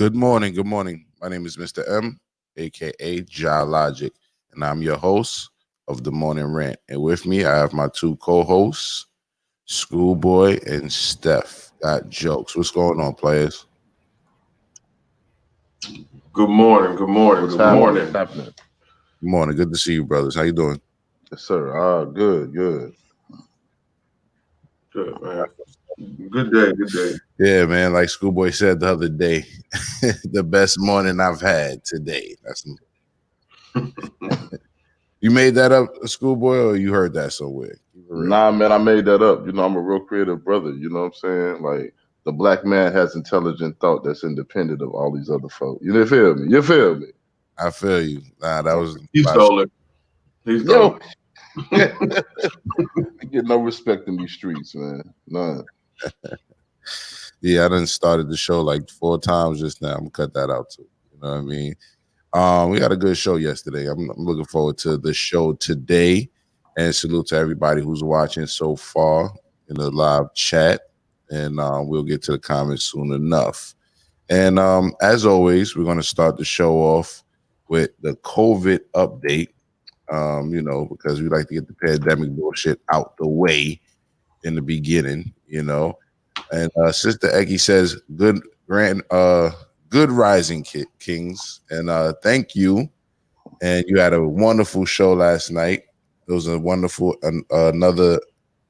Good morning. Good morning. My name is Mr. M, aka JahLogic, and I'm your host of the Morning Rant. And with me, I have my two co-hosts, Schoolboy and StepGotJokes. What's going on, players? Good morning. Good morning. Good morning. Good morning. Good to see you, brothers. How you doing? Yes, sir. Good. Good, man. Good day. Good day. Yeah, man. Like Schoolboy said the other day, the best morning I've had today. That's You made that up, Schoolboy, or you heard that somewhere? Nah, man, I made that up. You know, I'm a real creative brother. You know what I'm saying? Like, the black man has intelligent thought that's independent of all these other folk. You feel me? You feel me? I feel you. Nah, that was... He stole it. He stole it. I get no respect in these streets, man. None. Yeah, I done started the show like 4 times just now. I'm gonna cut that out too. You know what I mean? We had a good show yesterday. I'm looking forward to the show today. And salute to everybody who's watching so far in the live chat. And we'll get to the comments soon enough. And as always, we're going to start the show off with the COVID update, you know, because we like to get the pandemic bullshit out the way in the beginning, you know. And Sister Eggy says, good rising, Kings. And thank you. And you had a wonderful show last night. It was a wonderful, another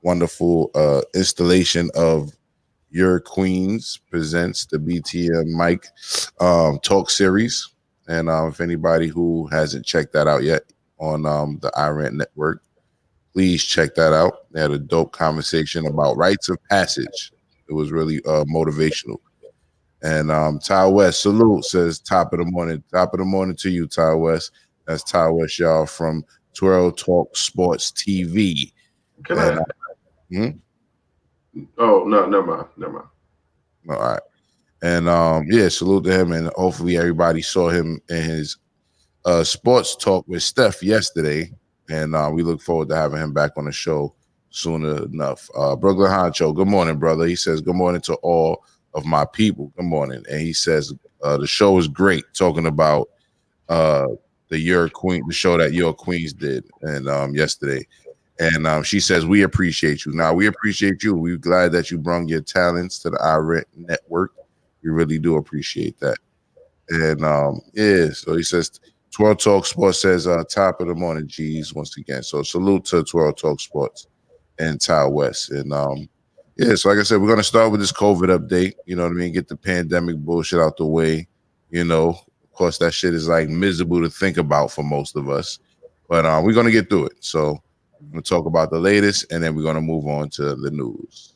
wonderful installation of Your Queens Presents the BTM Mike talk series. And if anybody who hasn't checked that out yet on the iRant Network, please check that out. They had a dope conversation about rites of passage. It was really motivational. And Ty West, salute, says top of the morning. Top of the morning to you, Ty West. That's Ty West, y'all, from Twirl Talk Sports TV. Can I? Oh, no, never mind. All right. And yeah, salute to him. And hopefully everybody saw him in his sports talk with Steph yesterday. And we look forward to having him back on the show soon enough. Brooklyn Honcho, good morning, brother. He says, good morning to all of my people. Good morning. And he says, the show is great, talking about the show that Your Queens did and yesterday. And she says, we appreciate you. Now, we appreciate you. We're glad that you brought your talents to the iRant Network. We really do appreciate that. And yeah, so he says, Twirl Talk Sports says, top of the morning, G's, once again. So salute to Twirl Talk Sports and Ty West. And yeah, so like I said, we're going to start with this COVID update. You know what I mean? Get the pandemic bullshit out the way. You know, of course, that shit is like miserable to think about for most of us. But we're going to get through it. So we're going to talk about the latest, and then we're going to move on to the news.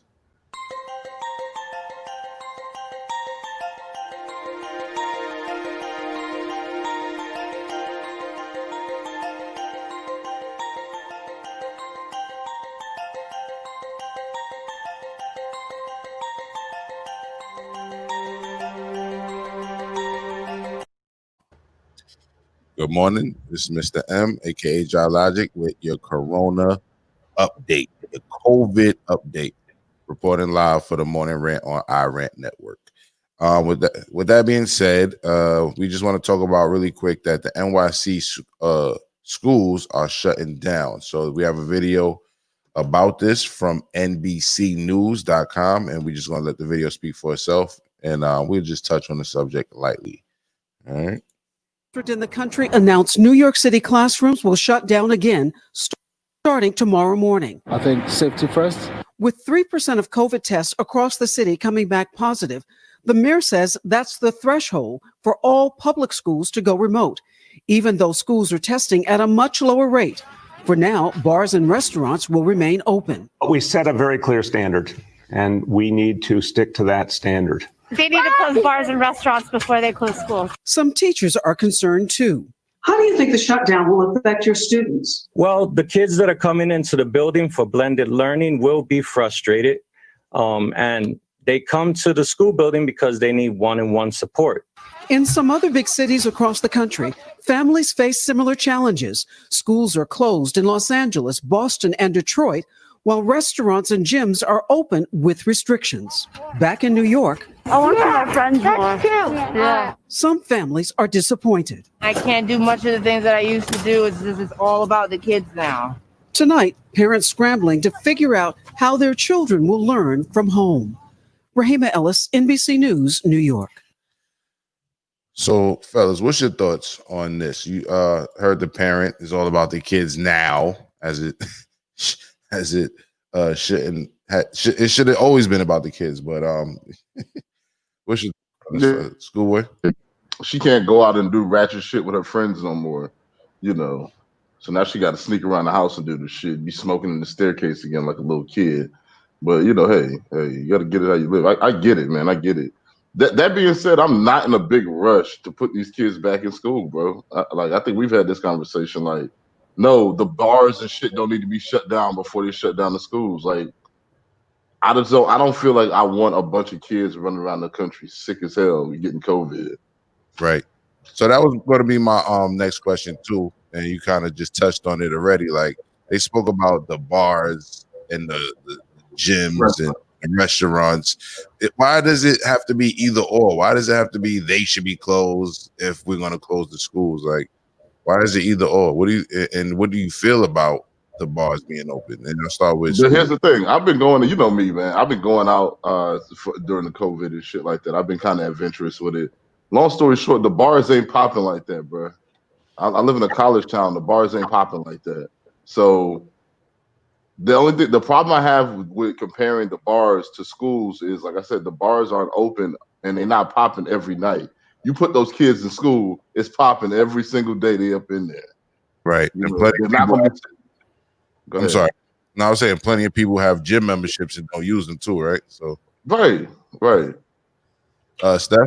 Good morning. This is Mr. M, aka JahLogic, with your Corona update, the COVID update, reporting live for the Morning Rant on iRant Network. With that being said, we just want to talk about really quick that the NYC schools are shutting down. So we have a video about this from NBCnews.com, and we're just going to let the video speak for itself, and we'll just touch on the subject lightly. All right. In the country announced New York City classrooms will shut down again starting tomorrow morning. I think safety first. With 3% of COVID tests across the city coming back positive, the mayor says that's the threshold for all public schools to go remote, even though schools are testing at a much lower rate. For now, bars and restaurants will remain open. We set a very clear standard, and we need to stick to that standard. They need to close bars and restaurants before they close schools. Some teachers are concerned too. How do you think the shutdown will affect your students? Well, the kids that are coming into the building for blended learning will be frustrated. And they come to the school building because they need one-on-one support. In some other big cities across the country, families face similar challenges. Schools are closed in Los Angeles, Boston, and Detroit, while restaurants and gyms are open with restrictions. Back in New York, I want to see my friends more. Yeah. some families are disappointed. I can't do much of the things that I used to do. It's all about the kids now. Tonight, parents scrambling to figure out how their children will learn from home. Rahima Ellis, NBC News, New York. So, fellas, what's your thoughts on this? You heard the parent is all about the kids now, as it shouldn't. It should have always been about the kids. But what's your schoolboy? She can't go out and do ratchet shit with her friends no more, you know. So now she got to sneak around the house and do the shit, be smoking in the staircase again like a little kid. But you know, hey, you got to get it how you live. I get it, man. I get it. That being said, I'm not in a big rush to put these kids back in school, bro. I think we've had this conversation. Like, no, the bars and shit don't need to be shut down before they shut down the schools. Like, I don't feel like I want a bunch of kids running around the country sick as hell getting COVID. Right. So that was going to be my next question too, and you kind of just touched on it already. Like, they spoke about the bars and the gyms and restaurants. Why does it have to be either or? Why does it have to be they should be closed if we're going to close the schools? Like, why is it either or? What do you feel about the bars being open? And I'll start with here's the thing. I've been going, you know me, man. I've been going out during the COVID and shit like that. I've been kind of adventurous with it. Long story short, the bars ain't popping like that, bro. I live in a college town. The bars ain't popping like that. So the problem I have with comparing the bars to schools is, like I said, the bars aren't open and they're not popping every night. You put those kids in school, it's popping every single day they up in there. Right. You And know, they're not gonna be. I'm sorry. No, I was saying plenty of people have gym memberships and don't use them too, right? So right. Steph?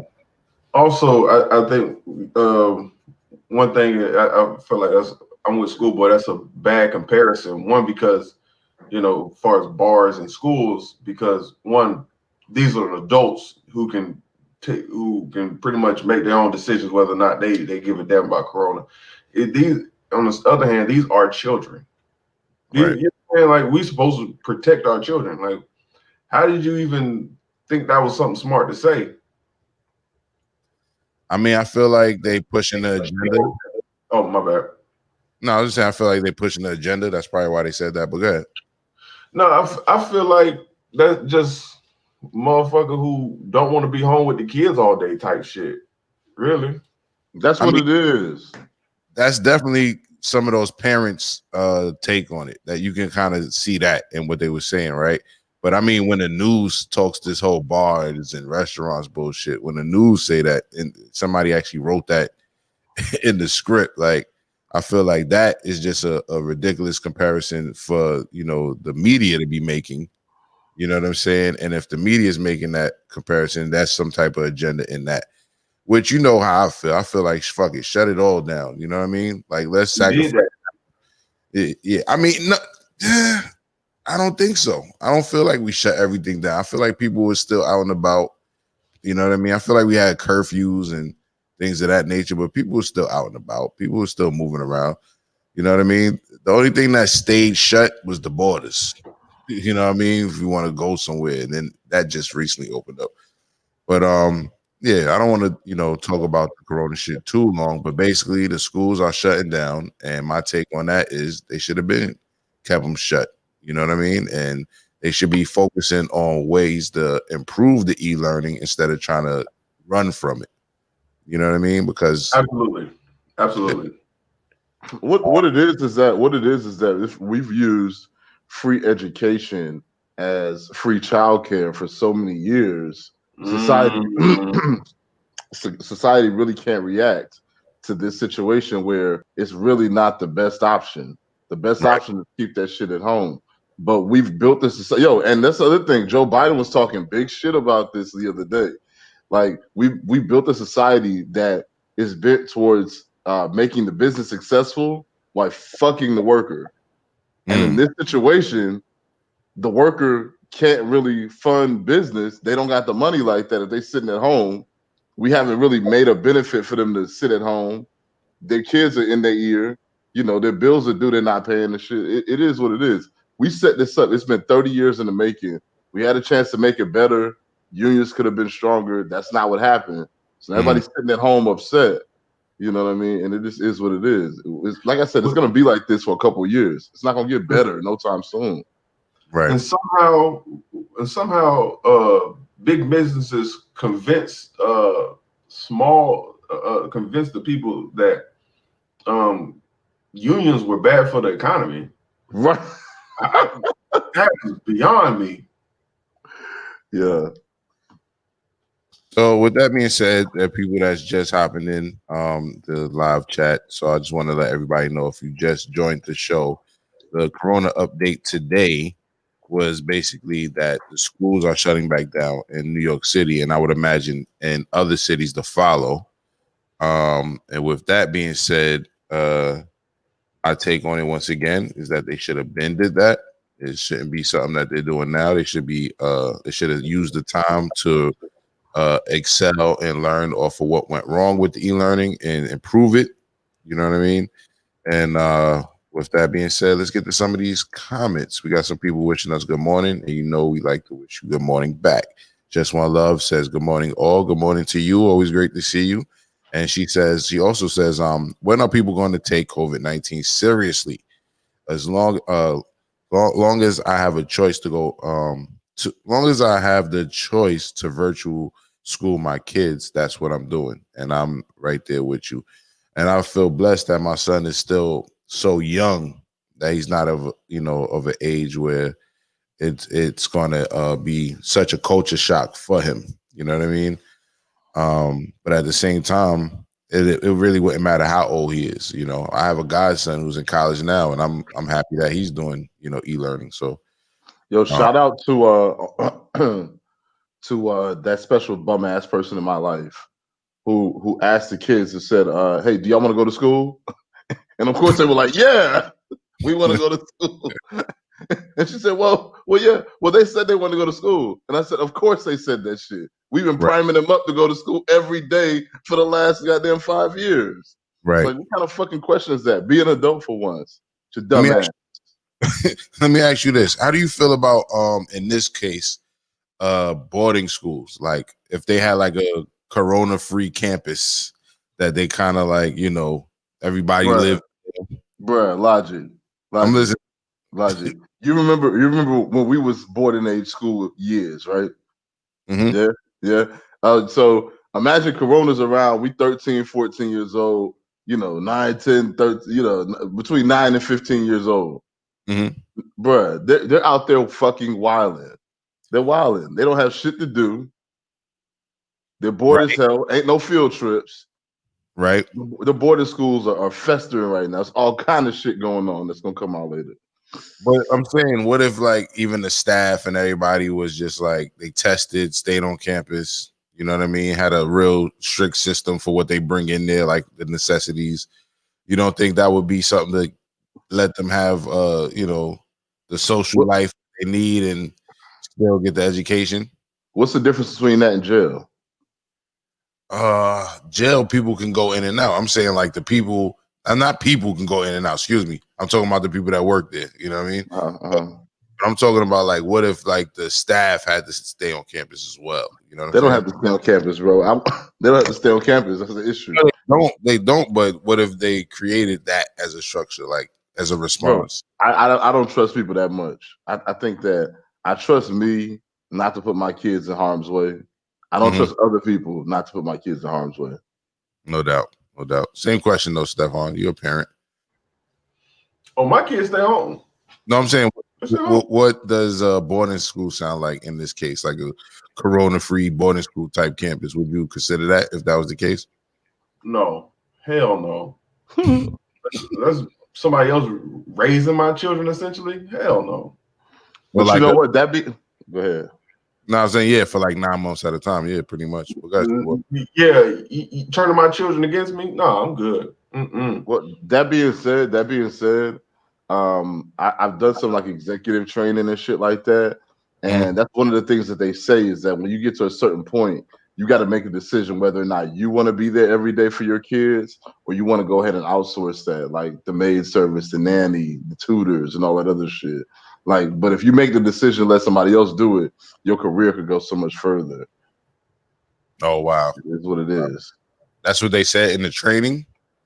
Also, I think one thing I feel like I'm with schoolboy. That's a bad comparison. One, because as far as bars and schools, because one, these are adults who can pretty much make their own decisions whether or not they give a damn about corona. On the other hand, these are children. Right. Like, we supposed to protect our children. Like, how did you even think that was something smart to say? I mean, I feel like they pushing the agenda. Oh, my bad. No, I was just saying I feel like they pushing the agenda. That's probably why they said that. But go ahead. No, I feel like that's just motherfucker who don't want to be home with the kids all day type shit. Really? That's what it is. That's definitely some of those parents' take on it, that you can kind of see that in what they were saying, right? But I mean, when the news talks this whole bars and restaurants bullshit, when the news say that, and somebody actually wrote that in the script, like, I feel like that is just a ridiculous comparison for, the media to be making. You know what I'm saying? And if the media is making that comparison, that's some type of agenda in that. Which, you know how I feel. I feel like, fuck it, shut it all down. You know what I mean? Like, let's sacrifice. Yeah. I mean, no, I don't think so. I don't feel like we shut everything down. I feel like people were still out and about. You know what I mean? I feel like we had curfews and things of that nature, but people were still out and about. People were still moving around. You know what I mean? The only thing that stayed shut was the borders. You know what I mean? If you want to go somewhere, and then that just recently opened up. But yeah, I don't want to, talk about the corona shit too long, but basically the schools are shutting down, and my take on that is they should have kept them shut. You know what I mean? And they should be focusing on ways to improve the e-learning instead of trying to run from it. You know what I mean? Because absolutely. What it is that if we've used free education as free childcare for so many years, society really can't react to this situation where it's really not the best option. The best option is keep that shit at home. But we've built this, and that's the other thing. Joe Biden was talking big shit about this the other day. Like, we built a society that is bent towards making the business successful while fucking the worker. And in this situation, the worker can't really fund business. They don't got the money like that if they sitting at home. We haven't really made a benefit for them to sit at home. Their kids are in their ear. Their bills are due. They're not paying the shit. It is what it is. We set this up. It's been 30 years in the making. We had a chance to make it better. Unions could have been stronger. That's not what happened. So everybody's sitting at home upset. You know what I mean? And it just is what it is. It's, like I said, it's going to be like this for a couple of years. It's not going to get better no time soon. Right. And somehow, big businesses convince convince the people that unions were bad for the economy. Right. That is beyond me. Yeah. So with that being said, there are people that's just hopping in the live chat. So I just want to let everybody know, if you just joined the show, the Corona update today was basically that the schools are shutting back down in New York City, and I would imagine in other cities to follow. And with that being said, I take on it once again is that they should have been did that. It shouldn't be something that they're doing now. They should be they should have used the time to excel and learn off of what went wrong with the e-learning and improve it. You know what I mean? And with that being said, let's get to some of these comments. We got some people wishing us good morning, and you know we like to wish you good morning back. Just One Love says good morning all. Good morning to you. Always great to see you. And she also says, when are people going to take COVID-19 seriously? As long as I have a choice to go, long as I have the choice to virtual school my kids, that's what I'm doing. And I'm right there with you. And I feel blessed that my son is still so young that he's not of an age where it's gonna be such a culture shock for him. You know what I mean? But at the same time, it really wouldn't matter how old he is. You know, I have a godson who's in college now, and I'm happy that he's doing e-learning. So, yo, shout out to that special bum ass person in my life who asked the kids and said, "Hey, do y'all want to go to school?" And of course they were like, "Yeah, we want to go to school." And she said, well, yeah. Well, they said they want to go to school. And I said, of course they said that shit. We've been priming them up to go to school every day for the last goddamn 5 years. Right. Like, what kind of fucking question is that? Be an adult for once. It's a dumbass. Let me ask you this. How do you feel about, in this case, boarding schools? Like, if they had like a corona-free campus that they kind of like, everybody live. Bruh, logic. I'm listening. Logic. You remember when we was boarding age school years, right? Mm-hmm. Yeah. So imagine Corona's around, we 13, 14 years old, 9, 10, 13, between 9 and 15 years old. Mm-hmm. Bruh, they're out there fucking wilding. They're wilding. They don't have shit to do. They're bored as hell. Ain't no field trips. Right. The boarding schools are festering right now. There's all kind of shit going on that's gonna come out later. But I'm saying, what if like even the staff and everybody was just like they tested, stayed on campus, you know what I mean? Had a real strict system for what they bring in there, like the necessities. You don't think that would be something to let them have the social life they need and still get the education? What's the difference between that and jail? Jail people can go in and out. I'm saying like the people, not people can go in and out, excuse me. I'm talking about the people that work there, you know what I mean? But I'm talking about like, what if like the staff had to stay on campus as well? You know what they don't have to stay on campus, bro. They don't have to stay on campus. That's the issue. They don't, but what if they created that as a structure, like as a response? Bro, I don't trust people that much. I think that I trust me not to put my kids in harm's way. I don't trust other people not to put my kids in harm's way. No doubt. No doubt. Same question though, Stephon. You're a parent. Oh, my kids stay home. No, I'm saying, what does boarding school sound like in this case? Like a corona-free boarding school type campus? Would you consider that if that was the case? No, hell no. That's somebody else raising my children, essentially. Hell no. But like you know what? Go ahead. No, I'm saying, for like 9 months at a time. Yeah, pretty much. Yeah, you turning my children against me? No, I'm good. Well, that being said, I've done some like executive training and shit like that. And that's one of the things that they say is that when you get to a certain point, you got to make a decision whether or not you want to be there every day for your kids, or you want to go ahead and outsource that, like the maid service, the nanny, the tutors, and all that other shit. Like, but if you make the decision, let somebody else do it, your career could go so much further. Oh wow, It is what it is. That's what they said in the training.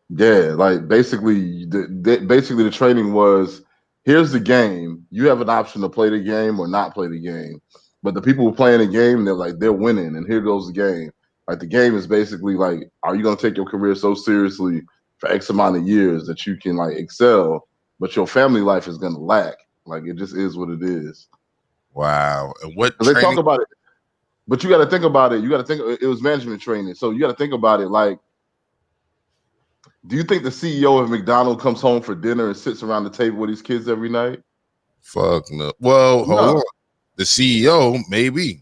Yeah, like basically the training was, here's the game. You have an option to play the game or not play the game. But the people who playing the game, they're winning, and here goes the game. Like the game is basically like, are you gonna take your career so seriously for X amount of years that you can like excel, but your family life is gonna lack? Like it just is what it is. Wow. And what They training? talk about it, but you got to think about it. You got to think it was management training, so you got to think about it like, do you think the CEO of McDonald's comes home for dinner and sits around the table with his kids every night? Fuck no. Well, hold on. The CEO, maybe.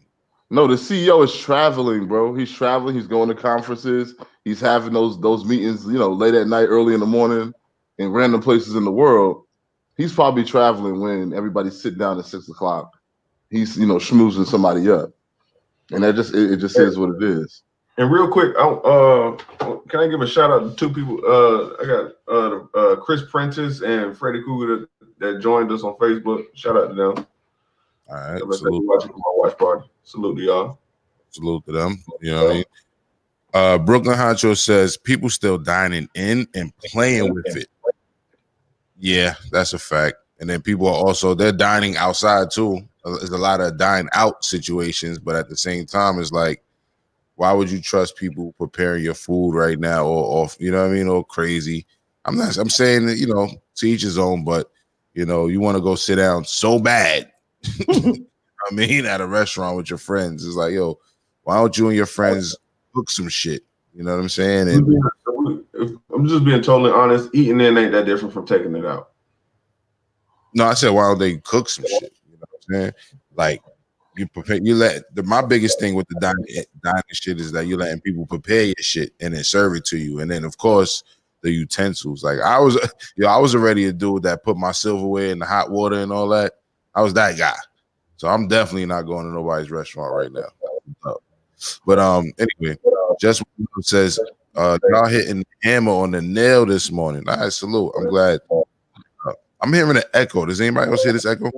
No, the CEO is traveling, bro. He's traveling. He's going to conferences. He's having those meetings, late at night, early in the morning, in random places in the world. He's probably traveling when everybody's sitting down at 6 o'clock. He's schmoozing somebody up, and that just it just is what it is. And real quick, can I give a shout out to two people? I got Chris Prentice and Freddie Cougar that joined us on Facebook. Shout out to them. All right. Watching my watch party. Salute to y'all. Salute to them. You know what I mean? Brooklyn Honcho says people still dining in and playing with it. Yeah, that's a fact. And then people are they're dining outside too. There's a lot of dine out situations, but at the same time, it's like, why would you trust people preparing your food right now or you know what I mean, or crazy? I'm saying that, to each his own, but you want to go sit down so bad. I mean, at a restaurant with your friends. It's like, yo, why don't you and your friends cook some shit? You know what I'm saying? And I'm just being totally honest. Eating in ain't that different from taking it out. No, I said, why don't they cook some shit? You know what I'm saying? Like, my biggest thing with the dining shit is that you're letting people prepare your shit and then serve it to you. And then of course the utensils. Like I was already a dude that put my silverware in the hot water and all that. I was that guy. So I'm definitely not going to nobody's restaurant right now. But anyway, just says y'all hitting the hammer on the nail this morning. All right, salute. I'm glad. I'm hearing an echo. Does anybody else hear this echo?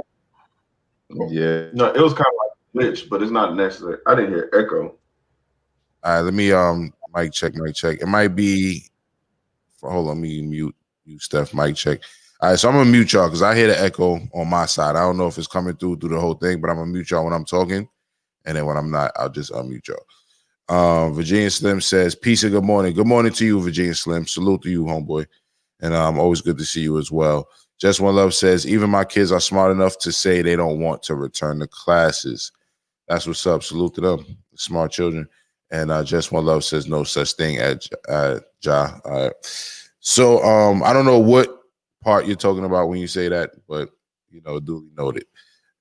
Yeah. No, it was kind of like a glitch, but it's not necessary. I didn't hear echo. All right, let me mic check. It might be. Hold on, let me mute you, Steph. Mic check. All right, so I'm gonna mute y'all because I hear the echo on my side. I don't know if it's coming through the whole thing, but I'm gonna mute y'all when I'm talking, and then when I'm not, I'll just unmute y'all. Virginia Slim says, "Peace and good morning. Good morning to you, Virginia Slim. Salute to you, homeboy, and always good to see you as well." Just One Love says, even my kids are smart enough to say they don't want to return to classes. That's what's up. Salute to them, smart children. And Just One Love says, no such thing as Ja. All right. So I don't know what part you're talking about when you say that, but duly noted.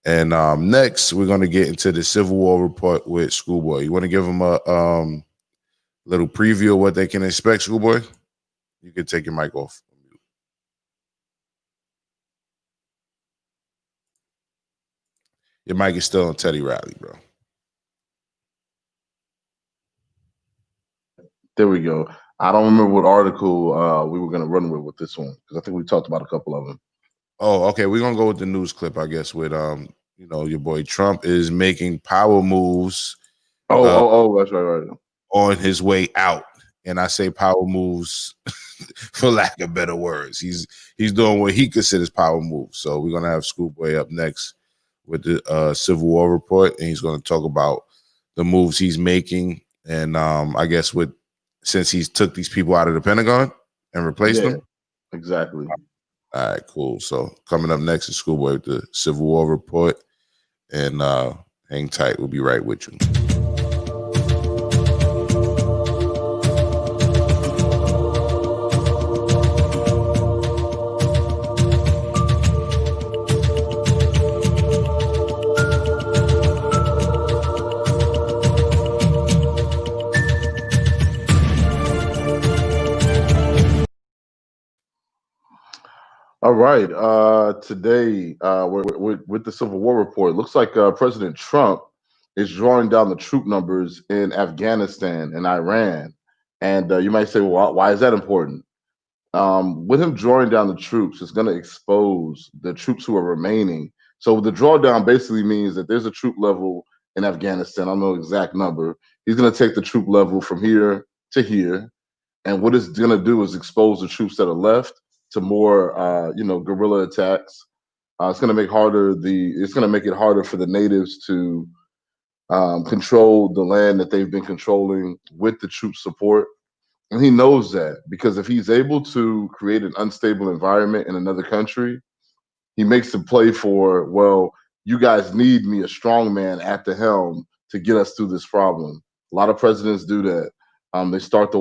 And next, we're going to get into the Civil War report with Schoolboy. You want to give them a little preview of what they can expect, Schoolboy? You can take your mic off. Your mic is still on Teddy Riley, bro. There we go. I don't remember what article we were going to run with this one because I think we talked about a couple of them. Oh, okay. We're going to go with the news clip, I guess, with your boy Trump is making power moves. That's right. On his way out. And I say power moves for lack of better words. He's doing what he considers power moves. So we're going to have Schoolboy up next with the Civil War report, and he's going to talk about the moves he's making. And I guess since he's took these people out of the Pentagon and replaced them. Exactly. All right, cool. So coming up next is Schoolboy with the Civil War report, and hang tight. We'll be right with you. All right. Today, we're with the Civil War report. It looks like President Trump is drawing down the troop numbers in Afghanistan and Iran. And you might say, well, why is that important? With him drawing down the troops, it's going to expose the troops who are remaining. So the drawdown basically means that there's a troop level in Afghanistan. I don't know the exact number. He's going to take the troop level from here to here. And what it's going to do is expose the troops that are left to more, guerrilla attacks. It's going to make it harder for the natives to control the land that they've been controlling with the troop support. And he knows that, because if he's able to create an unstable environment in another country, he makes the play for, well, you guys need me, a strong man at the helm, to get us through this problem. A lot of presidents do that. They start a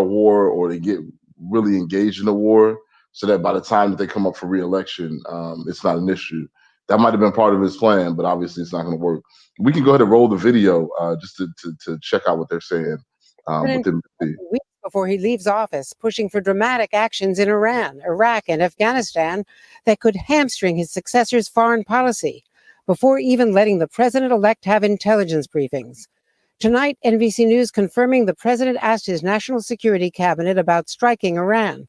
war, or they get really engaged in a war, so that by the time that they come up for re-election, it's not an issue. That might have been part of his plan, but obviously it's not going to work. We can go ahead and roll the video just to check out what they're saying. Weeks before he leaves office, pushing for dramatic actions in Iran, Iraq, and Afghanistan that could hamstring his successor's foreign policy, before even letting the president-elect have intelligence briefings. Tonight, NBC News confirming the president asked his national security cabinet about striking Iran,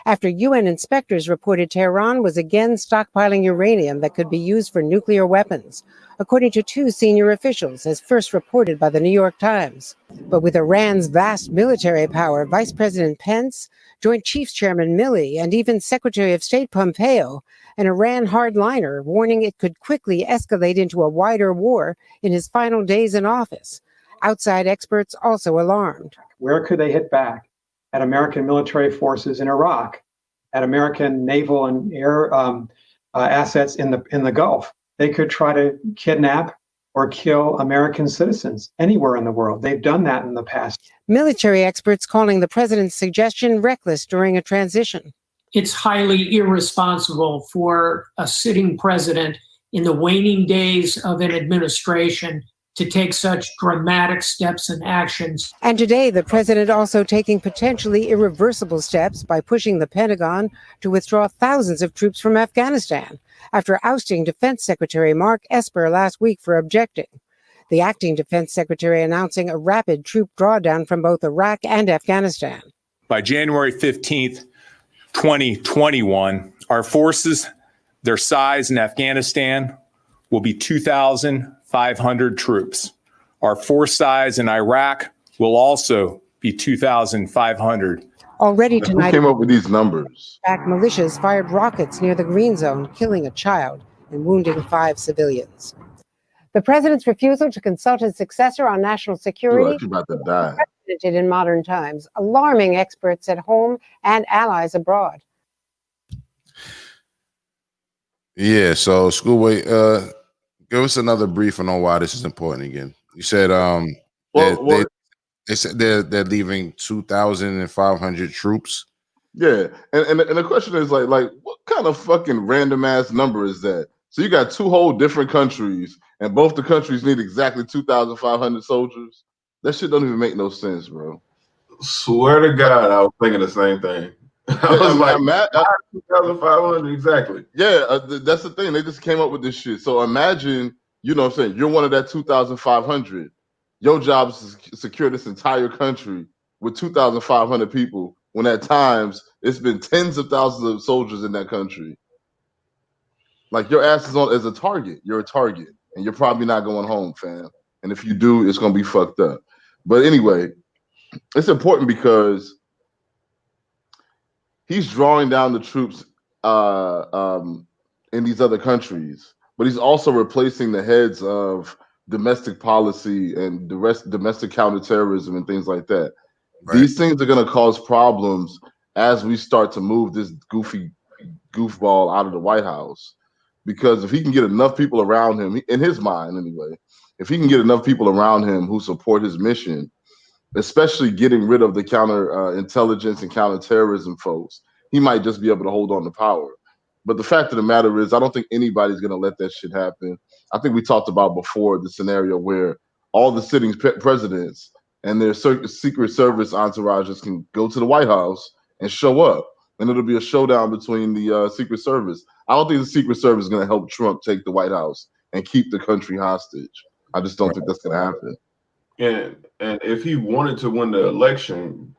after UN inspectors reported Tehran was again stockpiling uranium that could be used for nuclear weapons, according to two senior officials, as first reported by the New York Times. But with Iran's vast military power, Vice President Pence, Joint Chiefs Chairman Milley, and even Secretary of State Pompeo, an Iran hardliner, warning it could quickly escalate into a wider war in his final days in office. Outside experts also alarmed. Where could they hit back? At American military forces in Iraq, at American naval and air assets in the Gulf. They could try to kidnap or kill American citizens anywhere in the world. They've done that in the past. Military experts calling the president's suggestion reckless during a transition. It's highly irresponsible for a sitting president in the waning days of an administration to take such dramatic steps and actions. And today, the president also taking potentially irreversible steps by pushing the Pentagon to withdraw thousands of troops from Afghanistan, after ousting Defense Secretary Mark Esper last week for objecting. The acting Defense Secretary announcing a rapid troop drawdown from both Iraq and Afghanistan. By January 15th, 2021, our forces, their size in Afghanistan will be 2,500 troops. Our force size in Iraq will also be 2,500. Already tonight, who came up with these numbers? Militias fired rockets near the Green Zone, killing a child and wounding 5 civilians. The president's refusal to consult his successor on national security, about to die, unprecedented in modern times, alarming experts at home and allies abroad. Yeah, so Schoolboy, give us another briefing on why this is important again. You said they said they're leaving 2,500 troops. Yeah, and the question is like what kind of fucking random ass number is that? So you got two whole different countries, and both the countries need exactly 2,500 soldiers. That shit don't even make no sense, bro. Swear to God, I was thinking the same thing. I was like, 2,500 exactly. Yeah, that's the thing. They just came up with this shit. So imagine, you know what I'm saying, you're one of that 2,500. Your job is to secure this entire country with 2,500 people, when at times it's been tens of thousands of soldiers in that country. Like, your ass is on as a target. You're a target, and you're probably not going home, fam. And if you do, it's gonna be fucked up. But anyway, it's important because he's drawing down the troops in these other countries, but he's also replacing the heads of domestic policy and the rest, domestic counterterrorism and things like that. Right. These things are going to cause problems as we start to move this goofball out of the White House. Because if he can get enough people around him, in his mind anyway, if he can get enough people around him who support his mission, especially getting rid of the intelligence and counterterrorism folks, he might just be able to hold on to power. But the fact of the matter is, I don't think anybody's going to let that shit happen. I think we talked about before the scenario where all the sitting presidents and their Secret Service entourages can go to the White House and show up, and it'll be a showdown between the Secret Service. I don't think the Secret Service is going to help Trump take the White House and keep the country hostage. I just don't think that's going to happen. And if he wanted to win the election,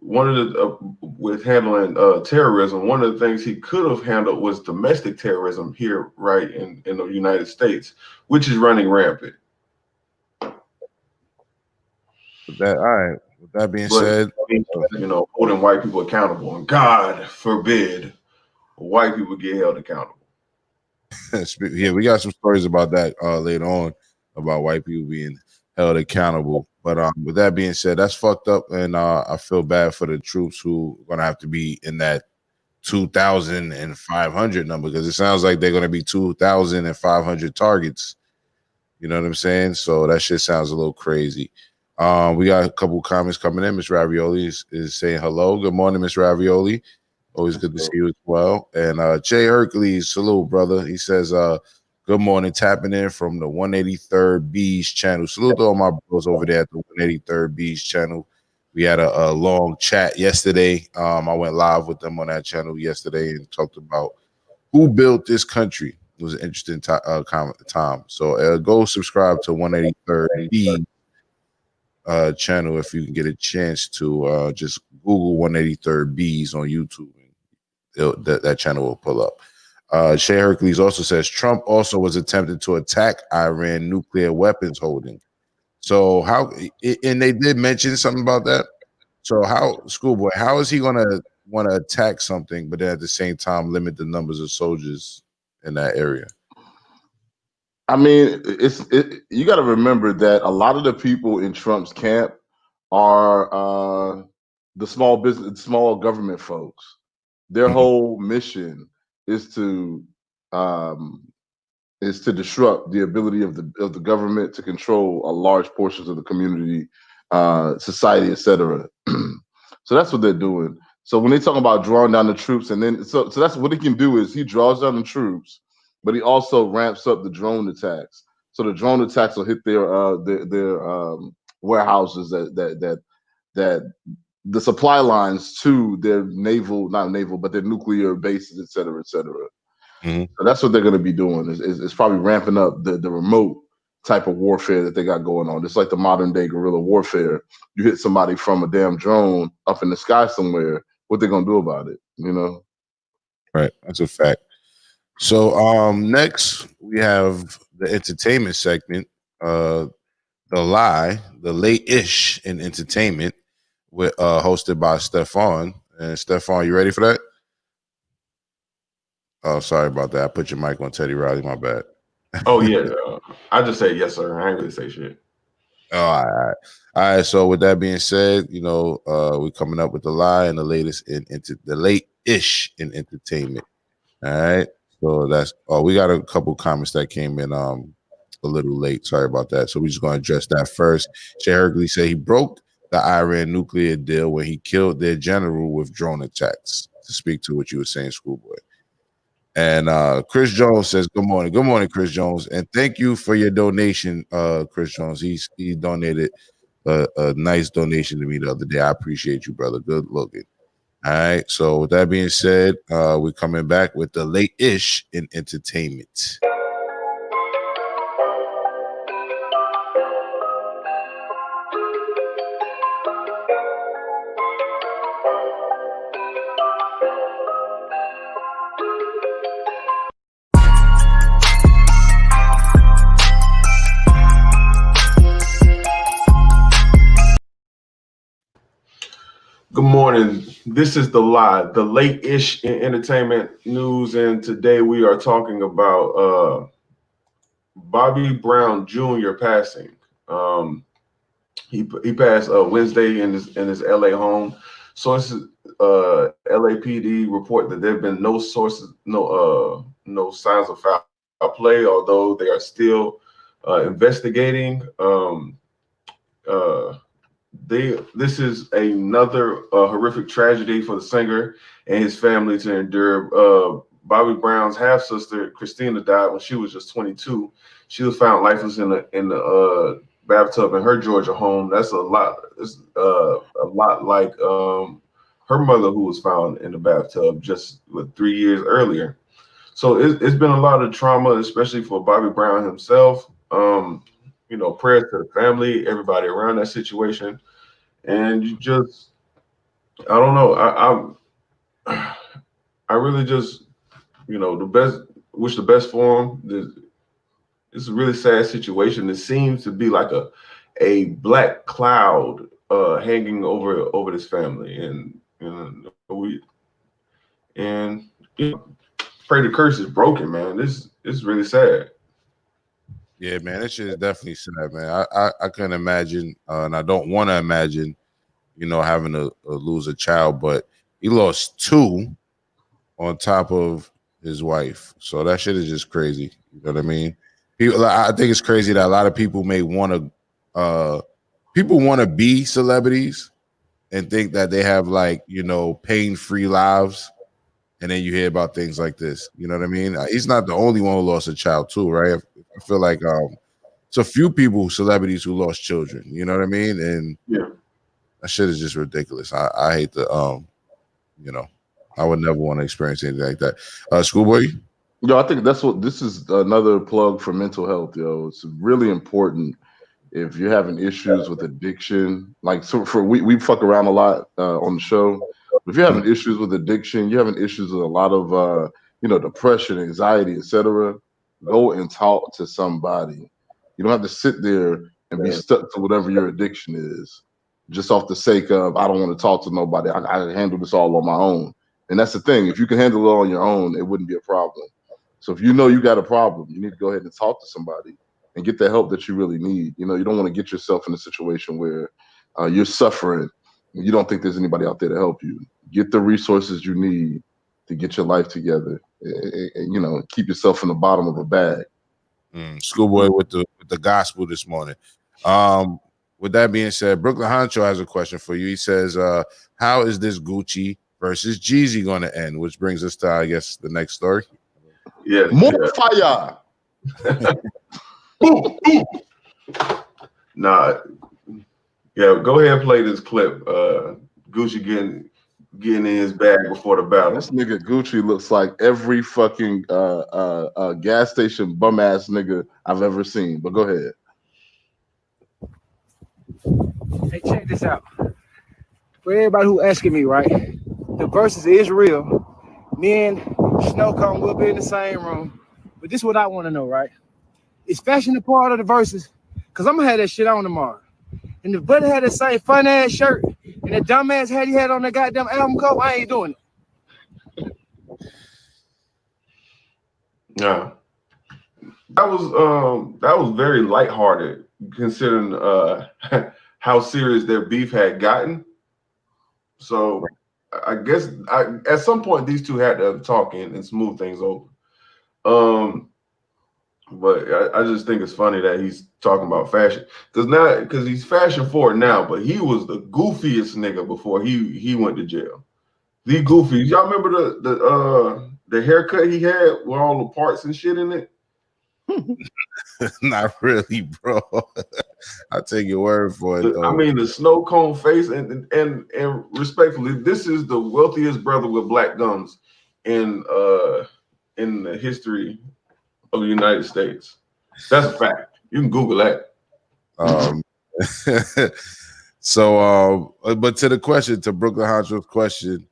one of the with handling terrorism, one of the things he could have handled was domestic terrorism here, right in the United States, which is running rampant. With that, all right. With that being said, you know, holding white people accountable, and God forbid white people get held accountable. yeah, we got some stories about that later on about white people being held accountable. But with that being said, that's fucked up, and I feel bad for the troops who are gonna have to be in that 2,500 number, because it sounds like they're gonna be 2,500 targets. You know what I'm saying? So that shit sounds a little crazy. We got a couple comments coming in. Miss Ravioli is saying hello. Good morning, Miss Ravioli. Always good to see you as well. And Jay Hercules, salute, brother. He says, good morning, tapping in from the 183rd Bees channel. Salute to all my bros over there at the 183rd Bees channel. We had a long chat yesterday. I went live with them on that channel yesterday and talked about who built this country. It was an interesting time. So go subscribe to 183rd Bees channel if you can get a chance to. Just Google 183rd Bees on YouTube. That channel will pull up. Shay Hercules also says Trump also was attempted to attack Iran nuclear weapons holding. So how, and they did mention something about that. So how, Schoolboy, how is he going to want to attack something, but then at the same time limit the numbers of soldiers in that area? I mean, you got to remember that a lot of the people in Trump's camp are the small business, small government folks. Their whole mission is to disrupt the ability of the government to control a large portions of the community, society, etc. So that's what they're doing. So when they talk about drawing down the troops, and then so that's what he can do is he draws down the troops, but he also ramps up the drone attacks. So the drone attacks will hit their warehouses that the supply lines to their not naval, but their nuclear bases, et cetera, et cetera. So that's what they're going to be doing. Is probably ramping up the remote type of warfare that they got going on. It's like the modern day guerrilla warfare. You hit somebody from a damn drone up in the sky somewhere. What they're going to do about it? You know? Right. That's a fact. So next we have the entertainment segment. The Lie, the late-ish in entertainment, with hosted by Stephon. And Stephon, you ready for that? Oh, sorry about that. I put your mic on Teddy Riley. My bad. Oh yeah, I just say yes, sir. I ain't really say shit. Oh, all right. So with that being said, you know, we're coming up with the lie and the latest the late-ish in entertainment. All right. So that's we got a couple comments that came in a little late. Sorry about that. So we're just going to address that first. Shay Hercules said he broke the Iran nuclear deal when he killed their general with drone attacks. To speak to what you were saying, Schoolboy. And Chris Jones says, good morning. Good morning, Chris Jones. And thank you for your donation, Chris Jones. He donated a nice donation to me the other day. I appreciate you, brother. Good looking. All right. So with that being said, we're coming back with the late-ish in entertainment. Good morning. This is The Lie, the late-ish in entertainment news, and today we are talking about Bobby Brown Jr. passing. He passed Wednesday in his LA home. Sources, LAPD report that there have been no signs of foul play, although they are still investigating. This is another horrific tragedy for the singer and his family to endure. Bobby Brown's half sister Christina died when she was just 22. She was found lifeless in the bathtub in her Georgia home. That's a lot. It's a lot like her mother, who was found in the bathtub just 3 years earlier. So it's been a lot of trauma, especially for Bobby Brown himself. You know, prayers to the family, everybody around that situation, and you just, I don't know, I really just, you know, wish the best for him. It's a really sad situation. It seems to be like a black cloud hanging over this family, and you know, pray the curse is broken, man. This is really sad. Yeah, man, this shit is definitely sad, man. I couldn't imagine, and I don't want to imagine, you know, having to lose a child, but he lost 2 on top of his wife. So that shit is just crazy. You know what I mean? I think it's crazy that a lot of people may want to be celebrities and think that they have, like, you know, pain-free lives. And then you hear about things like this. You know what I mean? He's not the only one who lost a child too, right? I feel like it's a few people, celebrities, who lost children. You know what I mean? And yeah, that shit is just ridiculous. I hate the you know, I would never want to experience anything like that. Schoolboy? Yo, I think this is another plug for mental health, yo. It's really important if you're having issues with addiction. Like, so we fuck around a lot on the show. If you're having issues with addiction, you're having issues with a lot of you know, depression, anxiety, etc., go and talk to somebody. You don't have to sit there and be stuck to whatever your addiction is, just off the sake of, I don't want to talk to nobody. I handle this all on my own. And that's the thing. If you can handle it all on your own, it wouldn't be a problem. So if you know you got a problem, you need to go ahead and talk to somebody and get the help that you really need. You know, you don't want to get yourself in a situation where you're suffering and you don't think there's anybody out there to help you. Get the resources you need to get your life together. And, you know, keep yourself in the bottom of a bag. Schoolboy with the gospel this morning. With that being said, Brooklyn Honcho has a question for you. He says, how is this Gucci versus Jeezy going to end? Which brings us to, I guess, the next story. Yeah, more fire. Nah, yeah. Go ahead and play this clip. Gucci getting in his bag before the battle. This nigga Gucci looks like every fucking gas station bum ass nigga I've ever seen. But go ahead. Hey, check this out. For everybody who asking me, right? The verses is real. Me and Snow Cone will be in the same room. But this is what I want to know, right? Is fashion a part of the verses? Because I'm going to have that shit on tomorrow. And if Buddy had the same fun ass shirt and the dumb ass hat he had on the goddamn album cover, I ain't doing it. Yeah. That was very lighthearted considering how serious their beef had gotten. So I guess at some point these two had to talk and smooth things over. But I just think it's funny that he's talking about fashion because he's fashion forward now, but he was the goofiest nigga before he went to jail. The goofy. Y'all remember the haircut he had with all the parts and shit in it? Not really, bro. I'll take your word for it, though. I mean, the snow cone face and respectfully, this is the wealthiest brother with black gums in the history of the United States. That's a fact. You can Google that. So, but to the question, to Brooklyn Honcho's question,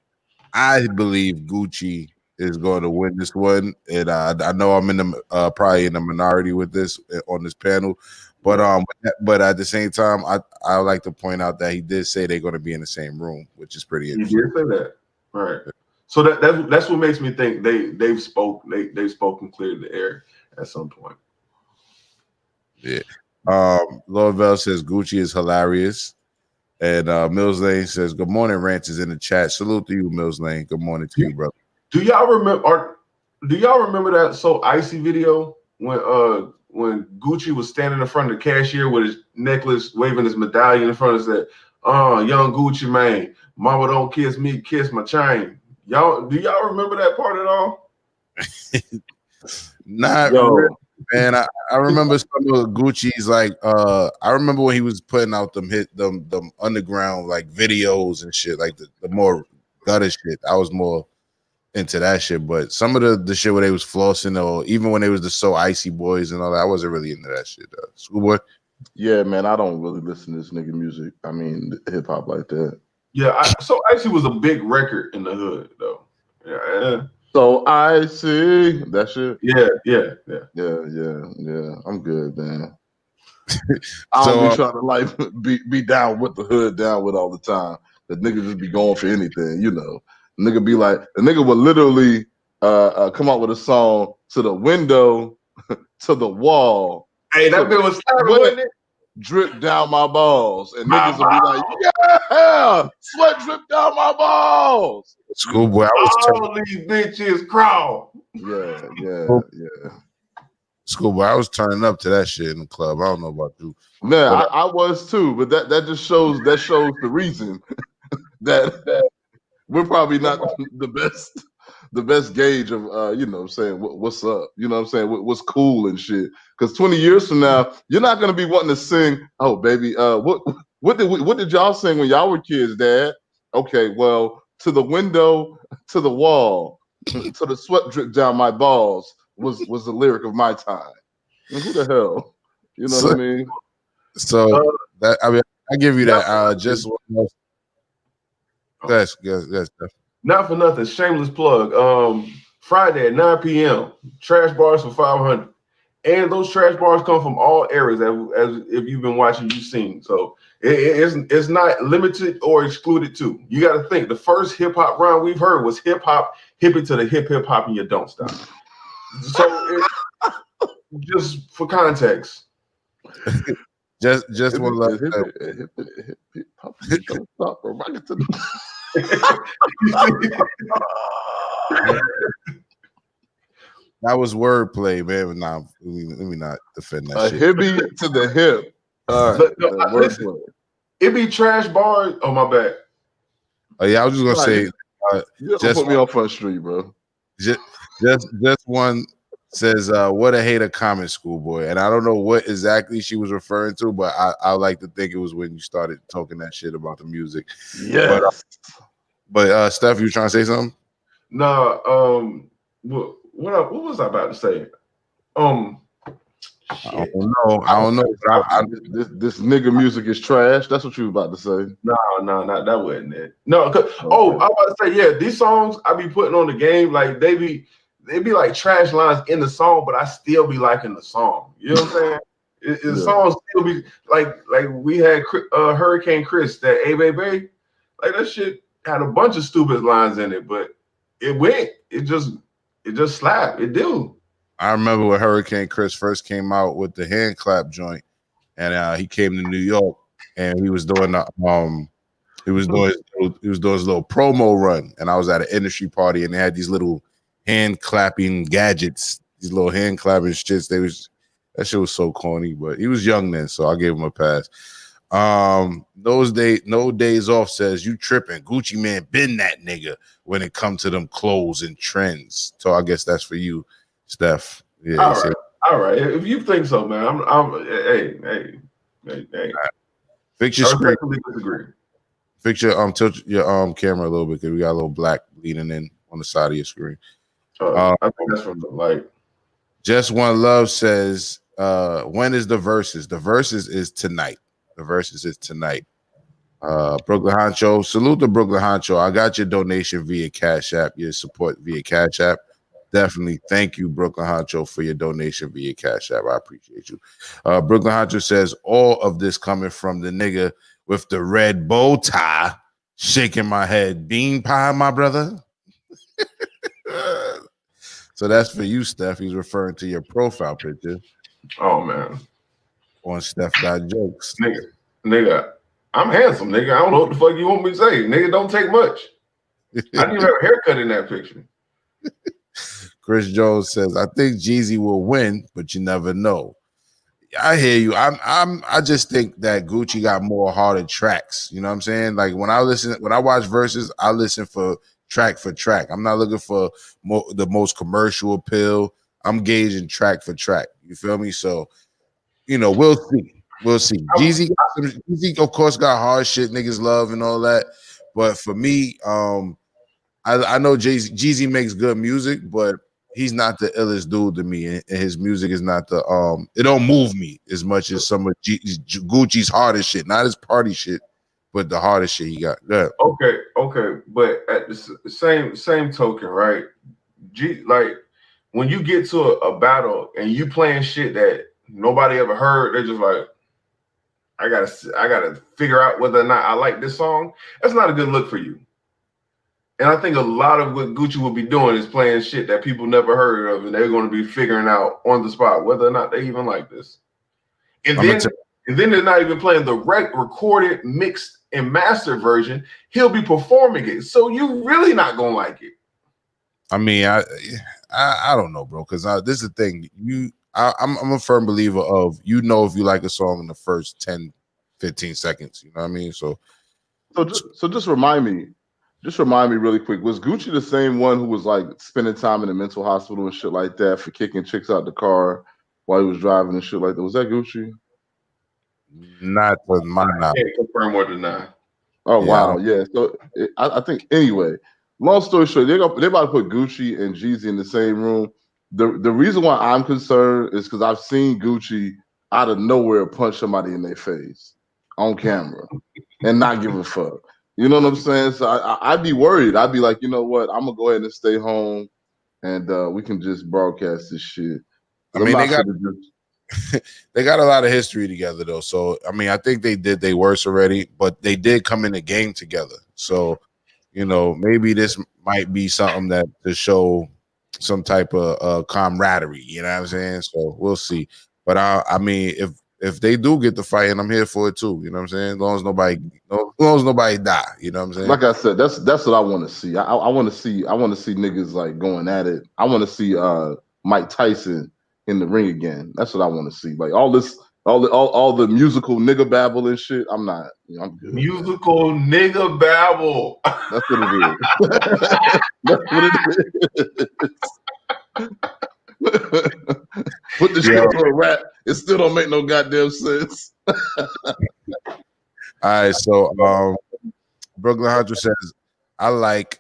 I believe Gucci is going to win this one, and I know I'm in the probably in the minority with this on this panel, but at the same time, I like to point out that he did say they're going to be in the same room, which is pretty interesting. He did say that, right? So that's what makes me think they've spoken clear the air at some point. Yeah. Lorvell says Gucci is hilarious. And Mills Lane says, good morning, Ranters in the chat. Salute to you, Mills Lane. Good morning to you, brother. Do y'all remember that So Icy video when Gucci was standing in front of the cashier with his necklace, waving his medallion in front of it, said, young Gucci man, mama don't kiss me, kiss my chain. Do y'all remember that part at all? Not really, man. I remember some of Gucci's like I remember when he was putting out them underground like videos and shit, like the more gutter shit. I was more into that shit. But some of the shit where they was flossing, or even when they was the So Icy Boys and all that, I wasn't really into that shit. Schoolboy. Yeah, man, I don't really listen to this nigga music. I mean, hip hop like that. Yeah, So Icy was a big record in the hood, though. Yeah. So Icy, that shit. Yeah. I'm good, man. I don't be trying to like be down with the hood, down with all the time. The nigga just be going for anything, you know. Nigga be like, the nigga would literally come out with a song to the window, to the wall. Hey, that bit was slapping, wasn't it? Drip down my balls, and niggas will be like, "Yeah, sweat drip down my balls." Schoolboy, all these bitches crawl. Yeah. Schoolboy, I was turning up to that shit in the club. I don't know about you. Man, I was too, but that just shows the reason that we're probably not the best gauge of you know what I'm saying, what's up, you know what I'm saying, what's cool and shit. Because 20 years from now, you're not gonna be wanting to sing, oh baby, what did y'all sing when y'all were kids, Dad? Okay, well, to the window, to the wall, to the sweat drip down my balls was the lyric of my time. And who the hell? You know what I mean? So that I give you that. Just yes. Not for nothing. Shameless plug. Friday at 9 p.m. Trash bars for 500, and those trash bars come from all areas. As if you've been watching, you've seen. So it's not limited or excluded to. You got to think. The first hip hop round we've heard was hip hop, hip it to the hip hop, and you don't stop. So just for context. Just one love. That was wordplay, man. But nah, let me not defend that shit. A hippie to the hip. All right. Listen, it be trash bars. Oh, my bad. Oh yeah, I was just gonna say. You just put me on Front Street, bro. Just one says, "What a hater comment, Schoolboy." And I don't know what exactly she was referring to, but I like to think it was when you started talking that shit about the music. Yeah. But Steph, you trying to say something? No. What was I about to say? I don't know. This nigga music is trash. That's what you were about to say. No, that wasn't it. No, I was about to say, yeah, these songs I be putting on the game, like they be like trash lines in the song, but I still be liking the song. You know what I'm saying? The songs still be like we had Hurricane Chris, that A Baby, like that shit had a bunch of stupid lines in it, but it went. It just slapped. It do. I remember when Hurricane Chris first came out with the hand clap joint, and he came to New York, and he was doing his little promo run, and I was at an industry party, and they had these little hand clapping gadgets, these little hand clapping shits. That shit was so corny, but he was young then, so I gave him a pass. No days off says you tripping. Gucci man been that nigga when it comes to them clothes and trends. So I guess that's for you, Steph. Yeah. All right. If you think so, man, hey. Fix your screen. Fix your tilt your camera a little bit because we got a little black bleeding in on the side of your screen. I think that's from the light. Just One Love says, when is the verses? The verses is tonight. Brooklyn Honcho, salute to Brooklyn Honcho. I got your donation via Cash App, your support via Cash App. Definitely thank you, Brooklyn Honcho, for your donation via Cash App. I appreciate you. Brooklyn Honcho says, all of this coming from the nigga with the red bow tie, shaking my head. Bean pie, my brother. So that's for you, Steph. He's referring to your profile picture. Oh, man. On StepGotJokes. Nigga, I'm handsome, nigga. I don't know what the fuck you want me to say. Nigga, don't take much. I didn't even have a haircut in that picture. Chris Jones says, I think Jeezy will win, but you never know. I hear you. I just think that Gucci got more harder tracks. You know what I'm saying? Like when I watch verses, I listen for track. I'm not looking for the most commercial appeal. I'm gauging track for track. You feel me? So, you know, we'll see. Jeezy, of course, got hard shit niggas love and all that. But for me, I know Jeezy makes good music, but he's not the illest dude to me, and his music is not the it don't move me as much as some of Gucci's hardest shit, not his party shit, but the hardest shit he got. Yeah. Okay, but at the same token, right? Like when you get to a battle and you playing shit that nobody ever heard, they're just like, I gotta figure out whether or not I like this song. That's not a good look for you. And I think a lot of what Gucci will be doing is playing shit that people never heard of, and they're going to be figuring out on the spot whether or not they even like this. And then they're not even playing the recorded, mixed, and mastered version. He'll be performing it, so you really not gonna like it. I mean, I don't know, bro, because this is the thing. I'm a firm believer of if you like a song in the first 10, 15 seconds. You know what I mean? So just remind me. Just remind me really quick, was Gucci the same one who was like spending time in a mental hospital and shit like that for kicking chicks out the car while he was driving and shit like that? Was that Gucci? Not to my knowledge. I can't confirm or deny. Oh, yeah, wow. Yeah. So I think, anyway, long story short, they're about to put Gucci and Jeezy in the same room. The reason why I'm concerned is because I've seen Gucci out of nowhere punch somebody in their face on camera and not give a fuck. You know what I'm saying? So I'd be worried. I'd be like, you know what? I'm gonna go ahead and stay home, and we can just broadcast this shit. I mean, they got a lot of history together, though. So I mean, I think they did their worst already, but they did come in the game together. So maybe this might be something that to show some type of camaraderie. You know what I'm saying? So we'll see. But I mean, if they do get the fight, and I'm here for it too, you know what I'm saying? As long as nobody die, you know what I'm saying? Like I said, that's what I want to see. I want to see niggas like going at it. I want to see Mike Tyson in the ring again. That's what I want to see. Like all the musical nigga babble and shit. I'm not. I'm good. Musical nigga babble. That's what it is. That's what it is. Put the shit to a rap. It still don't make no goddamn sense. All right, so Brooklyn Hunter says, I like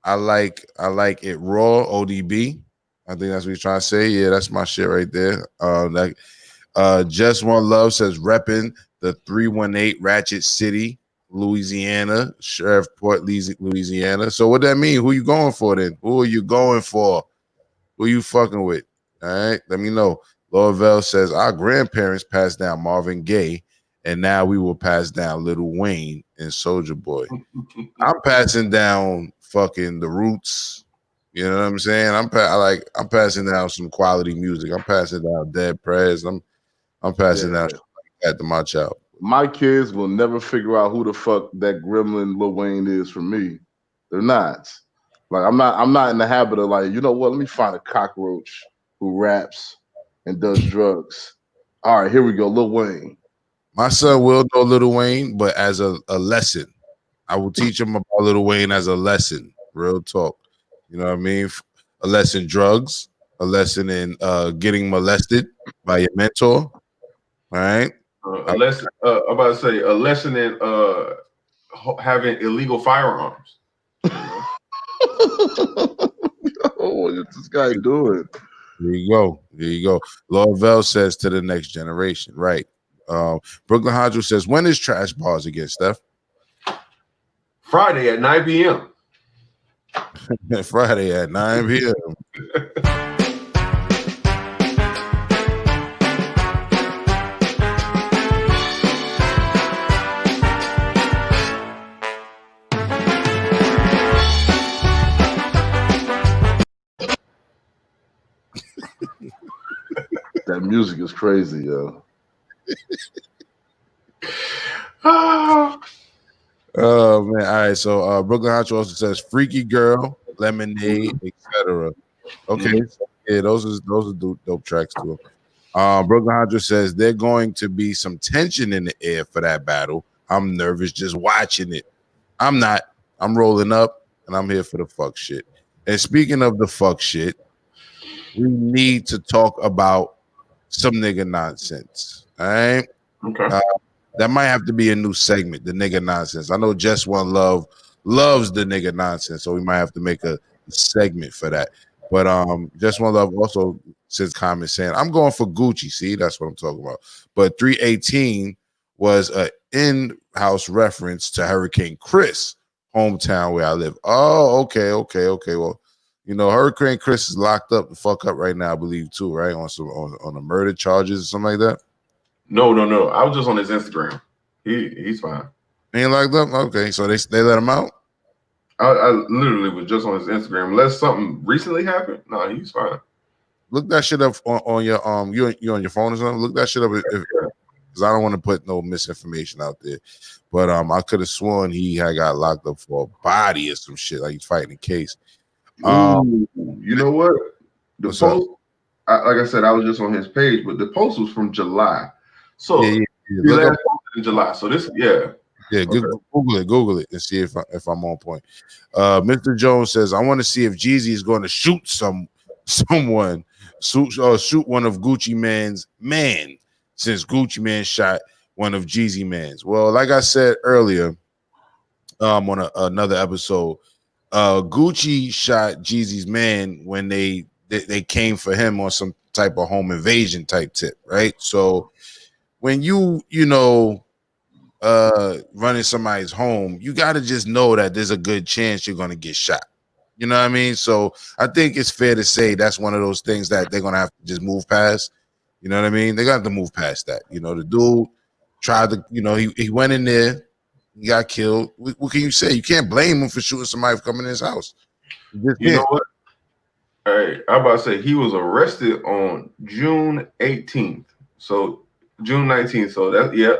it raw ODB. I think that's what he's trying to say. Yeah, that's my shit right there. Just One Love says repping the 318 Ratchet City, Louisiana, Shreveport, Louisiana. So what that mean? Who you going for then? Who are you going for? Who you fucking with? All right, let me know. Laurel says our grandparents passed down Marvin Gaye, and now we will pass down Lil Wayne and Soulja Boy. I'm passing down fucking the Roots. You know what I'm saying? I'm passing down some quality music. I'm passing down Dead Prez. I'm passing down shit like that to my child. My kids will never figure out who the fuck that gremlin Lil Wayne is for me. They're not. Like I'm not in the habit of like, you know what? Let me find a cockroach who raps and does drugs. All right, here we go, Lil Wayne. My son will know Lil Wayne, but as a lesson. I will teach him about Lil Wayne as a lesson. Real talk. You know what I mean? A lesson drugs, a lesson in getting molested by your mentor. All right. A lesson. I'm about to say a lesson in having illegal firearms. Oh, what's this guy doing? There you go. There you go. Laurel says to the next generation. Right. Brooklyn Hodge says, when is Trash Bars again, Steph? Friday at 9 p.m. Friday at 9 p.m. That music is crazy, yo. Oh man! All right, so Brooklyn Hotch also says "Freaky Girl," "Lemonade," etc. Okay, yeah, those are dope tracks too. Brooklyn Hotch says they're going to be some tension in the air for that battle. I'm nervous just watching it. I'm not. I'm rolling up, and I'm here for the fuck shit. And speaking of the fuck shit, we need to talk about some nigga nonsense. All right. Okay. That might have to be a new segment, the nigga nonsense. I know Just One Love loves the nigga nonsense, so we might have to make a segment for that. But Just One Love also says comment saying, I'm going for Gucci. See, that's what I'm talking about. But 318 was a in-house reference to Hurricane Chris, hometown where I live. Oh, okay. Well, you know, Hurricane Chris is locked up the fuck up right now, I believe, too, right? On the murder charges or something like that. No. I was just on his Instagram. He's fine. Ain't locked up? Okay, so they let him out? I literally was just on his Instagram. Unless something recently happened, no, he's fine. Look that shit up on your you on your phone or something. Look that shit up because I don't want to put no misinformation out there. But I could have sworn he had got locked up for a body or some shit, like he's fighting a case. You know what? The What's post, like I said, I was just on his page, but the post was from July. So yeah. he last posted in July. So this, yeah. Yeah, Google it and see if I'm on point. Mr. Jones says, I want to see if Jeezy is going to shoot someone, shoot one of Gucci Mane's man, since Gucci Mane shot one of Jeezy Man's. Well, like I said earlier, on another episode, Gucci shot Jeezy's man when they came for him on some type of home invasion type tip, right? So when you know running somebody's home, you got to just know that there's a good chance you're going to get shot. You know what I mean? So I think it's fair to say that's one of those things that they're going to have to just move past. You know what I mean? They got to move past that. You know, the dude tried to, you know, he went in there, he got killed. What can you say? You can't blame him for shooting somebody for coming in his house. You know what? Hey, I'm about to say he was arrested on June 18th. So June 19th. So that, yeah.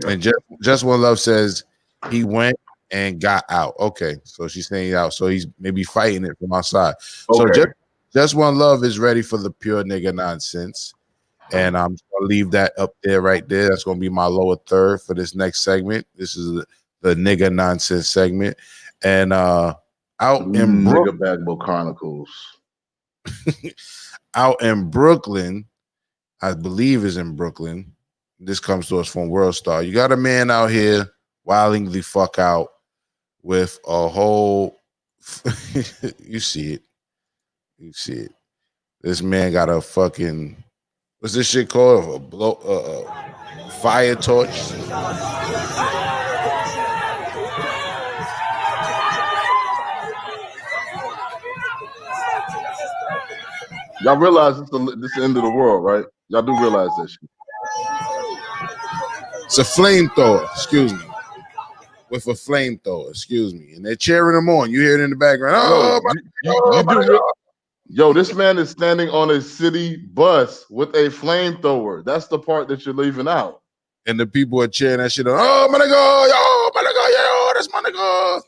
And Just One Love says he went and got out. Okay, so she's saying he's out. So he's maybe fighting it from outside. Okay. So Just One Love is ready for the pure nigga nonsense. And I'm gonna leave that up there right there. That's gonna be my lower third for this next segment. This is the nigga nonsense segment. And out in Nigga Bagbo Chronicles. out in Brooklyn, I believe is in Brooklyn. This comes to us from World Star. You got a man out here wilding the fuck out with a whole you see it. This man got a fucking, what's this shit called? A fire torch. Y'all realize this is the end of the world, right? Y'all do realize that shit. It's a flamethrower, excuse me. With a flamethrower, excuse me. And they're cheering him on. You hear it in the background. Yo, this man is standing on a city bus with a flamethrower. That's the part that you're leaving out. And the people are cheering that shit on. Oh, my nigga, yo, my nigga, yo, that's my nigga.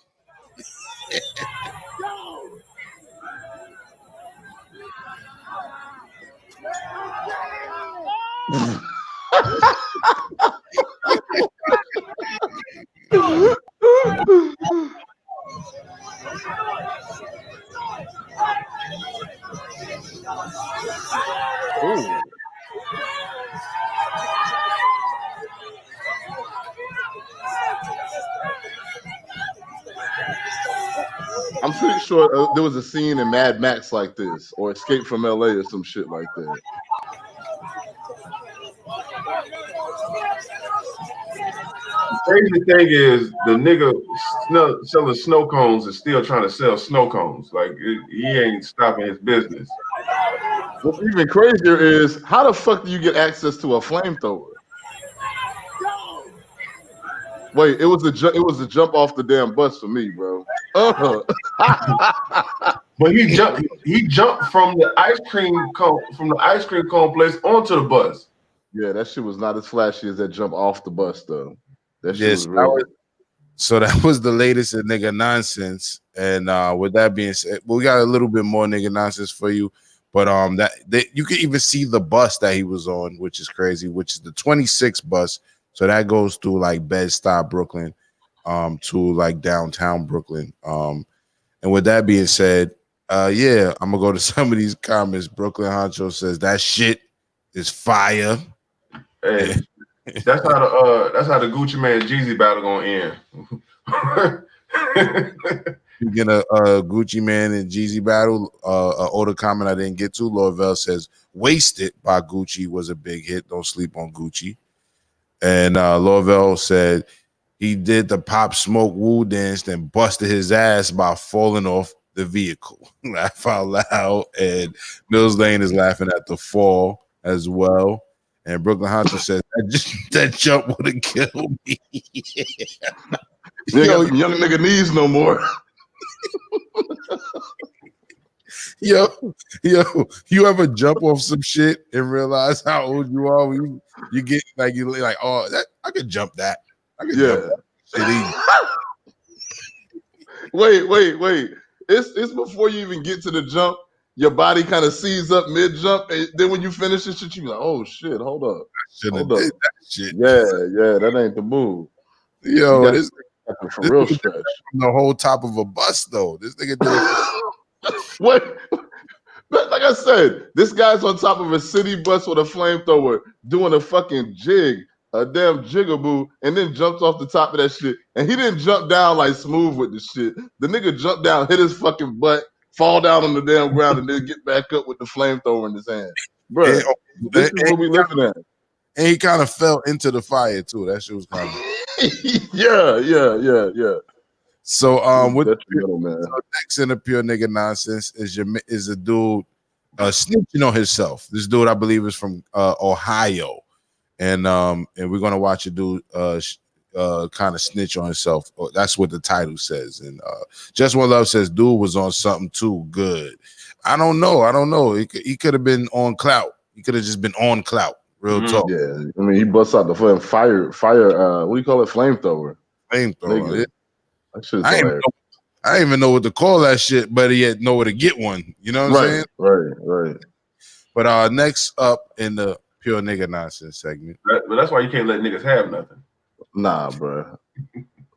Ooh. I'm pretty sure there was a scene in Mad Max like this, or Escape from LA or some shit like that. The crazy thing is the nigga selling snow cones is still trying to sell snow cones. Like he ain't stopping his business. What's even crazier is how the fuck do you get access to a flamethrower? Wait, it was a jump off the damn bus for me, bro. But he jumped from the ice cream cone place onto the bus. Yeah, that shit was not as flashy as that jump off the bus though. That shit Yes, was real. so that was the latest in nigga nonsense. And with that being said, we got a little bit more nigga nonsense for you. But you can even see the bus that he was on, which is crazy, which is the 26 bus. So that goes through like Bed-Stuy, Brooklyn, to like downtown Brooklyn. And with that being said, yeah, I'm gonna go to some of these comments. Brooklyn Honcho says that shit is fire. Hey, that's how the Gucci Mane Jeezy battle gonna end. Speaking of Gucci Man and Jeezy battle, an older comment I didn't get to. Lorvell says "Wasted" by Gucci was a big hit. Don't sleep on Gucci. And Lorvell said he did the Pop Smoke Woo dance and busted his ass by falling off the vehicle. Laugh out loud. And Mills Lane is laughing at the fall as well. And Brooklyn Hunter says that jump would have killed me. Yo, young nigga knees no more. yo, you ever jump off some shit and realize how old you are when you get like oh, that I could jump that. I could jump that. Wait. It's before you even get to the jump. Your body kind of sees up mid jump, and then when you finish this shit, you be like, "Oh shit, hold up, hold up." Did that shit. Yeah, that ain't the move. Yo, this for real stretch. From the whole top of a bus, though. This nigga did it. What? But like I said, this guy's on top of a city bus with a flamethrower doing a fucking jig, a damn jigaboo, and then jumps off the top of that shit. And he didn't jump down like smooth with the shit. The nigga jumped down, hit his fucking butt, fall down on the damn ground, and then get back up with the flamethrower in his hand. Bro, this is what we looking at. And he kind of fell into the fire too. That shit was kind of yeah. So with middle, man. So next in the pure nigga nonsense is a dude snitching on himself. This dude I believe is from Ohio, and we're gonna watch a dude kind of snitch on himself. That's what the title says. And Just One Love says dude was on something too good. I don't know. He could have been on clout. He could have just been on clout. Real talk. Yeah, I mean, he busts out the fire. What do you call it? Flamethrower. Flamethrower. I didn't even know what to call that shit, but he had know where to get one. You know what I'm saying? Right. But next up in the pure nigga nonsense segment. But that's why you can't let niggas have nothing. Nah, bro.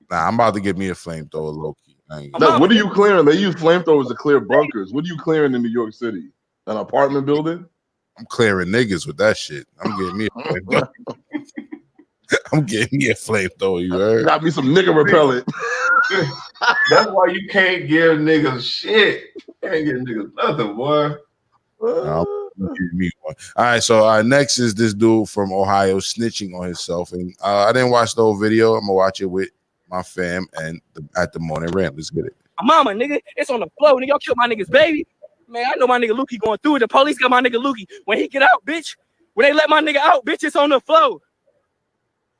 I'm about to get me a flamethrower, low key. What are you clearing? They use flamethrowers to clear bunkers. What are you clearing in New York City? An apartment building? I'm clearing niggas with that shit. I'm getting me a flamethrower. I'm getting me a flamethrower. You heard? Got me some nigga repellent. That's why you can't give niggas shit. You can't give niggas nothing, boy. Give me one. All right, so next is this dude from Ohio snitching on himself, and I didn't watch the whole video. I'm gonna watch it with my fam and at the morning rant. Let's get it. Mama, nigga, it's on the floor. Nigga, y'all killed my nigga's baby. Man, I know my nigga Lukey going through it. The police got my nigga Lukey. When he get out, bitch, when they let my nigga out, bitch, it's on the floor.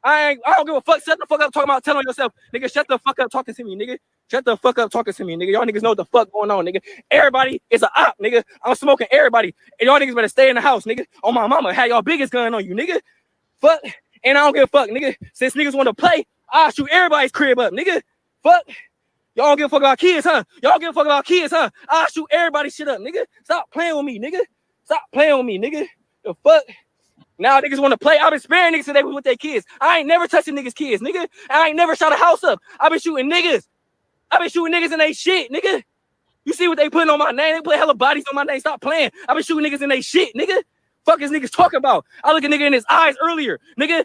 I don't give a fuck. Shut the fuck up talking about telling yourself. Nigga, shut the fuck up talking to me, nigga. Shut the fuck up talking to me, nigga. Y'all niggas know what the fuck going on, nigga. Everybody is a op, nigga. I'm smoking everybody. And y'all niggas better stay in the house, nigga. On my mama, had y'all biggest gun on you, nigga. Fuck. And I don't give a fuck, nigga. Since niggas want to play, I'll shoot everybody's crib up, nigga. Fuck. Y'all don't give a fuck about kids, huh? Y'all give a fuck about kids, huh? I'll shoot everybody's shit up, nigga. Stop playing with me, nigga. Stop playing with me, nigga. The fuck? Now niggas want to play. I've been sparing niggas today with their kids. I ain't never touching niggas' kids, nigga. I ain't never shot a house up. I've been shooting niggas. I've been shooting niggas in they shit, nigga. You see what they putting on my name? They put hella bodies on my name. Stop playing. I've been shooting niggas in they shit, nigga. Fuck is niggas talking about? I look at nigga in his eyes earlier, nigga.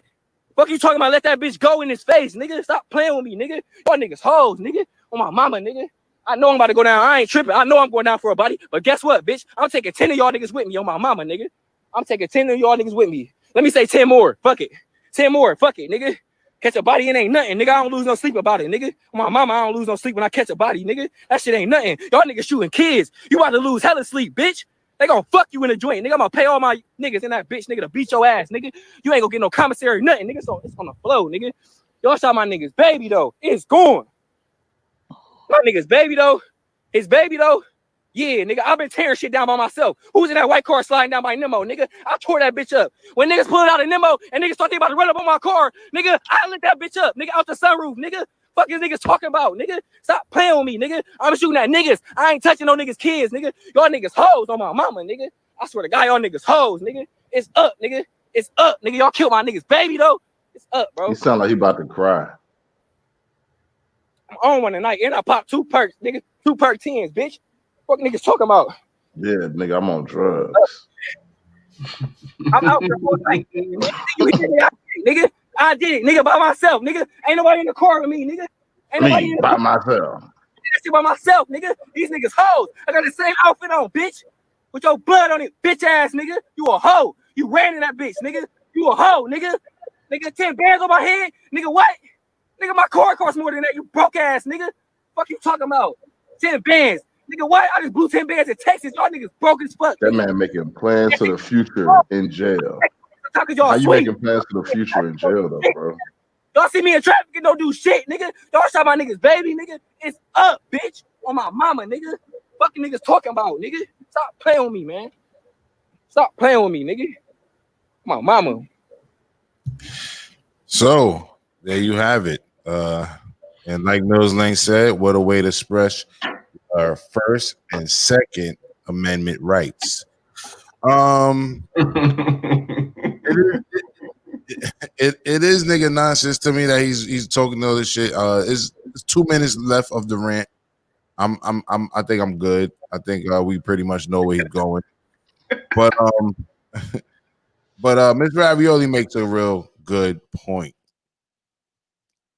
Fuck you talking about? Let that bitch go in his face, nigga. Stop playing with me, nigga. Y'all niggas hoes, nigga. On my mama, nigga. I know I'm about to go down. I ain't tripping. I know I'm going down for a body. But guess what, bitch? I'm taking 10 of y'all niggas with me on my mama, nigga. I'm taking 10 of y'all niggas with me. Let me say 10 more. Fuck it. 10 more. Fuck it, nigga. Catch a body, it ain't nothing, nigga. I don't lose no sleep about it, nigga. On my mama, I don't lose no sleep when I catch a body, nigga. That shit ain't nothing. Y'all niggas shooting kids. You about to lose hella sleep, bitch. They gonna fuck you in the joint, nigga. I'm gonna pay all my niggas in that bitch, nigga, to beat your ass, nigga. You ain't gonna get no commissary, nothing, nigga. So it's on the flow, nigga. Y'all shot my niggas baby, though. It's gone. My niggas baby, though. His baby, though. Yeah, nigga, I've been tearing shit down by myself. Who's in that white car sliding down my Nemo, nigga? I tore that bitch up. When niggas pulled out a Nemo and niggas thought they about to run up on my car, nigga, I lit that bitch up, nigga, out the sunroof, nigga. Fuck is niggas talking about, nigga? Stop playing with me, nigga. I'm shooting at niggas. I ain't touching no niggas' kids, nigga. Y'all niggas hoes on my mama, nigga. I swear to God, y'all niggas hoes, nigga. It's up, nigga. It's up, nigga. Y'all killed my niggas baby, though. It's up, bro. You sound like he about to cry. I'm on one tonight, and I popped 2 perks, nigga. 2 perk 10s, bitch. Fuck niggas talking about. Yeah, nigga, I'm on drugs. I'm out there all night. Nigga, I did it, nigga, by myself, nigga. Ain't nobody in the car with me, nigga. Ain't nobody Me in the by myself. that shit by myself, nigga. These niggas hoes. I got the same outfit on, bitch. With your blood on it, bitch ass nigga. You a hoe. You ran in that bitch, nigga. You a hoe, nigga. Nigga, 10 bands on my head. Nigga, what? Nigga, my car costs more than that, you broke ass nigga. Fuck you talking about? 10 bands. Nigga, what? I just blew 10 bands in Texas. Y'all niggas broke as fuck. That Nigga. man making plans for the future in jail. How you making plans for the future in jail, though, bro? Y'all see me in traffic and don't do shit, nigga. Y'all shot my niggas, baby, nigga. It's up, bitch. On my mama, nigga. Fucking niggas talking about, nigga. Stop playing with me, man. Stop playing with me, nigga. My mama. So there you have it. And like Mills Lane said, what a way to express our First and Second Amendment rights. It is nigga nonsense to me that he's talking all this shit. It's 2 minutes left of the rant. I think I'm good. I think we pretty much know where he's going. But Miss Ravioli makes a real good point.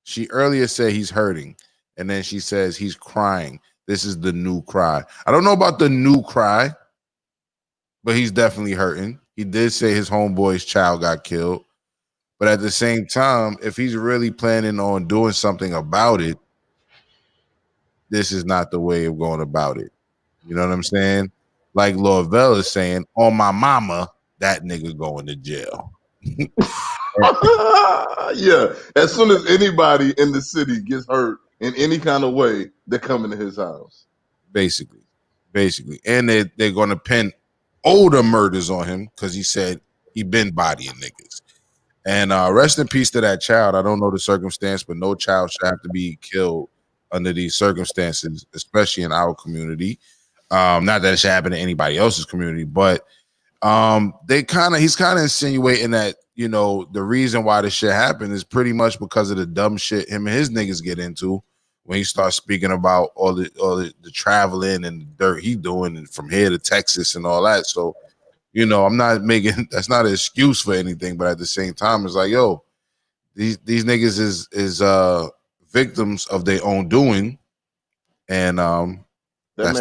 She earlier said he's hurting, and then she says he's crying. This is the new cry. I don't know about the new cry, but he's definitely hurting. He did say his homeboy's child got killed. But at the same time, if he's really planning on doing something about it, this is not the way of going about it. You know what I'm saying? Like Lord Vell is saying, on my mama, that nigga going to jail. Yeah, as soon as anybody in the city gets hurt in any kind of way, they're coming to his house. Basically. And they're going to pin older murders on him because he said he been bodying niggas. And rest in peace to that child. I don't know the circumstance, but no child should have to be killed under these circumstances, especially in our community. Not that it should happen in anybody else's community, but he's kind of insinuating that, you know, the reason why this shit happened is pretty much because of the dumb shit him and his niggas get into when he starts speaking about all the traveling and the dirt he doing from here to Texas and all that. So, you know, I'm not making that's not an excuse for anything, but at the same time, it's like, yo, these niggas is victims of their own doing, and that's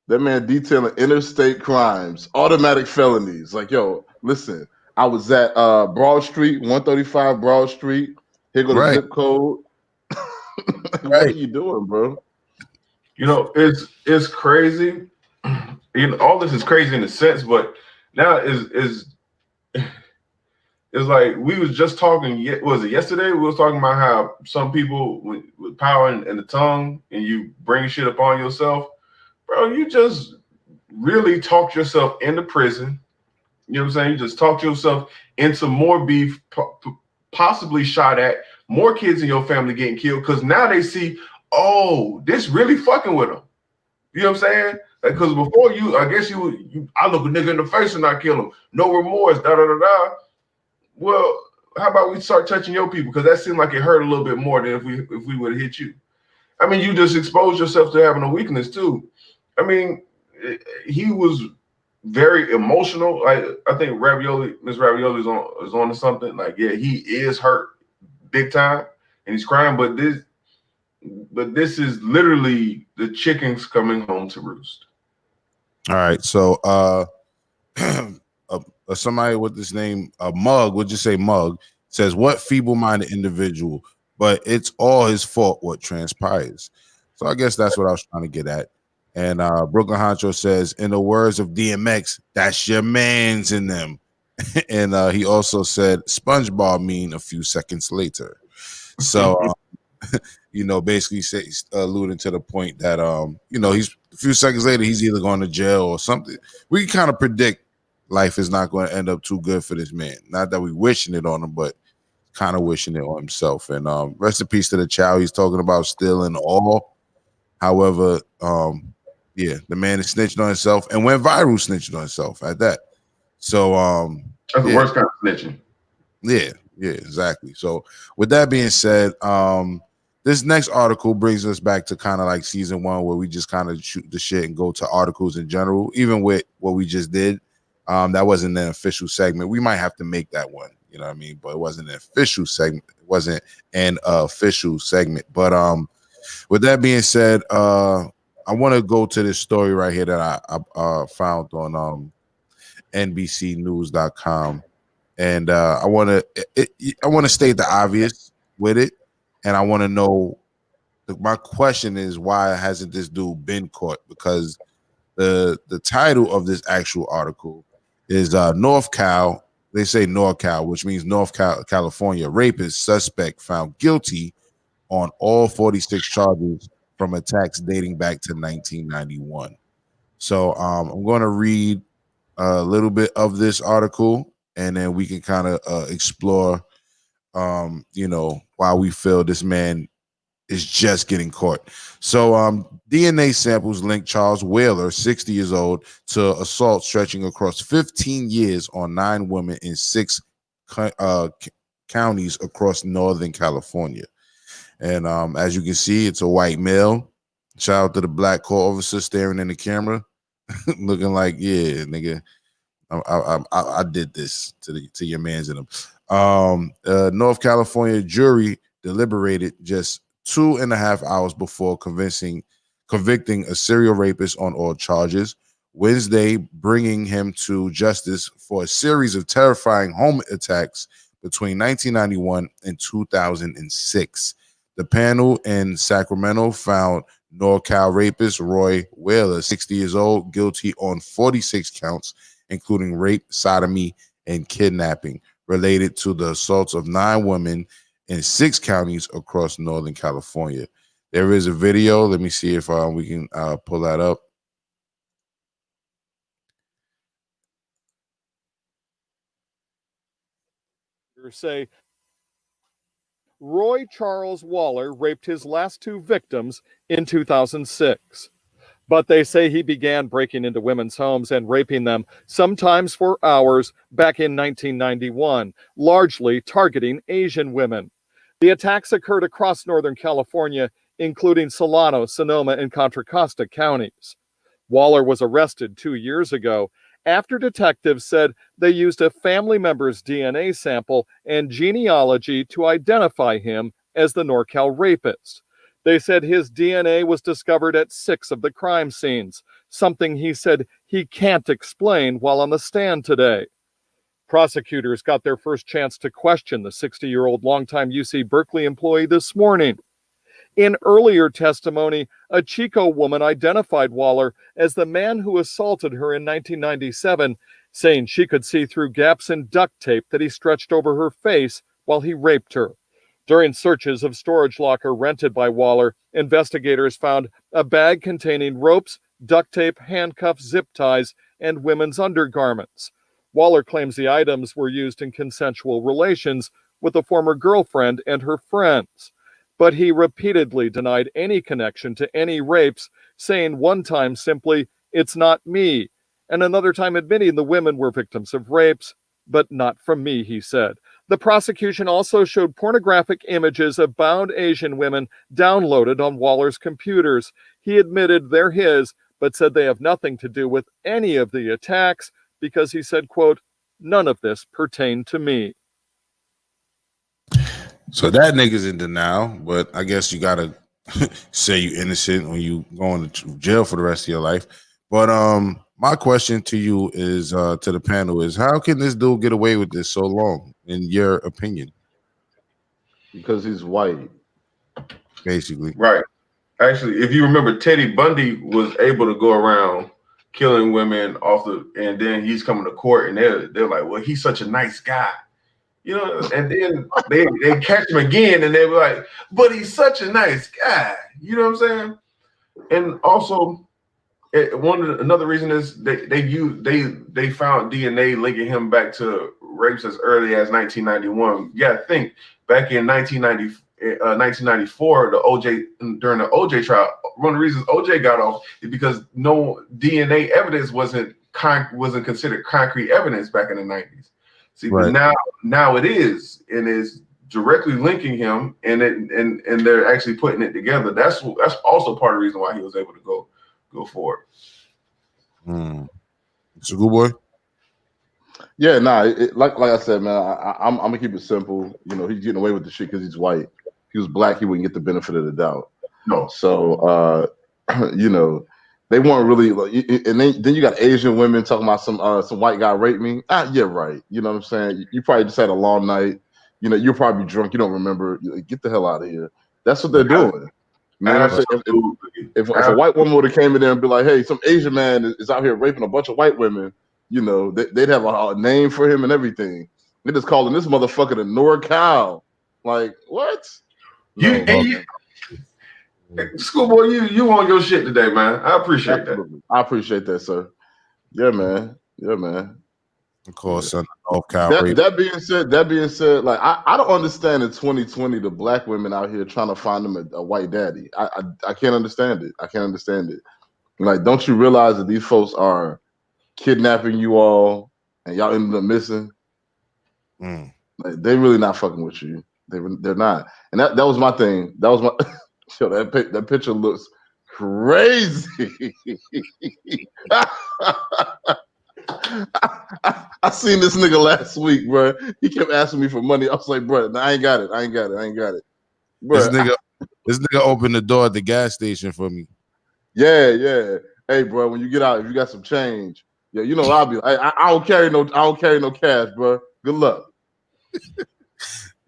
that man detailing interstate crimes, automatic felonies. Like, yo, listen, I was at Broad Street, 135 Broad Street. Here go the zip code. What are you doing, bro? You know, it's crazy. You know, all this is crazy in a sense, but now is like we was just talking. Was it yesterday? We was talking about how some people with power in the tongue, and you bring shit upon yourself, bro. You just really talked yourself into prison. You know what I'm saying? You just talked yourself into more beef, possibly shot at, more kids in your family getting killed because now they see, oh, this really fucking with them. You know what I'm saying? Because before I guess I look a nigga in the face and I kill him. No remorse, da-da-da-da. Well, how about we start touching your people? Because that seemed like it hurt a little bit more than if we would have hit you. I mean, you just exposed yourself to having a weakness too. I mean, he was very emotional. Like, I think Miss Ravioli is on to something. Like, yeah, he is hurt big time and he's crying, but this is literally the chickens coming home to roost. All right, so somebody with this name, Mug, would you say Mug, says, what feeble-minded individual, but it's all his fault what transpires. So I guess that's what I was trying to get at. And Brooklyn Honcho says, in the words of DMX, that's your mans in them. And he also said, SpongeBob mean a few seconds later. So, you know, basically alluding to the point that, you know, he's a few seconds later, he's either going to jail or something. We can kind of predict life is not going to end up too good for this man. Not that we wishing it on him, but kind of wishing it on himself. And rest in peace to the child he's talking about still in all. However, yeah, the man is snitching on himself and went viral snitching on himself at that. So that's the worst kind of snitching. Yeah, exactly. So with that being said, this next article brings us back to kind of like season 1 where we just kind of shoot the shit and go to articles in general, even with what we just did. That wasn't an official segment. We might have to make that one. You You know what I mean? But it wasn't an official segment. It wasn't an official segment. But with that being said, I want to go to this story right here that I found on NBCnews.com, and I want to state the obvious with it, and I want to know. My question is, why hasn't this dude been caught? Because the title of this actual article is North Cal. They say North Cal, which means North California rapist suspect found guilty on all 46 charges from attacks dating back to 1991. So I'm going to read a little bit of this article, and then we can kind of explore, why we feel this man is just getting caught. So DNA samples link Charles Whaler, 60 years old, to assault stretching across 15 years on 9 women in 6 counties across Northern California. And as you can see, it's a white male. Shout out to the black court officer staring in the camera, looking like, yeah, nigga, I did this to your mans in them. North California jury deliberated just 2.5 hours before convicting a serial rapist on all charges. Wednesday, bringing him to justice for a series of terrifying home attacks between 1991 and 2006. The panel in Sacramento found NorCal rapist Roy Whaler, 60 years old, guilty on 46 counts, including rape, sodomy, and kidnapping, related to the assaults of 9 women in 6 counties across Northern California. There is a video. Let me see if we can pull that up. Say Roy Charles Waller raped his last 2 victims in 2006. But they say he began breaking into women's homes and raping them, sometimes for hours, back in 1991, largely targeting Asian women. The attacks occurred across Northern California, including Solano, Sonoma, and Contra Costa counties. Waller was arrested 2 years ago after detectives said they used a family member's DNA sample and genealogy to identify him as the NorCal rapist. They said his DNA was discovered at 6 of the crime scenes, something he said he can't explain while on the stand today. Prosecutors got their first chance to question the 60-year-old longtime UC Berkeley employee this morning. In earlier testimony, a Chico woman identified Waller as the man who assaulted her in 1997, saying she could see through gaps in duct tape that he stretched over her face while he raped her. During searches of storage locker rented by Waller, investigators found a bag containing ropes, duct tape, handcuffs, zip ties, and women's undergarments. Waller claims the items were used in consensual relations with a former girlfriend and her friends. But he repeatedly denied any connection to any rapes, saying one time simply, "It's not me," and another time admitting the women were victims of rapes, but not from me, he said. The prosecution also showed pornographic images of bound Asian women downloaded on Waller's computers. He admitted they're his, but said they have nothing to do with any of the attacks because he said, quote, "None of this pertained to me." So that nigga's in denial, but I guess you gotta say you innocent or you going to jail for the rest of your life. But my question to you is to the panel is, how can this dude get away with this so long, in your opinion? Because he's white. Basically. Right. Actually, if you remember, Teddy Bundy was able to go around killing women and then he's coming to court and they're like, well, he's such a nice guy. You know, and then they catch him again and they were like, but he's such a nice guy. You know what I'm saying? And also, another reason is they found DNA linking him back to rapes as early as 1991. Yeah, I think back in 1994, during the OJ trial, one of the reasons OJ got off is because no DNA evidence wasn't considered concrete evidence back in the 90s. See, right. But now it is, and is directly linking him, and they're actually putting it together. That's also part of the reason why he was able to go forward. It's a good boy. Yeah, nah. Like I said, man, I'm gonna keep it simple. You know, he's getting away with the shit because he's white. If he was black, he wouldn't get the benefit of the doubt. No. So, you know, they weren't really. And then you got Asian women talking about some white guy raped me. Yeah, right. You know what I'm saying? You probably just had a long night. You know, you're probably drunk. You don't remember. Get the hell out of here. That's what they're doing. You know what I'm saying? If a white woman would have came in there and be like, "Hey, some Asian man is out here raping a bunch of white women," you know, they'd have a name for him and everything. They're just calling this motherfucker the NorCal. Like, what? Schoolboy, you on your shit today, man. I appreciate that. I appreciate that, sir. Yeah, man. Yeah, man. Of course, son. That being said, like I don't understand in 2020 the black women out here trying to find them a white daddy. I can't understand it. I can't understand it. Like, don't you realize that these folks are kidnapping you all and y'all ended up missing? Like, they're really not fucking with you. They're not. And that was my thing. That was my yo, that picture looks crazy. I seen this nigga last week, bro. He kept asking me for money. I was like, bro, I ain't got it. Bro, This nigga opened the door at the gas station for me. Yeah. Hey, bro, when you get out, if you got some change, yeah, you know I'll be. I don't carry no cash, bro. Good luck.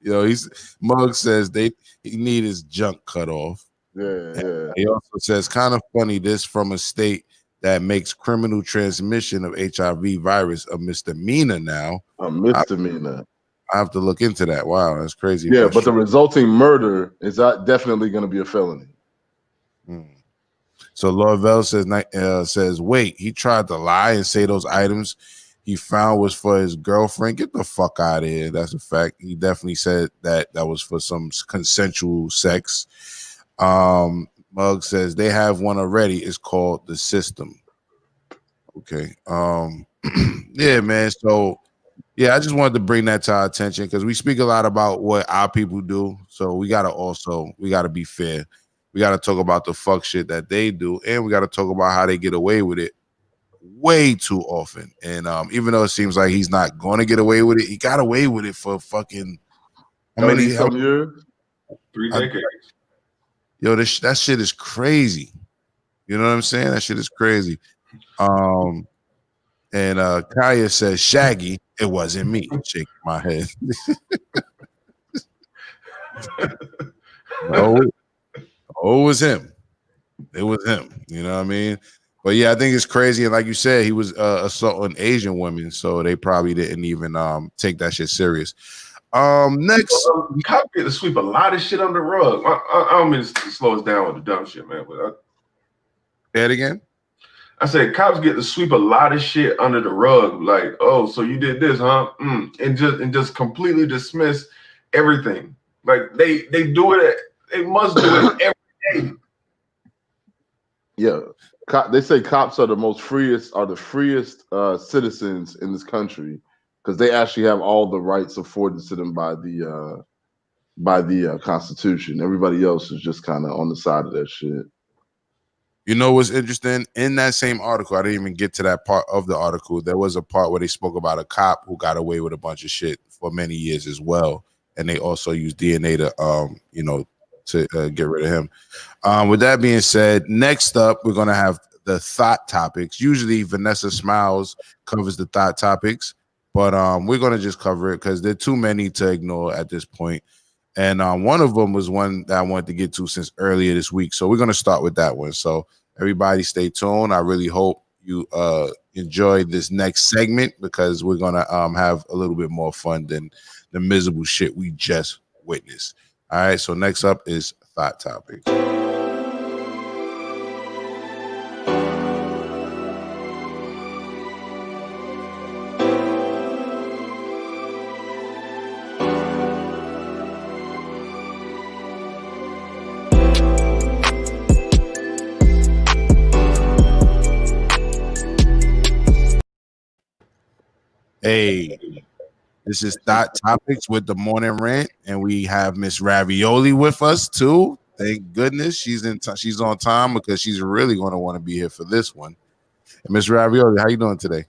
Yo, Mug says he need his junk cut off. Yeah. He also says, kind of funny, this from a state that makes criminal transmission of HIV virus a misdemeanor now. A misdemeanor. I have to look into that. Wow, that's crazy. Yeah, but the resulting murder is definitely going to be a felony. So Lorvell says, wait, he tried to lie and say those items he found was for his girlfriend. Get the fuck out of here. That's a fact. He definitely said that was for some consensual sex. Mug says they have one already. It's called the system. Okay. Yeah, man. So yeah, I just wanted to bring that to our attention because we speak a lot about what our people do. So we gotta be fair. We gotta talk about the fuck shit that they do, and we gotta talk about how they get away with it way too often. And even though it seems like he's not gonna get away with it, he got away with it for fucking how many years? 3 decades. Yo, that shit is crazy. You know what I'm saying? That shit is crazy. And Kaya says, Shaggy, it wasn't me. Shaking my head. No, it was him. It was him. You know what I mean? But yeah, I think it's crazy. And like you said, he was assaulting Asian women, so they probably didn't even take that shit serious. Next, cops get to sweep a lot of shit under the rug. I don't mean to slow us down with the dumb shit, man. But say it again. I said cops get to sweep a lot of shit under the rug. Like, oh, so you did this, huh? And just completely dismiss everything. Like they do it. They must do it every day. Yeah, they say cops are the freest citizens in this country because they actually have all the rights afforded to them by the Constitution. Everybody else is just kind of on the side of that shit. You know what's interesting? In that same article, I didn't even get to that part of the article. There was a part where they spoke about a cop who got away with a bunch of shit for many years as well, and they also used DNA to get rid of him. With that being said, next up, we're going to have the thought topics. Usually Vanessa Smilez covers the thought topics, but we're going to just cover it because there are too many to ignore at this point. And one of them was one that I wanted to get to since earlier this week. So we're going to start with that one. So everybody stay tuned. I really hope you enjoy this next segment because we're going to have a little bit more fun than the miserable shit we just witnessed. All right, so next up is Thought Topics. Hey, this is Thought Topics with the Morning Rant, and we have Miss Ravioli with us too. Thank goodness she's on time because she's really going to want to be here for this one. And Miss Ravioli, how you doing today?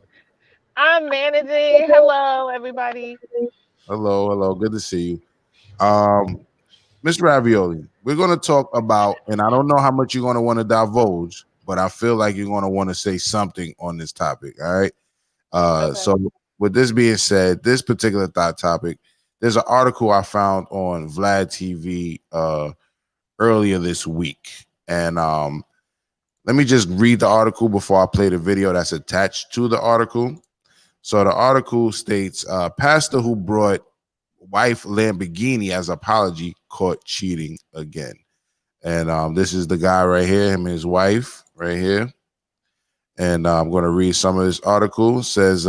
I'm managing. Hello, everybody. Hello. Good to see you. Mr. Ravioli, we're going to talk about, and I don't know how much you're going to want to divulge, but I feel like you're going to want to say something on this topic. All right. So with this being said, this particular topic, there's an article I found on Vlad TV earlier this week. And let me just read the article before I play the video that's attached to the article. So the article states, pastor who brought wife Lamborghini as apology caught cheating again. And this is the guy right here, him and his wife right here. And I'm going to read some of this article. It says,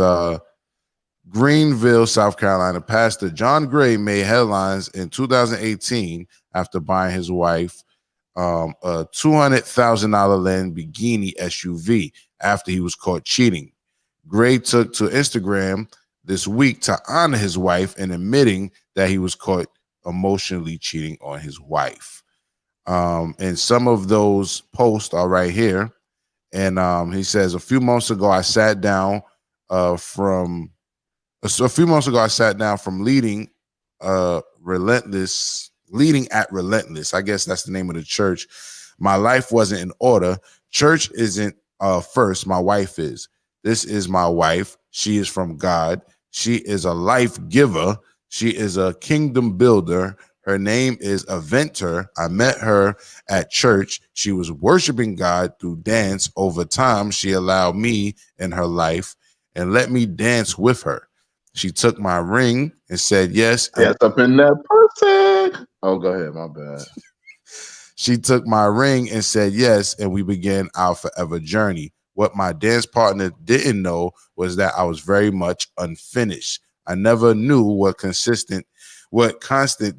Greenville, South Carolina, pastor John Gray made headlines in 2018 after buying his wife a $200,000 Lamborghini SUV after he was caught cheating. Gray took to Instagram this week to honor his wife and admitting that he was caught emotionally cheating on his wife. And some of those posts are right here. And he says, a few months ago, I sat down from leading at Relentless. I guess that's the name of the church. My life wasn't in order. Church isn't first. My wife is. This is my wife. She is from God. She is a life giver. She is a kingdom builder. Her name is Aventer. I met her at church. She was worshiping God through dance. Over time, she allowed me in her life and let me dance with her. She took my ring and said yes. Yes, up in that person. Oh, go ahead. My bad. She took my ring and said yes, and we began our forever journey. What my dance partner didn't know was that I was very much unfinished. I never knew what constant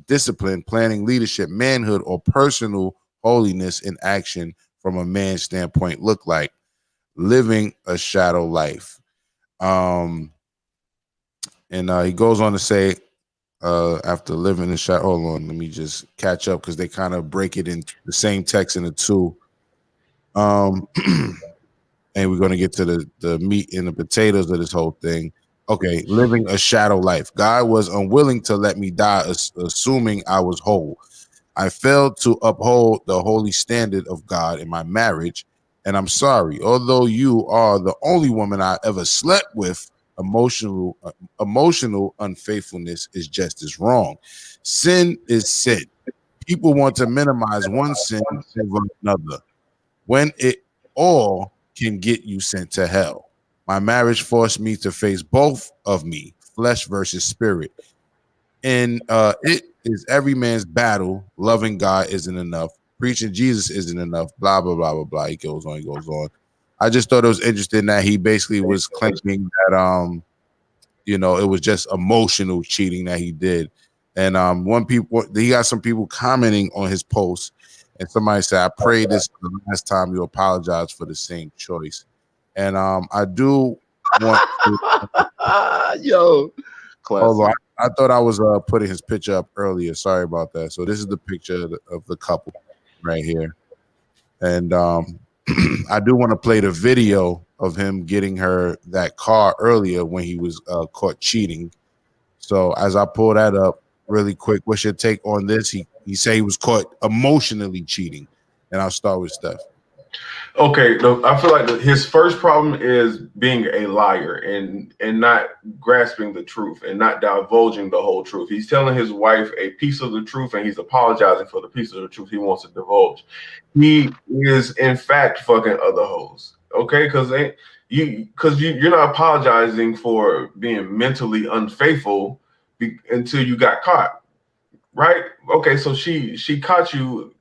discipline, planning, leadership, manhood, or personal holiness in action from a man's standpoint looked like. Living a shadow life. And he goes on to say, after living in shadow, hold on, let me just catch up because they kind of break it in the same text into two. And we're going to get to the meat and the potatoes of this whole thing. Okay, living a shadow life. God was unwilling to let me die, assuming I was whole. I failed to uphold the holy standard of God in my marriage, and I'm sorry. Although you are the only woman I ever slept with, emotional unfaithfulness is just as wrong. Sin is sin. People want to minimize one sin over another when it all can get you sent to hell. My marriage forced me to face both of me, flesh versus spirit. And it is every man's battle. Loving God isn't enough. Preaching Jesus isn't enough. Blah, blah, blah, blah, blah. He goes on. I just thought it was interesting that he basically was claiming that, it was just emotional cheating that he did. And he got some people commenting on his post. And somebody said, I pray this is the last time you apologize for the same choice. And I do want to hold on. I thought I was putting his picture up earlier. Sorry about that. So this is the picture of the couple right here. And I do want to play the video of him getting her that car earlier when he was caught cheating. So as I pull that up really quick, what's your take on this? He said he was caught emotionally cheating. And I'll start with Steph. Okay, I feel like his first problem is being a liar and not grasping the truth and not divulging the whole truth. He's telling his wife a piece of the truth and he's apologizing for the piece of the truth he wants to divulge. He is in fact fucking other hoes. Okay, because you're not apologizing for being mentally unfaithful until you got caught, right? Okay, so she caught you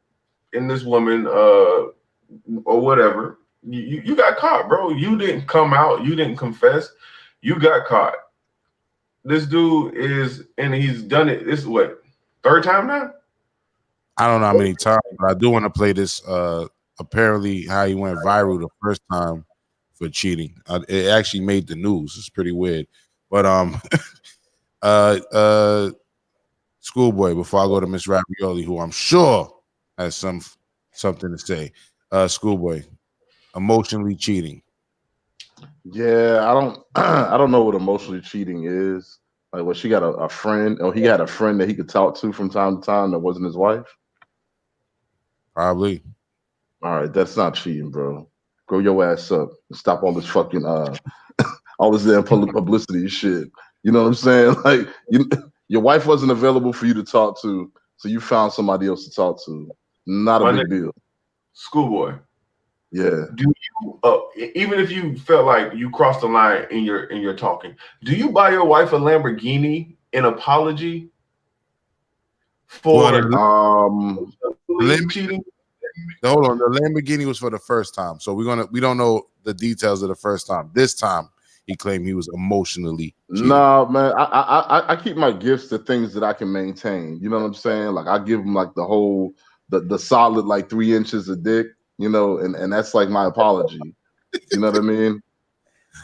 in this woman or whatever. You got caught, bro. You didn't come out. You didn't confess. You got caught. This dude and he's done it. This is what, third time now? I don't know how many times, but I do want to play this. Apparently, how he went viral the first time for cheating. It actually made the news. It's pretty weird. But Schoolboy, before I go to Miss Ravioli, who I'm sure has something to say. Schoolboy, emotionally cheating. Yeah, I don't I don't know what emotionally cheating is. Like, what, she got a friend, or he had a friend that he could talk to from time to time that wasn't his wife? Probably. All right, that's not cheating, bro. Grow your ass up and stop all this fucking all this damn publicity shit. You know what I'm saying? Like, your wife wasn't available for you to talk to, so you found somebody else to talk to. Not a My big nigga, deal. Schoolboy. Yeah. Do you even if you felt like you crossed the line in your talking, do you buy your wife a Lamborghini in apology for cheating? Hold on, the Lamborghini was for the first time, so we don't know the details of the first time. This time, he claimed he was emotionally cheating. Nah, man. I keep my gifts to things that I can maintain. You know what I'm saying? Like, I give them like the solid like 3 inches of dick. You know, and that's like my apology. You know what I mean?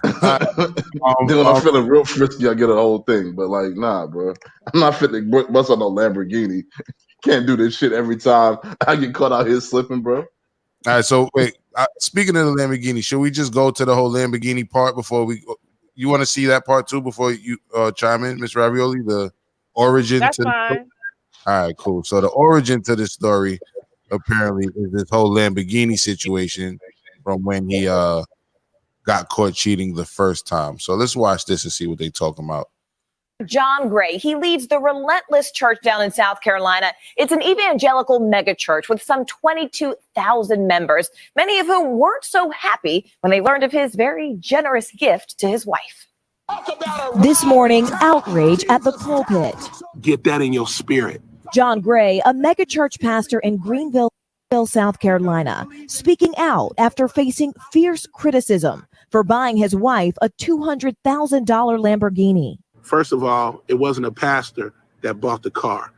Then when I'm feeling real frisky, I get a whole thing. But like, nah, bro, I'm not fit to bust on no Lamborghini. Can't do this shit every time I get caught out here slipping, bro. All right, so wait. Speaking of the Lamborghini, should we just go to the whole Lamborghini part before we? You want to see that part too before you chime in, Miss Ravioli? The origin. That's fine. All right, cool. So the origin to this story apparently is this whole Lamborghini situation from when he got caught cheating the first time. So let's watch this and see what they talking about. John Gray. He leads the Relentless Church down in South Carolina. It's an evangelical megachurch with some 22,000 members, many of whom weren't so happy when they learned of his very generous gift to his wife. This morning, outrage at the pulpit. Get that in your spirit. John Gray, a megachurch pastor in Greenville, South Carolina, speaking out after facing fierce criticism for buying his wife a $200,000 Lamborghini. First of all, it wasn't a pastor that bought the car.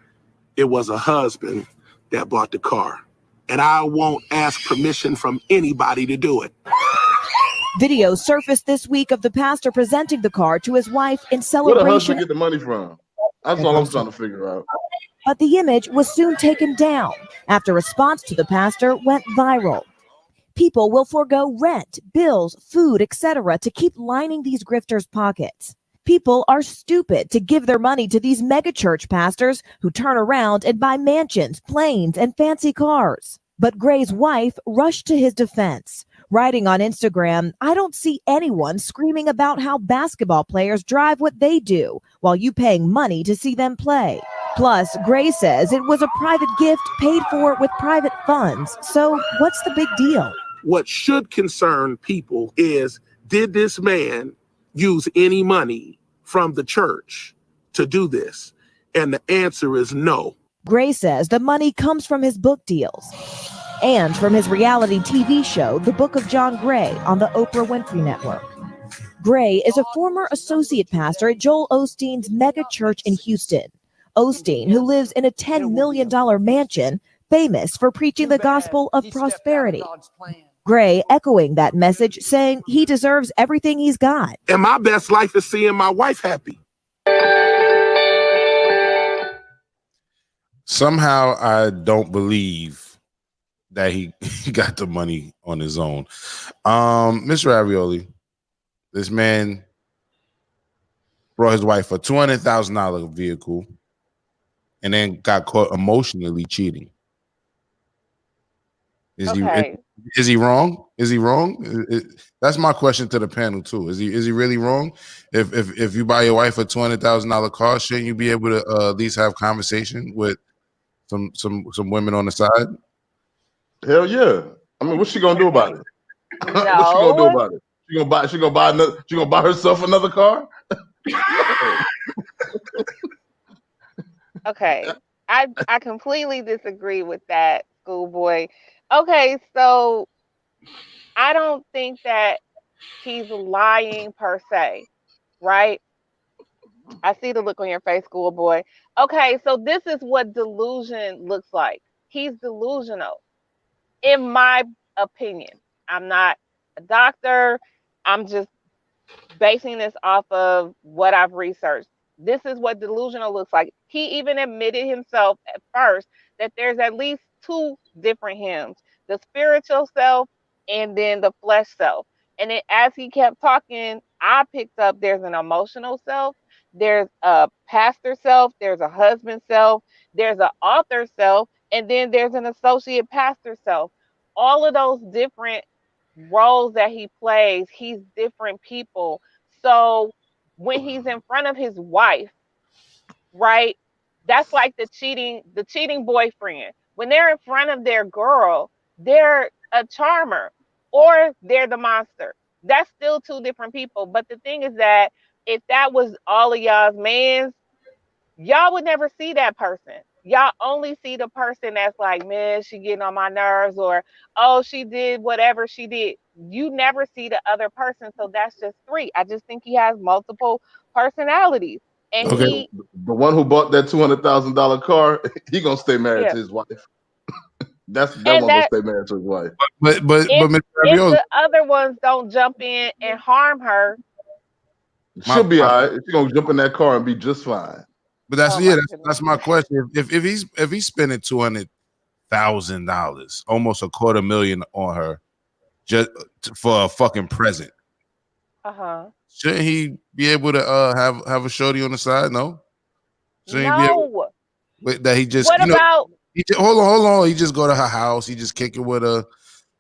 It was a husband that bought the car. And I won't ask permission from anybody to do it. Video surfaced this week of the pastor presenting the car to his wife in Where celebration. the husband get the money from? That's all I'm trying to figure out. But the image was soon taken down after response to the pastor went viral. People will forego rent, bills, food, etc. to keep lining these grifters' pockets. People are stupid to give their money to these megachurch pastors who turn around and buy mansions, planes, and fancy cars. But Gray's wife rushed to his defense, writing on Instagram, "I don't see anyone screaming about how basketball players drive what they do while you paying money to see them play." Plus, Gray says it was a private gift paid for with private funds. So what's the big deal? What should concern people is, did this man use any money from the church to do this? And the answer is no. Gray says the money comes from his book deals and from his reality TV show, The Book of John Gray, on the Oprah Winfrey Network. Gray is a former associate pastor at Joel Osteen's mega church in Houston. Osteen, who lives in a $10 million mansion, famous for preaching the gospel of prosperity. Gray echoing that message, saying he deserves everything he's got. And my best life is seeing my wife happy. Somehow I don't believe that he got the money on his own. Miss Ravioli, this man brought his wife a $200,000 vehicle and then got caught emotionally cheating. Is he wrong? Is he wrong? That's my question to the panel too. Is he really wrong? If you buy your wife a $200,000 car, shouldn't you be able to at least have conversation with some women on the side? Hell yeah. I mean, what's she gonna do about it? No. What's she gonna do about it? She gonna buy herself another car? Okay. I completely disagree with that, Schoolboy. Okay, so I don't think that he's lying per se, right? I see the look on your face, Schoolboy. Okay, so this is what delusion looks like. He's delusional, in my opinion. I'm not a doctor. I'm just basing this off of what I've researched. This is what delusional looks like. He even admitted himself at first that there's at least two different hymns, the spiritual self and then the flesh self. And then as he kept talking, I picked up there's an emotional self, there's a pastor self, there's a husband self, there's an author self, and then there's an associate pastor self. All of those different roles that he plays, he's different people. So when he's in front of his wife, right? That's like the cheating boyfriend. When they're in front of their girl, they're a charmer or they're the monster. That's still two different people. But the thing is that if that was all of y'all's mans, y'all would never see that person. Y'all only see the person that's like, man, she getting on my nerves, or oh, she did whatever she did. You never see the other person. So that's just three. I just think he has multiple personalities. And Okay, the one who bought that $200,000 car, he gonna stay married Yeah. to his wife. that And one gonna that- stay married to his wife. But if, Mr. if Ravioli, the other ones don't jump in and harm her, She'll be all right. She's gonna jump in that car and be just fine. but that's Oh yeah, my that's my question. If he's spending $200,000, almost $250,000 on her, just for a fucking present, shouldn't he be able to have a shorty on the side? No, shouldn't he be able, that he just What about? He just, hold on. He just go to her house. He just kick it with her,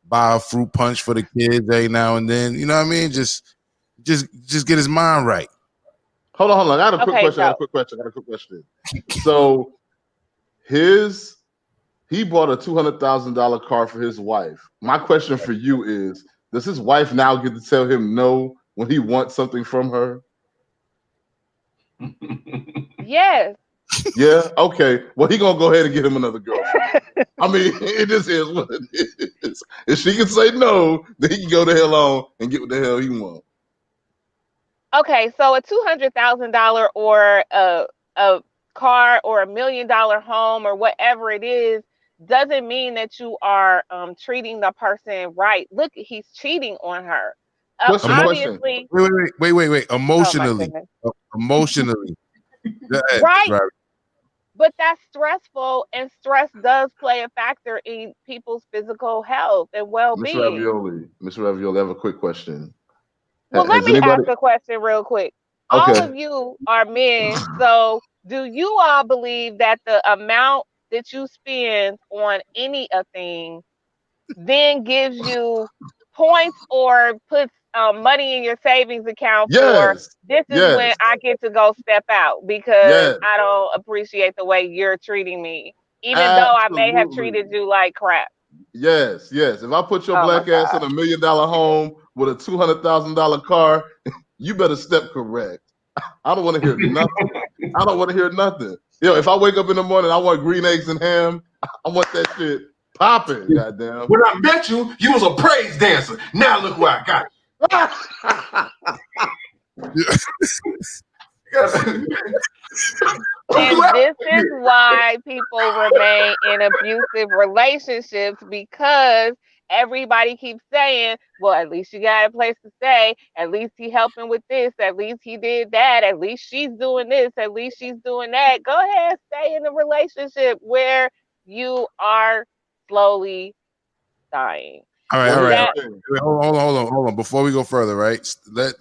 buy a fruit punch for the kids every now and then. You know what I mean? Just get his mind right. Hold on. I got a quick question. So he bought a $200,000 car for his wife. My question for you is, does his wife now get to tell him no when he wants something from her? Yes. Yeah. Okay. Well, he gonna go ahead and get him another girlfriend. I mean, it just is what it is. If she can say no, then he can go the hell on and get what the hell he wants. Okay, so a $200,000 or a car or $1 million home or whatever it is doesn't mean that you are treating the person right. Look, he's cheating on her. Obviously, Wait. Emotionally, goodness. emotionally, Right. But that's stressful, and stress does play a factor in people's physical health and Mr. well-being. Ravioli, I have a quick question. Well, let Has me anybody? ask a question real quick. Okay. All of you are men, so do you all believe that the amount that you spend on any thing then gives you points or puts money in your savings account for Yes. this is when Yes. I get to go step out because Yes. I don't appreciate the way you're treating me, even though I may have treated you like crap. Yes. If I put your Oh my black ass in $1 million home with a $200,000 car, you better step correct. I don't want to hear nothing. Yo, if I wake up in the morning, I want green eggs and ham. I want that shit popping. Goddamn. When I met you, you was a praise dancer. Now look where I got And this is why people remain in abusive relationships, because everybody keeps saying, well, at least you got a place to stay. At least he helping with this. At least he did that. At least she's doing this. At least she's doing that. Go ahead, stay in a relationship where you are slowly dying. All right. Wait, hold on. Before we go further, right? Let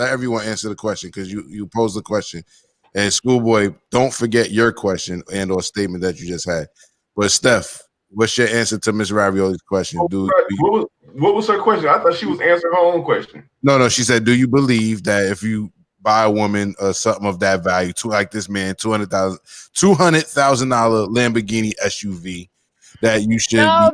everyone answer the question, because you posed the question. And Schoolboy, don't forget your question and or statement that you just had. But Steph, what's your answer to Ms. Ravioli's question? What was her question? I thought she was answering her own question. No. She said, do you believe that if you buy a woman something of that value, like this man, $200,000 Lamborghini SUV, that you should No.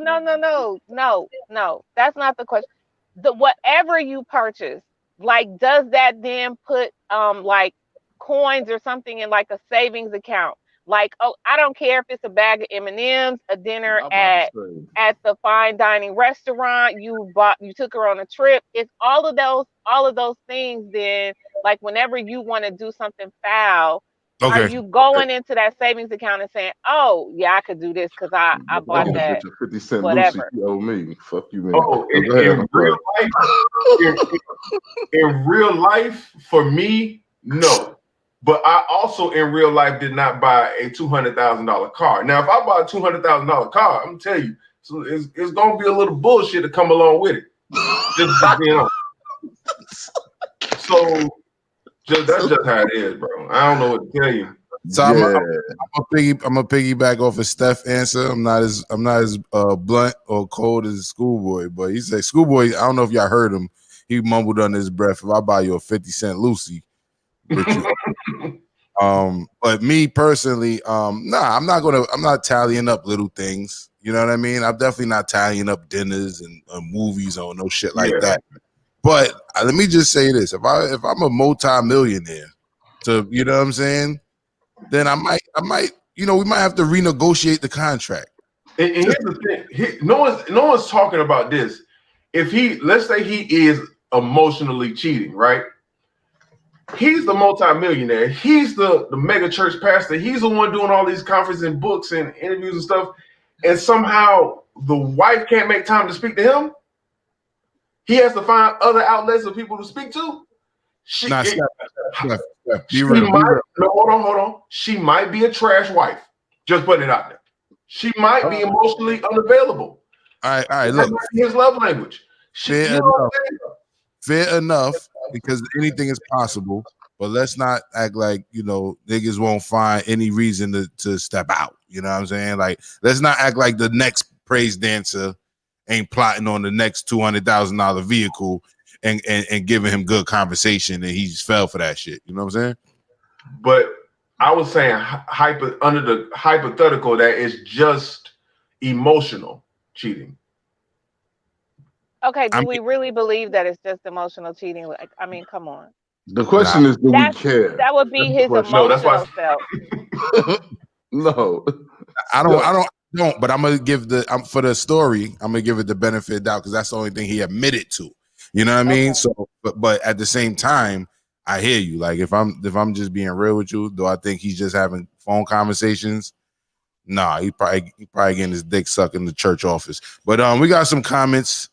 That's not the question. Whatever you purchase, like, does that then put like coins or something in like a savings account? Like, oh, I don't care if it's a bag of M&Ms, a dinner at the fine dining restaurant, you took her on a trip. It's all of those things. Then, like, whenever you want to do something foul, are you going into that savings account and saying, "Oh, yeah, I could do this because I bought that 50 Cent whatever"? Lucy, you owe me. Fuck you, man. Oh, in real life, for me, no. But I also in real life did not buy a $200,000 car. Now, if I buy a $200,000 car, I'm gonna tell you, so it's gonna be a little bullshit to come along with it. Just you know. So that's just how it is, bro. I don't know what to tell you. So I'm a piggyback off of Steph's answer. I'm not as blunt or cold as Schoolboy, but he said Schoolboy. I don't know if y'all heard him. He mumbled under his breath, "If I buy you a 50-cent Lucy." But me personally, I'm not tallying up little things. You know what I mean? I'm definitely not tallying up dinners and movies or no shit like that. But let me just say this: if I'm a multi-millionaire, you know what I'm saying, then I might, we might have to renegotiate the contract. And here's the thing: no one's talking about this. If let's say he is emotionally cheating, right? He's the multimillionaire. He's the mega church pastor. He's the one doing all these conferences and books and interviews and stuff. And somehow the wife can't make time to speak to him. He has to find other outlets of people to speak to. Hold on. She might be a trash wife. Just putting it out there. She might be emotionally unavailable. All right. Look, his love language. Fair enough, because anything is possible. But let's not act like niggas won't find any reason to step out. You know what I'm saying? Like, let's not act like the next praise dancer ain't plotting on the next $200,000 vehicle and giving him good conversation, and he just fell for that shit. You know what I'm saying? But I was saying under the hypothetical that it's just emotional cheating. Okay, do we really believe that it's just emotional cheating? Like, I mean, come on. The question is, do we care? That would be his emotional self. No, I don't. But I'm gonna give for the story. I'm gonna give it the benefit of doubt because that's the only thing he admitted to. You know what I mean? So, but at the same time, I hear you. Like, if I'm just being real with you, do I think he's just having phone conversations? Nah, he probably getting his dick sucked in the church office. But we got some comments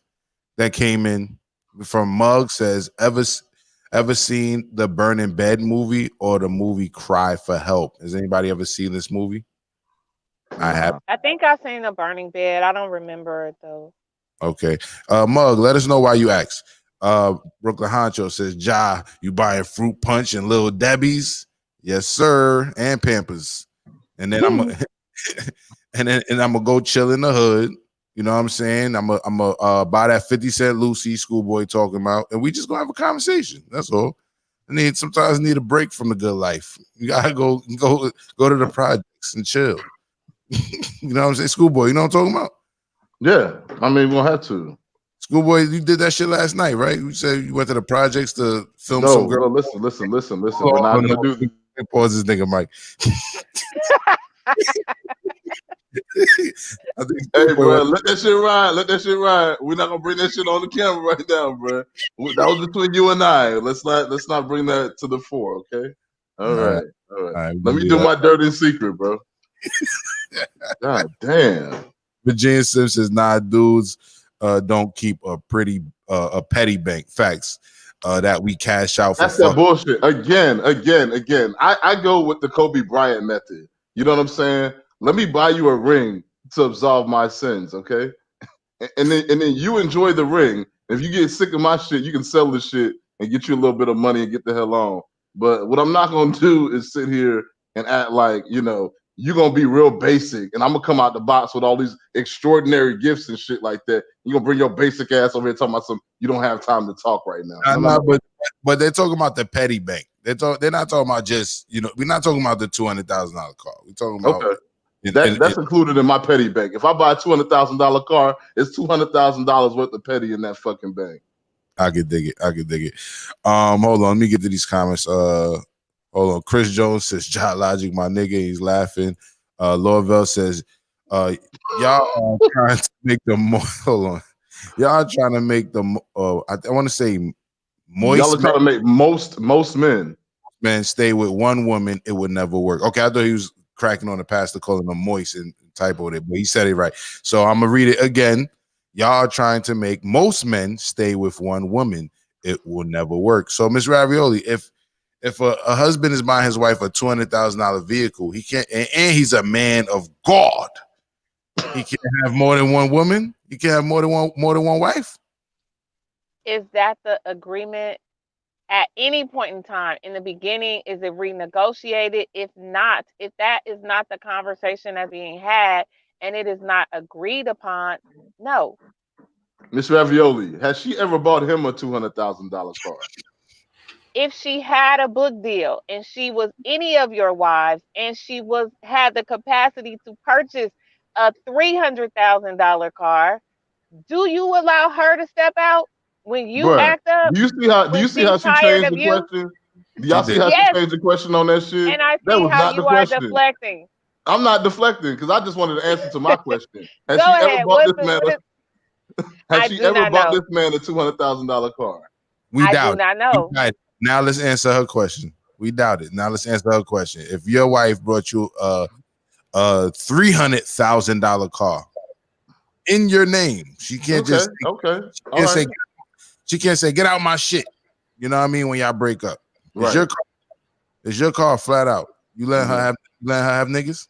that came in from Mug. Says, ever seen the Burn in Bed movie or the movie Cry for Help? Has anybody ever seen this movie? I have. I think I've seen a burning bed. I don't remember it though. Okay. Mug, let us know why you asked. Brooklyn Honcho says, you buying fruit punch and Little Debbie's? Yes, sir. And Pampers. And then I'm gonna go chill in the hood. You know what I'm saying? I'm gonna buy that 50-cent Lucy Schoolboy talking about, and we just gonna have a conversation. That's all. Sometimes need a break from the good life. You gotta go to the projects and chill. You know what I'm saying? Schoolboy, you know what I'm talking about? Yeah, I mean, we'll have to. Schoolboy, you did that shit last night, right? You said you went to the projects to film some girl. No, listen. We're not gonna do. Pause this nigga, Mike. Hey, bro, let that shit ride. We're not gonna bring that shit on the camera right now, bro. That was between you and I. Let's not bring that to the fore, okay? All right. Let me do my dirty secret, bro. God damn. Virginia Sims says, nah, dudes don't keep a petty bank. Facts. That we cash out for. That's that bullshit. Again. I go with the Kobe Bryant method. You know what I'm saying? Let me buy you a ring to absolve my sins, okay? And then you enjoy the ring. If you get sick of my shit, you can sell the shit and get you a little bit of money and get the hell on. But what I'm not gonna do is sit here and act like, you're gonna be real basic and I'm gonna come out the box with all these extraordinary gifts and shit like that. You're gonna bring your basic ass over here talking about you don't have time to talk right now. But they're talking about the petty bank. They're not talking about just, we're not talking about the $200,000 car. We're talking about that's included in my petty bank. If I buy a $200,000 car, it's $200,000 worth of petty in that fucking bank. I could dig it. Hold on, let me get to these comments. Hold on. Chris Jones says, JahLogic, my nigga, he's laughing. Lorville says, y'all are trying to make the hold on. Y'all trying to make the I want to say moist. Y'all are trying to make most men stay with one woman. It would never work. Okay, I thought he was cracking on the pastor calling them moist and typoed it, but he said it right. So I'm gonna read it again. Y'all are trying to make most men stay with one woman. It will never work. So Miss Ravioli, if a husband is buying his wife a $200,000 vehicle, he can't, and he's a man of God, he can't have more than one woman. He can't have more than one wife. Is that the agreement at any point in time in the beginning? Is it renegotiated? If not, if that is not the conversation that's being had and it is not agreed upon, no. Miss Ravioli, has she ever bought him a $200,000 car? If she had a book deal and she was any of your wives and she had the capacity to purchase a $300,000 car, do you allow her to step out when you Bruh, act up? do you see how she tired changed of the you? question? Do y'all see how Yes. she changed the question on that shit? And I That see was how not the you are question. deflecting. I'm not deflecting because I just wanted to answer to my question. Has Go she ahead. ever bought this man? Has I she do ever not bought know. this man a $200,000 car? We I doubt do not it. know. We doubt it. Now let's answer her question. We doubt it. Now let's answer her question. If your wife brought you a $300,000 car in your name, she can't just she can't say get out my shit. You know what I mean? When y'all break up, Right. It's your car flat out. You let her have niggas?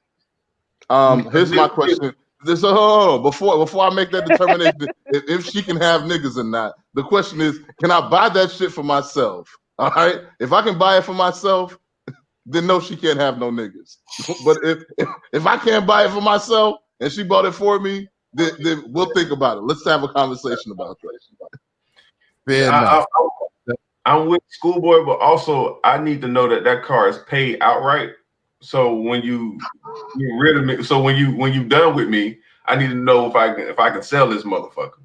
Here's my question. So before I make that determination, if she can have niggas or not, the question is, can I buy that shit for myself? All right. If I can buy it for myself, then no, she can't have no niggas. But if I can't buy it for myself and she bought it for me, then we'll think about it. Let's have a conversation about that. Fair enough. I'm with Schoolboy, but also I need to know that car is paid outright. So when you rid of me, so when you done with me, I need to know if I can sell this motherfucker.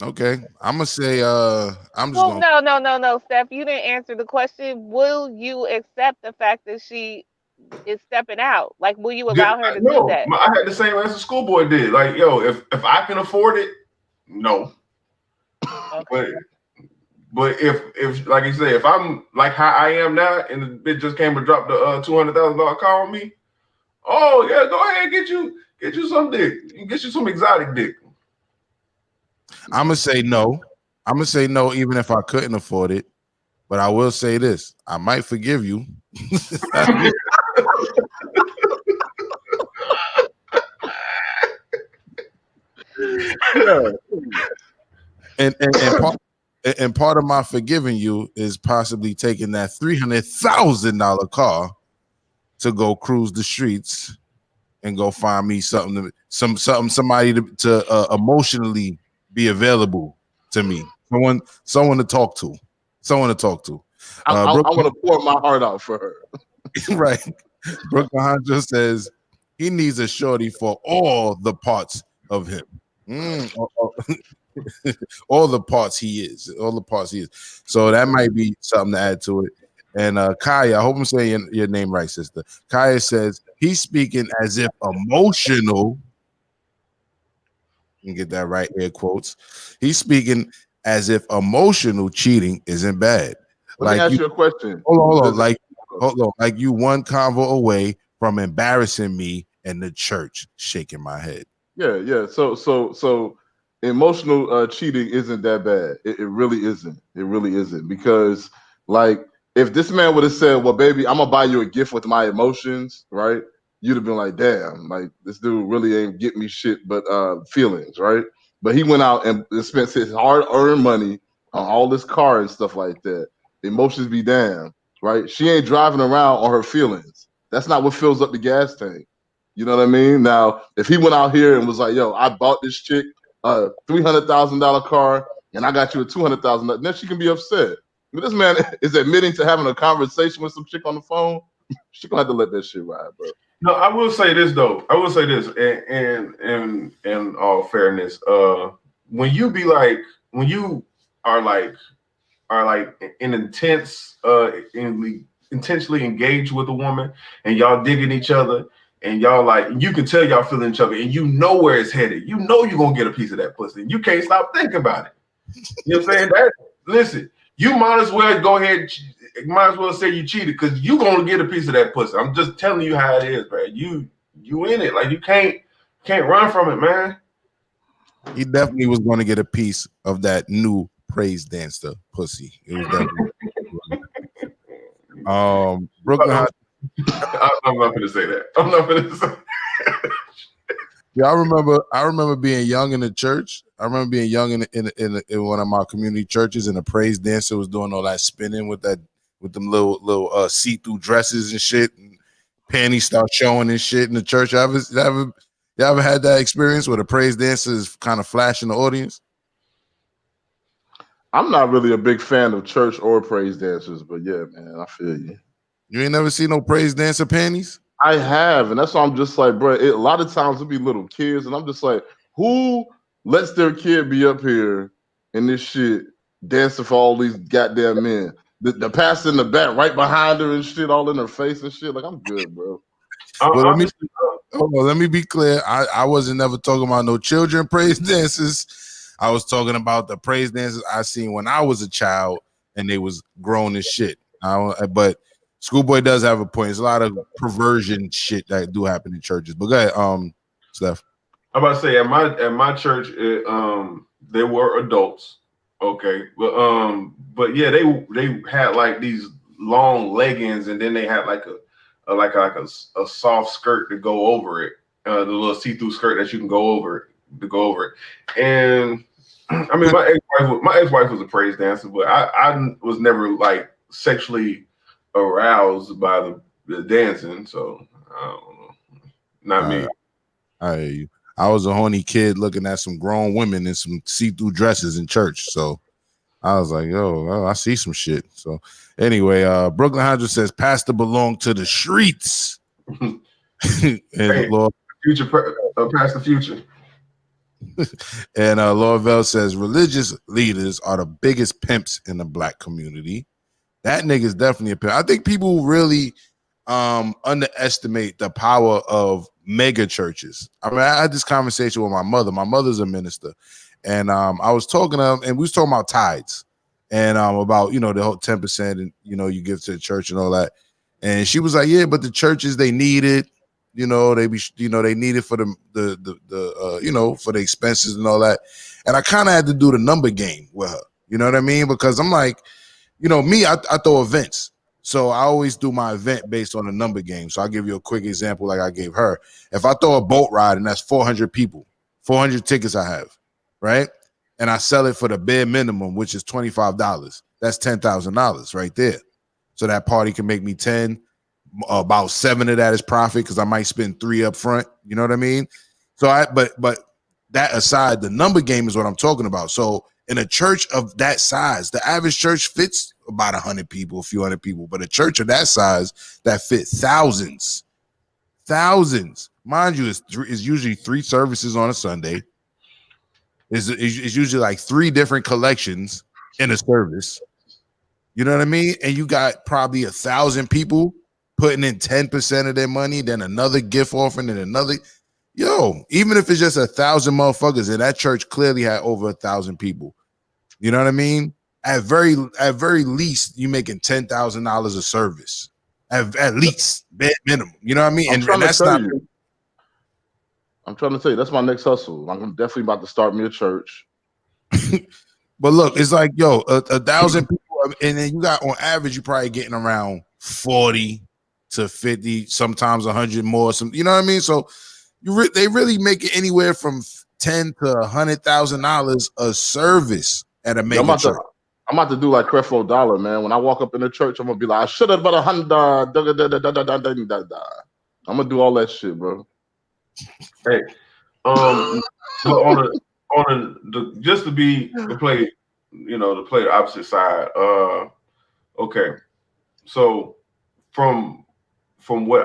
Okay, I'm gonna say I'm just gonna No, Steph, you didn't answer the question. Will you accept the fact that she is stepping out? Like, will you allow her to do that? I had the same answer Schoolboy did. Like, yo, if I can afford it, no. Okay. But if like you say, if I'm like how I am now, and the bitch just came and dropped the $200,000 car on me, oh yeah, go ahead, get you some dick, get you some exotic dick. I'm gonna say no. I'm gonna say no, even if I couldn't afford it. But I will say this: I might forgive you. And part of my forgiving you is possibly taking that $300,000 car to go cruise the streets and go find me somebody to emotionally be available to me, someone to talk to. I want to pour my heart out for her. Right. Brooklyn Hunter says he needs a shorty for all the parts of him. All the parts he is. So that might be something to add to it. And Kaya, I hope I'm saying your name right, sister. Kaya says he's speaking as if emotional. You can get that right, air quotes. He's speaking as if emotional cheating isn't bad. Let me ask you a question. Hold on. Like you one convo away from embarrassing me in the church, shaking my head. Yeah. So emotional cheating isn't that bad. It really isn't. It really isn't. Because like if this man would have said, well, baby, I'm gonna buy you a gift with my emotions, right? You'd have been like, damn, like this dude really ain't get me shit but feelings, right? But he went out and spent his hard-earned money on all this car and stuff like that. Emotions be damned, right? She ain't driving around on her feelings. That's not what fills up the gas tank. You know what I mean? Now, if he went out here and was like, yo, I bought this chick a $300,000 car and I got you a $200,000, then she can be upset. But this man is admitting to having a conversation with some chick on the phone. She gonna have to let that shit ride, bro. No, I will say this though. And in all fairness, when you are in intentionally engaged with a woman and y'all digging each other and y'all like, you can tell y'all feeling each other and you know where it's headed. You know you're gonna get a piece of that pussy. You can't stop thinking about it. You know what I'm saying? Listen, you might as well go ahead. Might as well say you cheated because you gonna get a piece of that pussy. I'm just telling you how it is, man. You in it. Like you can't run from it, man. He definitely was going to get a piece of that new praise dancer pussy. It was definitely Brooklyn. I'm not gonna say that. I'm not gonna say that. Yeah, I remember being young in the church. I remember being young in one of my community churches, and the praise dancer was doing all that spinning with them little see-through dresses and shit, and panties start showing and shit in the church. You ever had that experience where the praise dancer is kind of flashing the audience? I'm not really a big fan of church or praise dancers, but yeah, man, I feel you. You ain't never seen no praise dancer panties? I have, and that's why I'm just like, bro. A lot of times it be little kids, and I'm just like, who lets their kid be up here in this shit dancing for all these goddamn men? The pastor in the back, right behind her and shit, all in her face and shit. Like, I'm good, bro. Well, let me be clear. I wasn't never talking about no children praise dances. I was talking about the praise dances I seen when I was a child, and they was grown as shit. But Schoolboy does have a point. There's a lot of perversion shit that do happen in churches. But go ahead, Steph. I'm about to say at my church, there were adults, okay, but yeah, they had like these long leggings, and then they had like a soft skirt to go over it, the little see-through skirt that you can go over it. And I mean, my ex-wife was a praise dancer, but I was never like sexually aroused by the dancing, so I don't know. Not me. I hear you. I was a horny kid looking at some grown women in some see-through dresses in church, so I was like, "Yo, I see some shit." So anyway, Brooklyn Hundred says, "Pastor belong to the streets." And hey, Lord, Pastor Future. And Lord Vell says, "Religious leaders are the biggest pimps in the black community." That nigga's definitely a pimp. I think people really underestimate the power of mega churches. I mean, I had this conversation with my mother. My mother's a minister, and I was talking to her, and we was talking about tithes and about the whole 10% and you give to the church and all that. And she was like, "Yeah, but the churches, they need it. They need it for the for the expenses and all that." And I kind of had to do the number game with her. You know what I mean? Because I'm like, me, I throw events. So I always do my event based on a number game. So I'll give you a quick example like I gave her. If I throw a boat ride and that's 400 people, 400 tickets I have, right? And I sell it for the bare minimum, which is $25. That's $10,000 right there. So that party can make me 10. About 7 of that is profit because I might spend 3 up front. You know what I mean? So but that aside, the number game is what I'm talking about. So in a church of that size, the average church fits about 100 people, a few hundred people, but a church of that size that fit thousands, mind you, is usually 3 services on a Sunday. Is usually like 3 different collections in a service. You know what I mean? And you got probably 1,000 people putting in 10% of their money, then another gift offering, and another. Even if it's just 1,000 motherfuckers, and that church clearly had over 1,000 people. You know what I mean? At very least, you making $10,000 a service. At least, bare minimum. You know what I mean? And that's not. I'm trying to tell you, that's my next hustle. I'm definitely about to start me a church. But look, it's like 1,000 people, and then you got on average, you're probably getting around 40 to 50, sometimes 100 more. You know what I mean? So they really make it anywhere from $10,000 to $100,000 a service at a mega church. I'm about to do like Creflo Dollar, man. When I walk up in the church, I'm gonna be like, I should have bought $100. I'm gonna do all that shit, bro. Hey, just to play the opposite side. Okay, so from what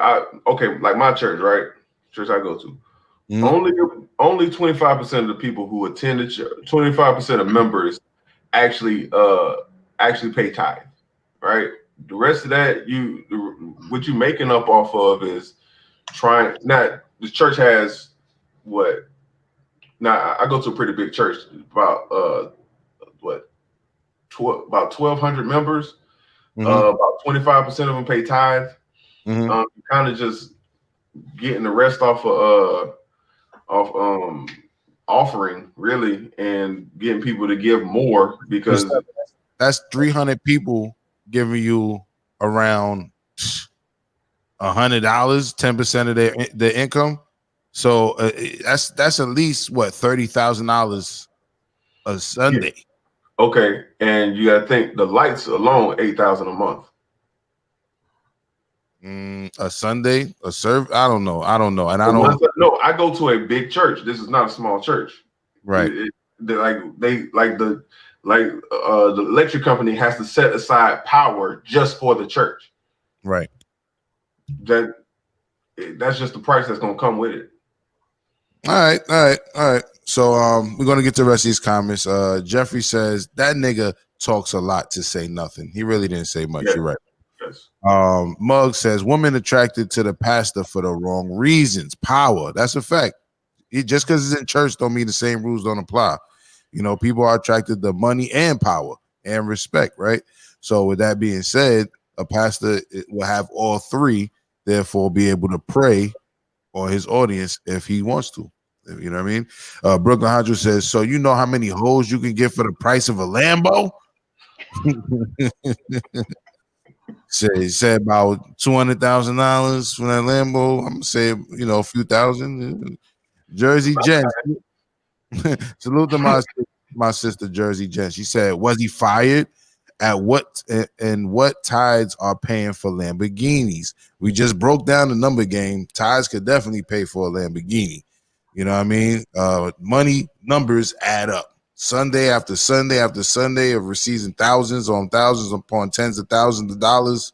like my church, right? Church I go to, only 25% of the people who attend the church, 25% of members actually pay tithe, right? The rest of that, what you making up off of is trying. Not the church has what? Now I go to a pretty big church, about about 1,200 members. About 25% of them pay tithe. Kind of just getting the rest off offering, really, and getting people to give more, because that's 300 people giving you around $100, 10% of their income. So that's at least what $30,000 a Sunday. Okay, and you got to think the lights alone $8,000 a month. A Sunday, a serve. I don't know. And I don't. No, I go to a big church. This is not a small church. Right. The electric company has to set aside power just for the church. Right. That's just the price that's gonna come with it. All right. So we're gonna get to the rest of these comments. Jeffrey says that nigga talks a lot to say nothing. He really didn't say much. Yes. You're right. Yes. Mug says women attracted to the pastor for the wrong reasons. Power. That's a fact. Just because it's in church don't mean the same rules don't apply. You know, people are attracted to money and power and respect, right? So with that being said, a pastor will have all three, therefore be able to prey on his audience if he wants to. You know what I mean? Brooklyn Hydro says, so you know how many hoes you can get for the price of a Lambo? He said about $200,000 for that Lambo. I'm gonna say, a few thousand. Jersey Jen. Salute to my sister Jersey Jen. She said, was he fired? At what tides are paying for Lamborghinis? We just broke down the number game. Tides could definitely pay for a Lamborghini. You know what I mean? Money numbers add up. Sunday after Sunday after Sunday of receiving thousands upon tens of thousands of dollars.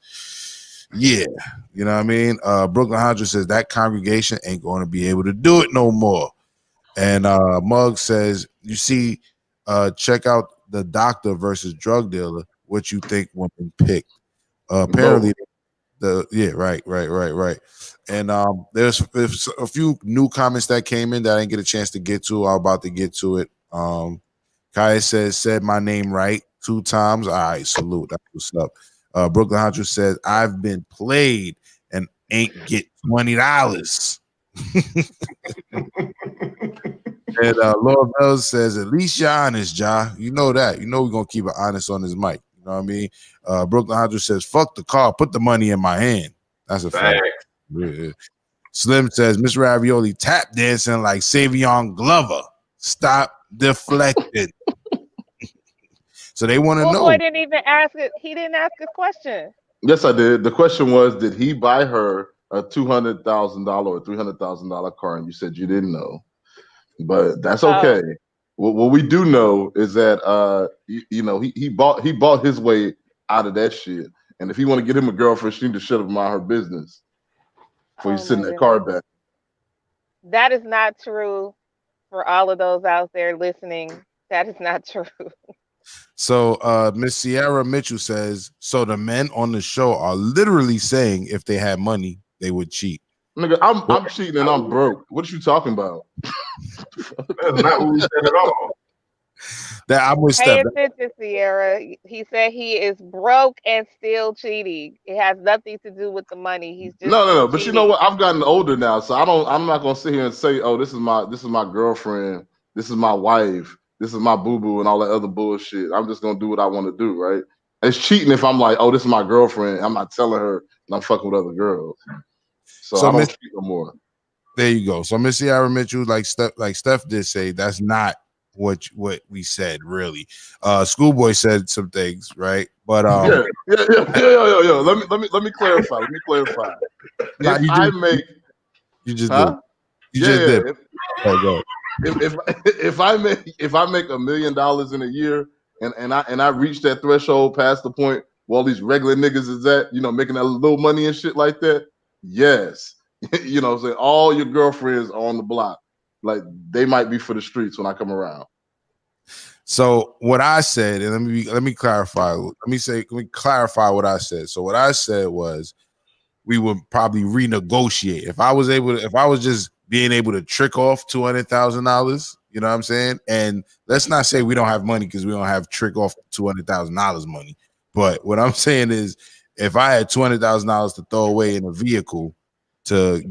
Yeah, you know what I mean? Brooklyn Hydra says that congregation ain't going to be able to do it no more. And Mug says, you see, check out the doctor versus drug dealer. What you think women picked? Apparently, right. And there's a few new comments that came in that I didn't get a chance to get to. I'm about to get to it. Kaya said my name right 2 times. All right, salute. That's what's up. Brooklyn Hunter says, I've been played and ain't get $20. And Lord Bell says, at least you're honest, Ja. You know that. You know we're going to keep it honest on his mic. You know what I mean? Brooklyn Hunter says, fuck the car. Put the money in my hand. That's a fact. Yeah. Slim says, Miss Ravioli tap dancing like Savion Glover. Stop deflecting. So they want to know. Boy didn't even ask it. He didn't ask his question. Yes, I did. The question was, did he buy her a $200,000 or $300,000 car? And you said you didn't know, but that's okay. What we do know is that he bought his way out of that shit. And if he want to get him a girlfriend, she need to shut up mind her business before you sit in that car back. That is not true. For all of those out there listening, that is not true. So Miss Sierra Mitchell says, so the men on the show are literally saying if they had money, they would cheat. Nigga, I'm cheating and I'm broke. What are you talking about? That's not what we said at all. That I'm with Pay Steph. attention, Sierra. He said he is broke and still cheating. It has nothing to do with the money. He's just No. But you know what? I've gotten older now, so I'm not gonna sit here and say, oh, this is my girlfriend, this is my wife, this is my boo-boo, and all that other bullshit. I'm just gonna do what I want to do, right? It's cheating if I'm like, oh, this is my girlfriend. I'm not telling her and I'm fucking with other girls. So I don't cheat no more. There you go. So Miss Sierra Mitchell, like Steph did say, that's not what we said, really. Schoolboy said some things, right? But yeah. Let me clarify. If I make $1 million in a year and I reach that threshold past the point where all these regular niggas is at, making that little money and shit like that, yes. You know what I'm saying? All your girlfriends are on the block. Like they might be for the streets when I come around. So what I said, and let me clarify. Let me clarify what I said. So what I said was we would probably renegotiate. If I was just being able to trick off $200,000, you know what I'm saying? And let's not say we don't have money because we don't have trick off $200,000 money. But what I'm saying is if I had $200,000 to throw away in a vehicle to,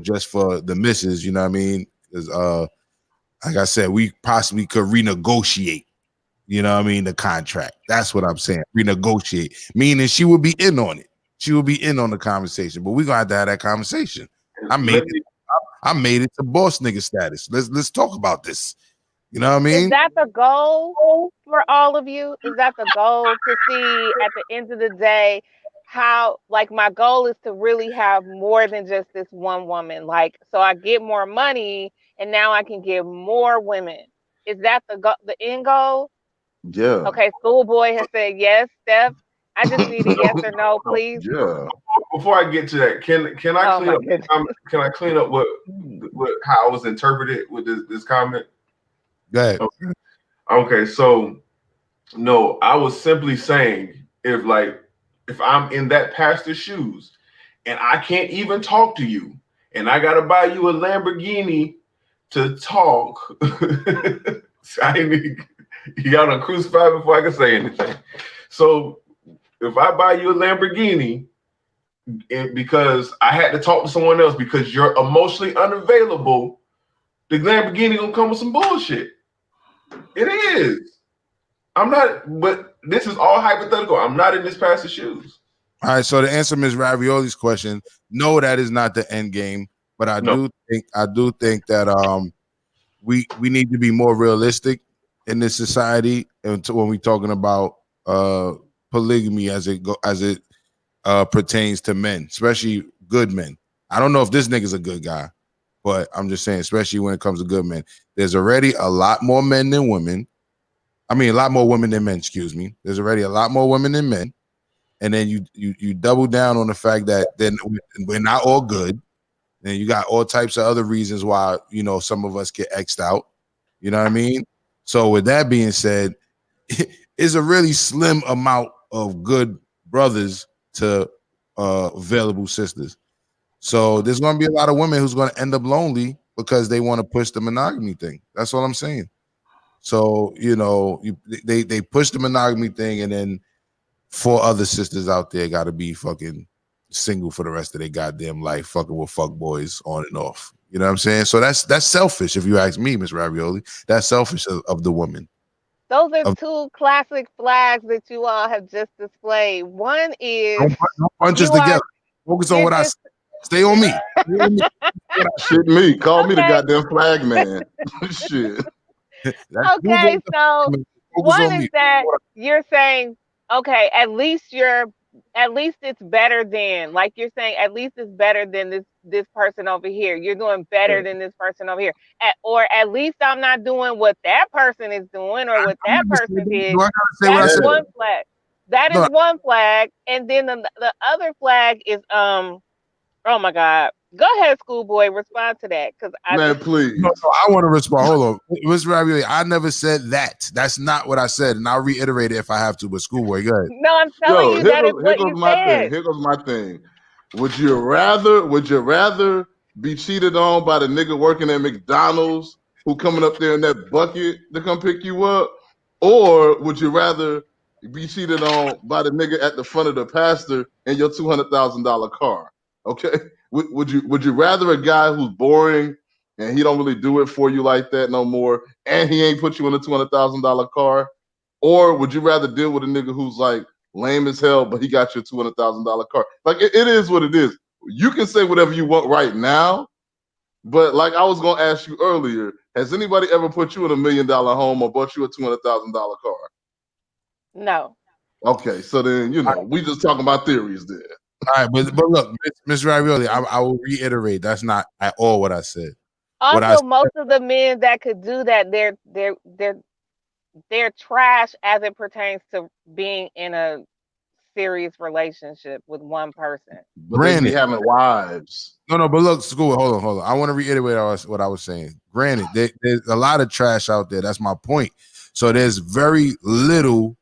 just for the misses, you know what I mean? Because like I said, we possibly could renegotiate, the contract. That's what I'm saying. Renegotiate, meaning she would be in on it. She will be in on the conversation, but we're gonna have to have that conversation. I made it to boss nigga status. Let's talk about this. You know what I mean? Is that the goal for all of you? Is that the goal to see at the end of the day how, like, my goal is to really have more than just this one woman, like, so I get more money and now I can get more women. Is that the end goal? Yeah. Okay, schoolboy has said yes. Steph, I just need a yes or no, please. Yeah. Before I get to that, can I Oh clean my up? goodness. Can I clean up what how I was interpreted with this comment? Go ahead. Okay, so no, I was simply saying if I'm in that pastor's shoes and I can't even talk to you and I gotta buy you a Lamborghini to talk, you gotta crucify before I can say anything. So if I buy you a Lamborghini because I had to talk to someone else because you're emotionally unavailable, the Lamborghini gonna come with some bullshit. It is. I'm not, but this is all hypothetical. I'm not in this pastor's shoes. All right, so to answer Ms. Ravioli's question, no, that is not the end game. But I do think that we need to be more realistic in this society, and when we're talking about polygamy as it pertains to men, especially good men. I don't know if this nigga's a good guy, but I'm just saying, especially when it comes to good men, there's already a lot more men than women. I mean, a lot more women than men, excuse me. There's already a lot more women than men. And then you double down on the fact that then we're not all good. And you got all types of other reasons why, you know, some of us get X'd out. You know what I mean? So with that being said, it's a really slim amount of good brothers to available sisters. So there's going to be a lot of women who's going to end up lonely because they want to push the monogamy thing. That's all I'm saying. So, you know, they push the monogamy thing, and then 4 other sisters out there got to be fucking single for the rest of their goddamn life, fucking with fuck boys on and off. You know what I'm saying? So that's selfish, if you ask me, Miss Ravioli. That's selfish of the woman. Those are 2 classic flags that you all have just displayed. One is don't punch us together. Focus on what I say. Stay on me. Shit, me. Call me the goddamn flag man. Shit. Okay, so one is that you're saying, okay, at least it's better than, like you're saying, at least it's better than this person over here. You're doing better than this person over here. Or at least I'm not doing what that person is doing or what that person did. That's one flag. That is one flag. And then the other flag is oh my God. Go ahead, schoolboy. Respond to that, because please. No, I want to respond. Hold on, Mr. Ravioli. I never said that. That's not what I said, and I'll reiterate it if I have to. But schoolboy, go ahead. No, I'm telling you that is what you said. Here goes my thing. Would you rather be cheated on by the nigga working at McDonald's who coming up there in that bucket to come pick you up, or would you rather be cheated on by the nigga at the front of the pastor in your $200,000 car? Okay. Would you rather a guy who's boring and he don't really do it for you like that no more, and he ain't put you in a $200,000 car, or would you rather deal with a nigga who's like lame as hell but he got your $200,000 car? Like it is what it is. You can say whatever you want right now, but like I was gonna ask you earlier, has anybody ever put you in $1 million home or bought you a $200,000 car? No. Okay, so then we just talking about theories there. All right, but look, Ms. Ravioli, I will reiterate that's not at all what I said. Also, most of the men that could do that, they're trash as it pertains to being in a serious relationship with one person. But they be having wives. No, but look, school. Hold on. I want to reiterate what I was saying. Granted, there's a lot of trash out there. That's my point. So there's very little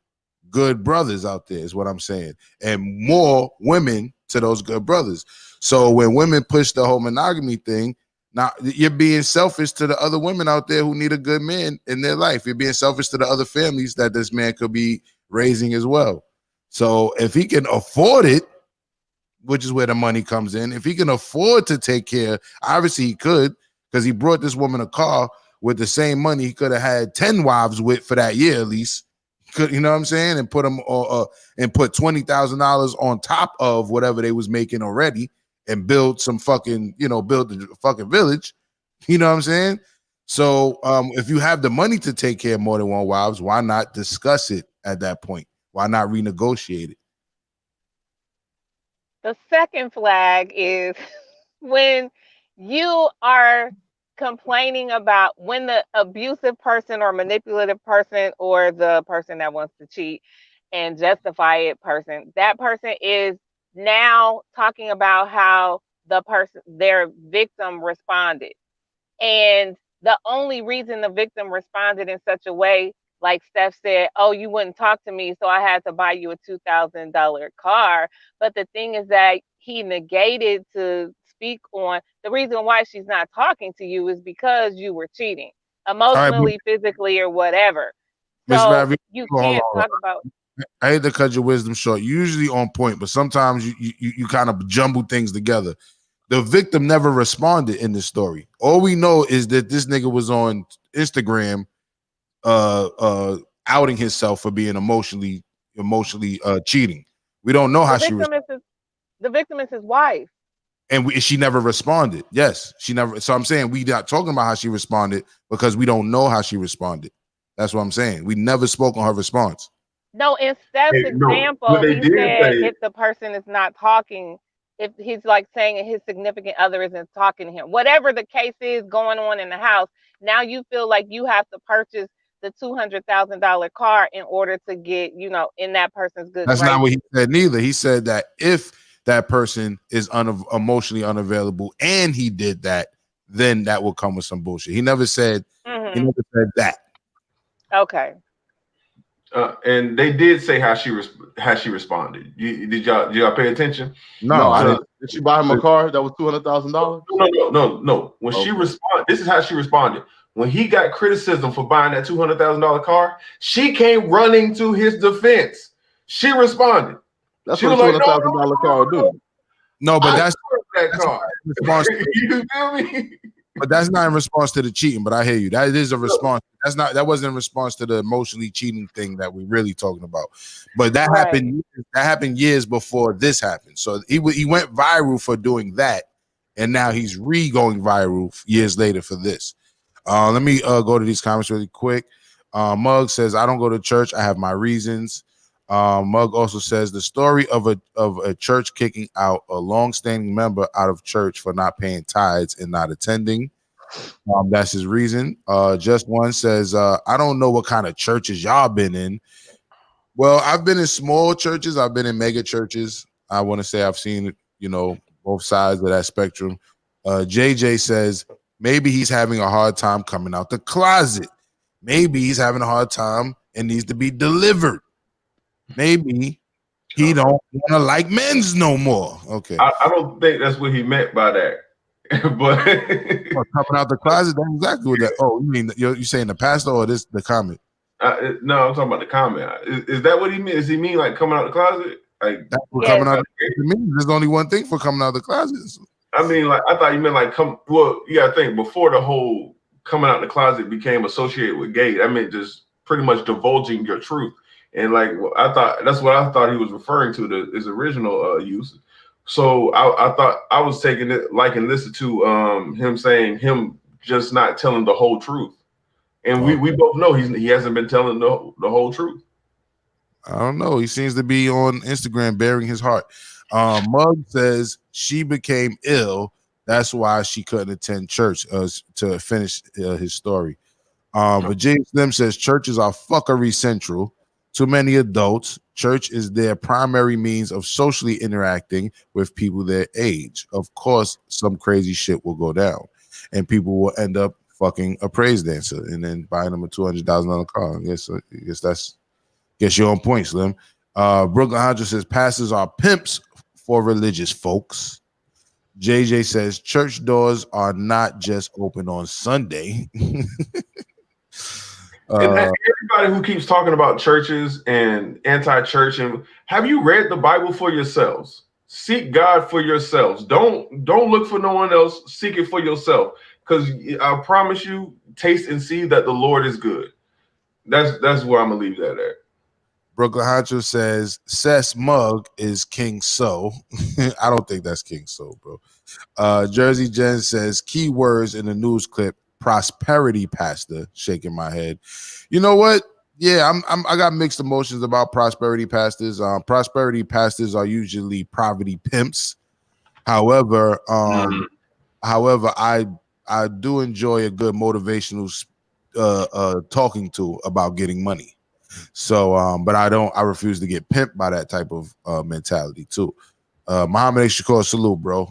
good brothers out there, is what I'm saying, and more women to those good brothers. So when women push the whole monogamy thing, now you're being selfish to the other women out there who need a good man in their life. You're being selfish to the other families that this man could be raising as well. So if he can afford it, which is where the money comes in, if he can afford to take care, obviously he could, because he brought this woman a car with the same money he could have had 10 wives with for that year at least. Could, you know what I'm saying? And put them and put $20,000 on top of whatever they was making already and build some fucking, build the fucking village. You know what I'm saying? So if you have the money to take care of more than one wives, why not discuss it at that point? Why not renegotiate it? The second flag is when you are complaining about when the abusive person or manipulative person or the person that wants to cheat and justify it person, that person is now talking about how their victim responded. And the only reason the victim responded in such a way, like Steph said, oh, you wouldn't talk to me, so I had to buy you a $2,000 car. But the thing is that he negated to speak on the reason why she's not talking to you is because you were cheating emotionally, physically, or whatever. So you can't talk about. I hate to cut your wisdom short. Usually on point, but sometimes you kind of jumble things together. The victim never responded in this story. All we know is that this nigga was on Instagram outing himself for being emotionally cheating. We don't know how The victim is his wife. And she never responded. Yes, she never. So I'm saying we not talking about how she responded because we don't know how she responded. That's what I'm saying. We never spoke on her response. No, in Steph's example, he said if the person is not talking, if he's like saying his significant other isn't talking to him, whatever the case is going on in the house, now you feel like you have to purchase the $200,000 car in order to get, in that person's good That's graces. not what he said neither. He said that if that person is emotionally unavailable and he did that, then that will come with some bullshit. He never said, he never said that. Okay. And they did say how she responded. Did y'all pay attention? No, I didn't. Did she buy him a car that was $200,000? No. When she responded, this is how she responded. When he got criticism for buying that $200,000 car, she came running to his defense. She responded. That's what a $200,000 car would do. No, but that's that car. You feel me? But that's not in response to the cheating. But I hear you. That is a response. That wasn't in response to the emotionally cheating thing that we're really talking about. But that happened. That happened years before this happened. So he went viral for doing that, and now he's going viral years later for this. Let me go to these comments really quick. Mug says, "I don't go to church. I have my reasons." Mug also says the story of a church kicking out a long-standing member out of church for not paying tithes and not attending. That's his reason. Just One says, I don't know what kind of churches y'all been in. Well, I've been in small churches. I've been in mega churches. I want to say I've seen, both sides of that spectrum. JJ says maybe he's having a hard time coming out the closet. Maybe he's having a hard time and needs to be delivered. Maybe he don't want to like men's no more. Okay. I don't think that's what he meant by that. But coming out the closet, that's exactly what that. Oh, you mean you saying the pastor or the comment? No, I'm talking about the comment. Is that what he meant? Does he mean like coming out the closet? Like that's what coming out. There's only one thing for coming out of the closet. I mean, like I thought you meant like come. Well, you gotta think before the whole coming out the closet became associated with gay. I meant just pretty much divulging your truth. And like I thought, that's what I thought he was referring to his original use. So I thought I was taking it like and listen to him saying him just not telling the whole truth. And we both know he hasn't been telling the whole truth. I don't know. He seems to be on Instagram bearing his heart. Mug says she became ill. That's why she couldn't attend church to finish his story. But James Slim says churches are fuckery central. Too many adults. Church is their primary means of socially interacting with people their age. Of course, some crazy shit will go down, and people will end up fucking a praise dancer and then buying them a $200,000 car. I guess you're on point, Slim. Brooklyn Hodge says pastors are pimps for religious folks. JJ says church doors are not just open on Sunday. And everybody who keeps talking about churches and anti-church, and have you read the Bible for yourselves? Seek God for yourselves. Don't look for no one else. Seek it for yourself, because I promise you, taste and see that the Lord is good. That's where I'm gonna leave that at. Brooklyn Honcho says Seth's mug is King So. I don't think that's King So, bro. Jersey Jen says keywords in the news clip: prosperity pastor. Shaking my head. You know what? Yeah, I got mixed emotions about prosperity pastors. Prosperity pastors are usually poverty pimps. However, I do enjoy a good motivational talking to about getting money. So, but I refuse to get pimped by that type of mentality too. Muhammad A. Shakur, salute, bro.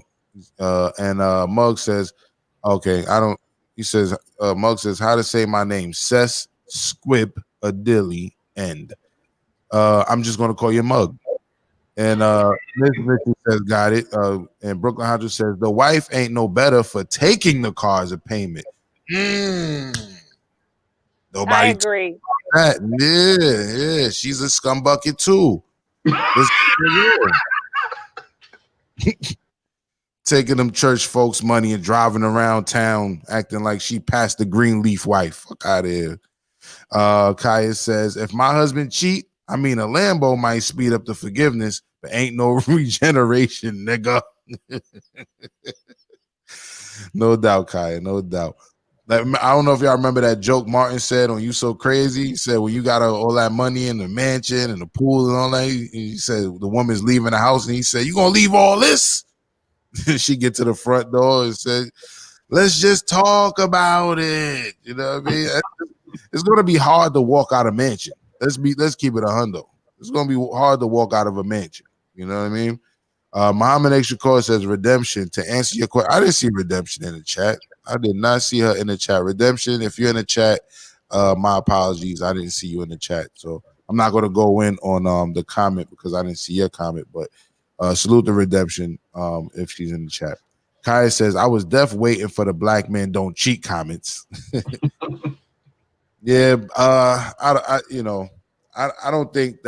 And Mug says, okay, he says, Mug says, how to say my name? Sess Squib Adili End. I'm just gonna call you Mug. And Miss Vicky says, got it. And Brooklyn Hundred says, the wife ain't no better for taking the car as a payment. Nobody I agree. that. Yeah, she's a scumbucket too. Taking them church folks' money and driving around town acting like she passed the Greenleaf wife. Fuck out of here. Kaya says, if my husband cheat, I mean, a Lambo might speed up the forgiveness, but ain't no regeneration, nigga. No doubt, Kaya, no doubt. Like, I don't know if y'all remember that joke Martin said on You So Crazy. He said, when you got all that money in the mansion and the pool and all that, he said the woman's leaving the house and he said, you gonna leave all this? She get to the front door and said, let's just talk about it. You know what I mean? It's gonna be hard to walk out of mansion. Let's keep it $100. It's gonna be hard to walk out of a mansion. You know what I mean? Muhammad A. Shakur says redemption. To answer your question, I didn't see redemption in the chat. I did not see her in the chat. Redemption, if you're in the chat, my apologies. I didn't see you in the chat. So I'm not gonna go in on the comment because I didn't see your comment, but salute the redemption if she's in the chat. Kaya says, I was deaf waiting for the black men don't cheat comments. Yeah, I don't think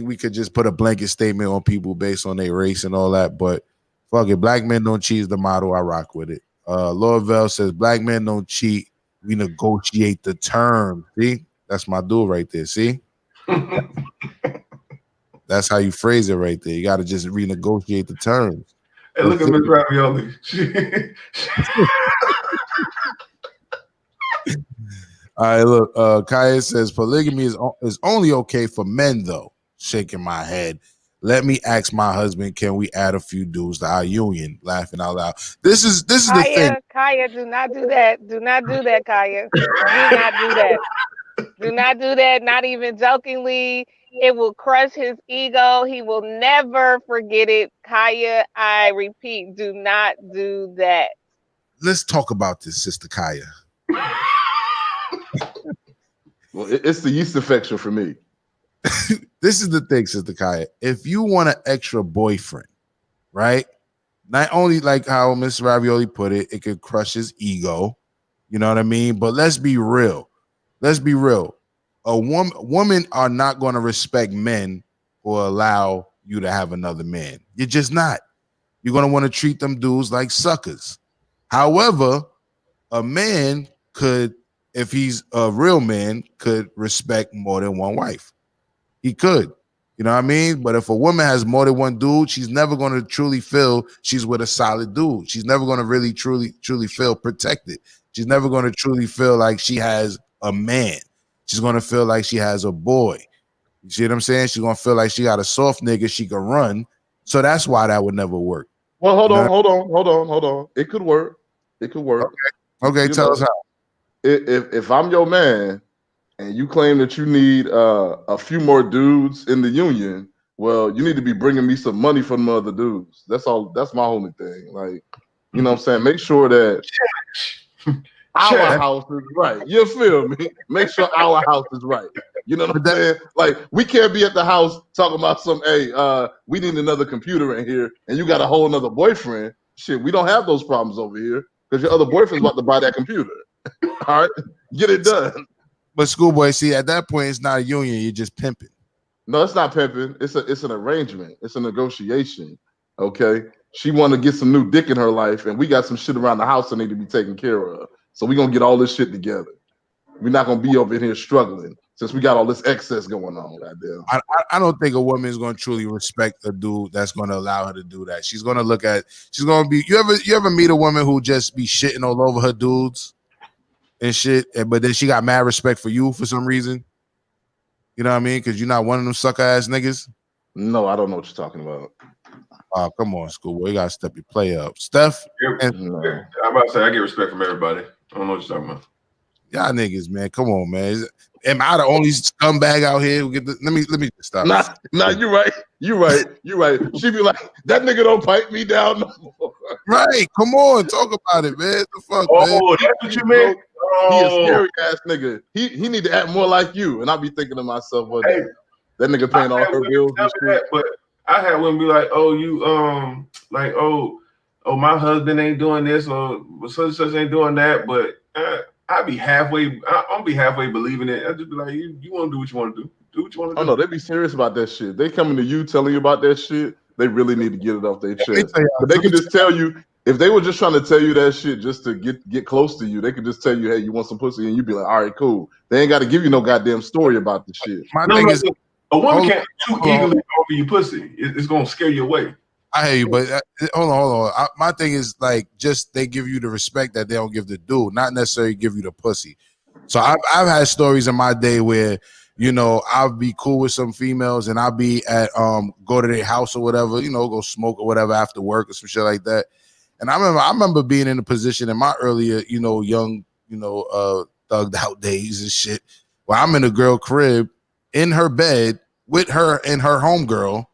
we could just put a blanket statement on people based on their race and all that, but fuck it, black men don't cheat is the motto. I rock with it. Lord Vell says black men don't cheat, we negotiate the terms. See, that's my dude right there. See, that's how you phrase it right there. You got to just renegotiate the terms. Hey, look at Miss Ravioli. All right, look, Kaya says polygamy is only okay for men, though. Shaking my head. Let me ask my husband, can we add a few dudes to our union? Laughing out loud. This is the thing. Kaya, do not do that. Do not do that, Kaya. Do not do that. Do not do that, not even jokingly. It will crush his ego. He will never forget it. Kaya, I repeat, do not do that. Let's talk about this, Sister Kaya. Well, it's the yeast infection for me. This is the thing, Sister Kaya. If you want an extra boyfriend, right? Not only like how Miss Ravioli put it, it could crush his ego. You know what I mean? But let's be real. Let's be real. Women are not going to respect men who allow you to have another man. You're just not. You're going to want to treat them dudes like suckers. However, a man could, if he's a real man, could respect more than one wife. He could. You know what I mean? But if a woman has more than one dude, she's never going to truly feel she's with a solid dude. She's never going to really, truly feel protected. She's never going to truly feel like she has a man. She's going to feel like she has a boy. You see what I'm saying? She's going to feel like she got a soft nigga she can run. So that's why that would never work. Well, hold on. It could work. It could work. Okay, tell us how. If I'm your man and you claim that you need a few more dudes in the union, well, you need to be bringing me some money from the other dudes. That's all. That's my only thing. Like, you know what I'm saying? Make sure that our house is right. You feel me? Make sure our house is right. You know what I'm saying? Like, we can't be at the house talking about some, hey, we need another computer in here, and you got a whole another boyfriend. Shit, we don't have those problems over here because your other boyfriend's about to buy that computer. All right, get it done. But schoolboy, see, at that point, it's not a union. You're just pimping. No, it's not pimping. It's an arrangement. It's a negotiation. Okay. She want to get some new dick in her life, and we got some shit around the house that need to be taken care of. So we're gonna get all this shit together. We're not gonna be over here struggling. since we got all this excess going on. Goddamn. I don't think a woman is going to truly respect a dude that's going to allow her to do that. She's going to look at. She's going to be. You ever meet a woman who just be shitting all over her dudes and shit, but then she got mad respect for you for some reason? You know what I mean? Because you're not one of them sucker ass niggas. No, I don't know what you're talking about. Oh, come on, schoolboy. You gotta step your play up. Steph. I'm about to say I get respect from everybody. I don't know what you're talking about. Y'all niggas, man. Come on, man. Am I the only scumbag out here who get the let me stop. Nah, you're right. You're right. You're right. She be like, that nigga don't pipe me down no more. Right. Come on, talk about it, man. The fuck, man. That's what you meant. He a scary ass nigga. He need to act more like you. And I'll be thinking to myself, well, Hey, that nigga paying all her bills and shit. But I had women be like, oh, you like, oh, my husband ain't doing this, or such and such ain't doing that. But I'll be halfway believing it. I'll just be like, you want to do what you want to do. Do what you want to do. Oh no, they be serious about that shit. They coming to you telling you about that shit. They really need to get it off their chest. But they can just tell you, if they were just trying to tell you that shit just to get close to you, they could just tell you, hey, you want some pussy, and you'd be like, all right, cool. They ain't got to give you no goddamn story about the shit. My thing is, a woman can't too eagerly offer you pussy. It's gonna scare you away. I hear you, but hold on. My thing is like, just they give you the respect that they don't give the dude, not necessarily give you the pussy. So I've had stories in my day where, you know, I'll be cool with some females and I'll be at go to their house or whatever, you know, go smoke or whatever after work or some shit like that. And I remember being in a position in my earlier, you know, young, you know, thugged out days and shit, where I'm in a girl crib in her bed with her and her homegirl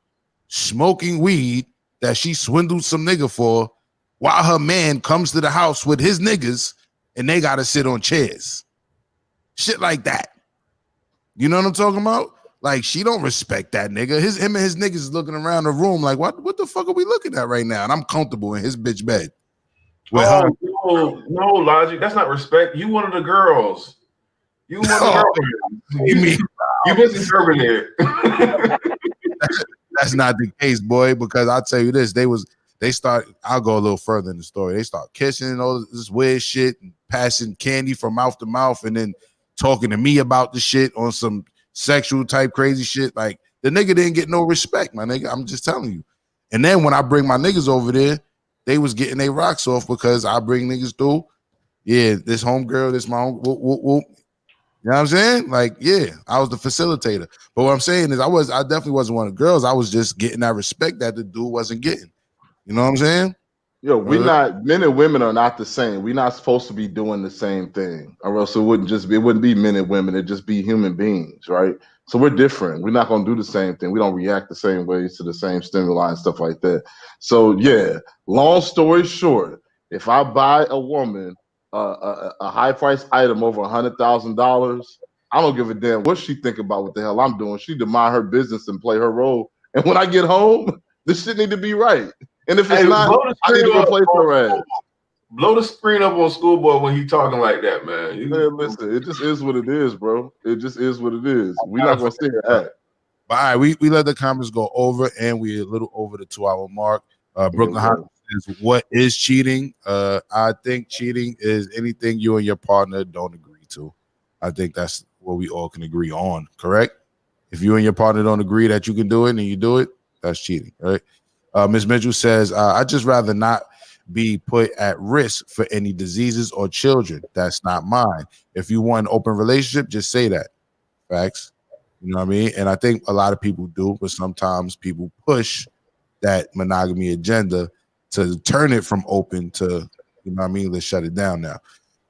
smoking weed that she swindled some nigga for, while her man comes to the house with his niggas and they gotta sit on chairs. Shit like that. You know what I'm talking about? Like, she don't respect that nigga. Him and his niggas is looking around the room like, what the fuck are we looking at right now? And I'm comfortable in his bitch bed. No, Logic. That's not respect. You one of the girls. You one of the girls. You mean you misinterpreting it? That's not the case, boy, because I'll tell you this, I'll go a little further in the story. They start kissing and all this weird shit and passing candy from mouth to mouth and then talking to me about the shit on some sexual type crazy shit. Like, the nigga didn't get no respect, my nigga. I'm just telling you. And then when I bring my niggas over there, they was getting their rocks off because I bring niggas through. Yeah, this homegirl, this my home. Whoop. You know what I'm saying? Like, yeah, I was the facilitator. But what I'm saying is I definitely wasn't one of the girls. I was just getting that respect that the dude wasn't getting. You know what I'm saying? Yo, men and women are not the same. We're not supposed to be doing the same thing, or else it wouldn't be men and women. It'd just be human beings, right? So we're different. We're not gonna do the same thing. We don't react the same ways to the same stimuli and stuff like that. So yeah, long story short, if I buy a woman a high price item over $100,000, I don't give a damn what she think about what the hell I'm doing. She to mind her business and play her role. And when I get home, this shit need to be right. And if it's not, I need to replace her ass. Blow the screen up on Schoolboy when he talking like that, man. Man, listen, it just is what it is, bro. It just is what it is. We're not gonna sit here and act. But all right, we let the comments go over, and we're a little over the 2-hour mark. Brooklyn Hot says, what is cheating? I think cheating is anything you and your partner don't agree to. I think that's what we all can agree on, correct? If you and your partner don't agree that you can do it and you do it, that's cheating, right? Ms. Mitchell says, I'd just rather not be put at risk for any diseases or children. That's not mine. If you want an open relationship, just say that. Facts. You know what I mean? And I think a lot of people do, but sometimes people push that monogamy agenda to turn it from open to, you know what I mean, let's shut it down now.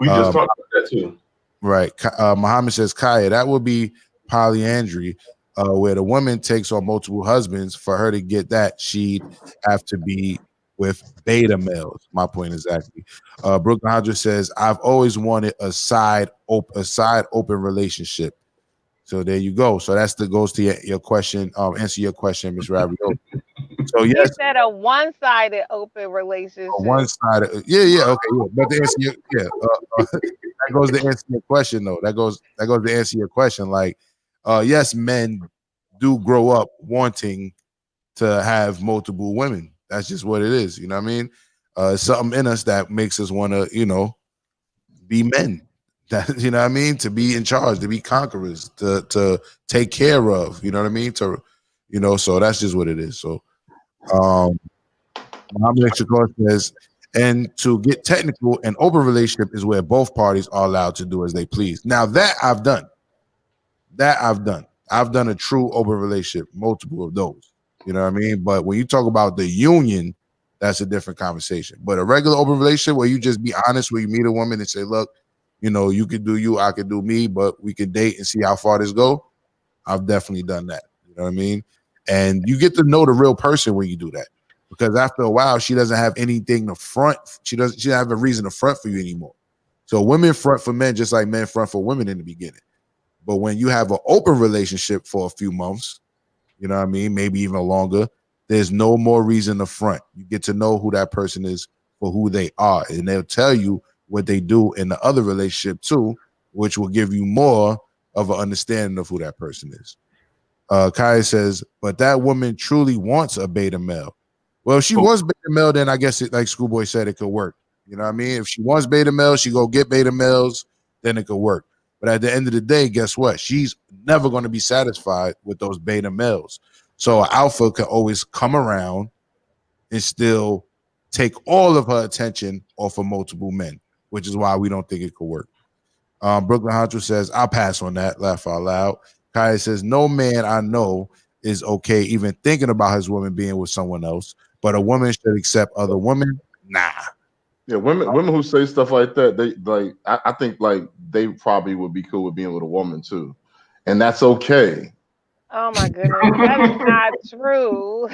We just talked about that too. Right. Muhammad says, Kaya, that would be polyandry, where the woman takes on multiple husbands. For her to get that, she'd have to be with beta males. My point exactly. Brooklyn Hodger says, I've always wanted a side open relationship. So there you go. So that's goes to your question. Answer your question, Ms. Ravioli. So yes, you said a one-sided open relationship. One-sided, okay, yeah. But the answer, that goes to answer your question, though. That goes to answer your question. Like, yes, men do grow up wanting to have multiple women. That's just what it is. You know what I mean? Something in us that makes us want to, be men. That, you know what I mean? To be in charge, to be conquerors, to take care of, you know what I mean? To, you know, so that's just what it is. So Muhammad Shakur says, and to get technical, an open relationship is where both parties are allowed to do as they please. Now that I've done. I've done a true open relationship, multiple of those. You know what I mean? But when you talk about the union, that's a different conversation. But a regular open relationship where you just be honest, where you meet a woman and say, look, you know, you could do you, I could do me, but we could date and see how far this go. I've definitely done that. You know what I mean? And you get to know the real person when you do that. Because after a while, she doesn't have anything to front. She doesn't have a reason to front for you anymore. So women front for men just like men front for women in the beginning. But when you have an open relationship for a few months, you know what I mean, maybe even longer, there's no more reason to front. You get to know who that person is for who they are. And they'll tell you what they do in the other relationship too, which will give you more of an understanding of who that person is. Kai says, but that woman truly wants a beta male. Well, if she wants beta male, then I guess it, like Schoolboy said, it could work. You know what I mean? If she wants beta male, she go get beta males, then it could work. But at the end of the day, guess what? She's never going to be satisfied with those beta males. So an alpha can always come around and still take all of her attention off of multiple men, which is why we don't think it could work. Brooklyn Hunter says, I'll pass on that. Laugh out loud. Kai says, no man I know is okay even thinking about his woman being with someone else, but a woman should accept other women. Nah. Yeah, women who say stuff like that, they like I think like they probably would be cool with being with a woman too. And that's okay. Oh my goodness. That is not true.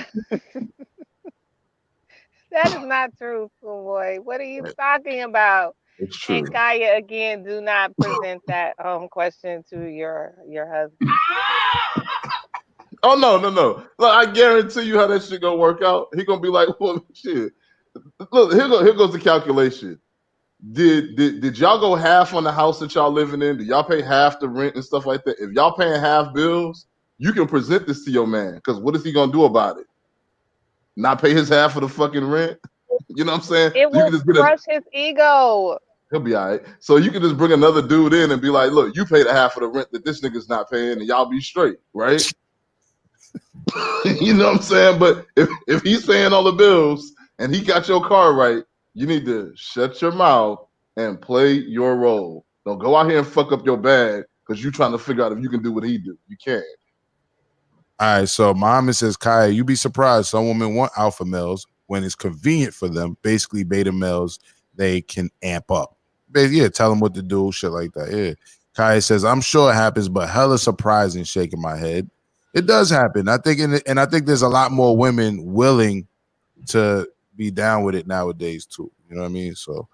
That is not true, Schoolboy. What are you talking about? It's true. And Kaya, again, do not present that question to your husband. Oh no. Look, I guarantee you how that shit gonna work out. He gonna be like, well, shit. Look, here goes the calculation. Did y'all go half on the house that y'all living in? Did y'all pay half the rent and stuff like that? If y'all paying half bills, you can present this to your man. Because what is he gonna do about it? Not pay his half of the fucking rent? You know what I'm saying? It will crush his ego. He'll be all right. So you can just bring another dude in and be like, look, you pay the half of the rent that this nigga's not paying, and y'all be straight, right? You know what I'm saying? But if he's paying all the bills and he got your car right, you need to shut your mouth and play your role. Don't go out here and fuck up your bag because you're trying to figure out if you can do what he do. You can't. All right, so Muhammad says, Kaya, you'd be surprised some women want alpha males when it's convenient for them. Basically, beta males, they can amp up. Yeah, tell them what to do, shit like that. Yeah. Kaya says, I'm sure it happens, but hella surprising, shaking my head. It does happen. I think, and I think there's a lot more women willing to be down with it nowadays too. You know what I mean? So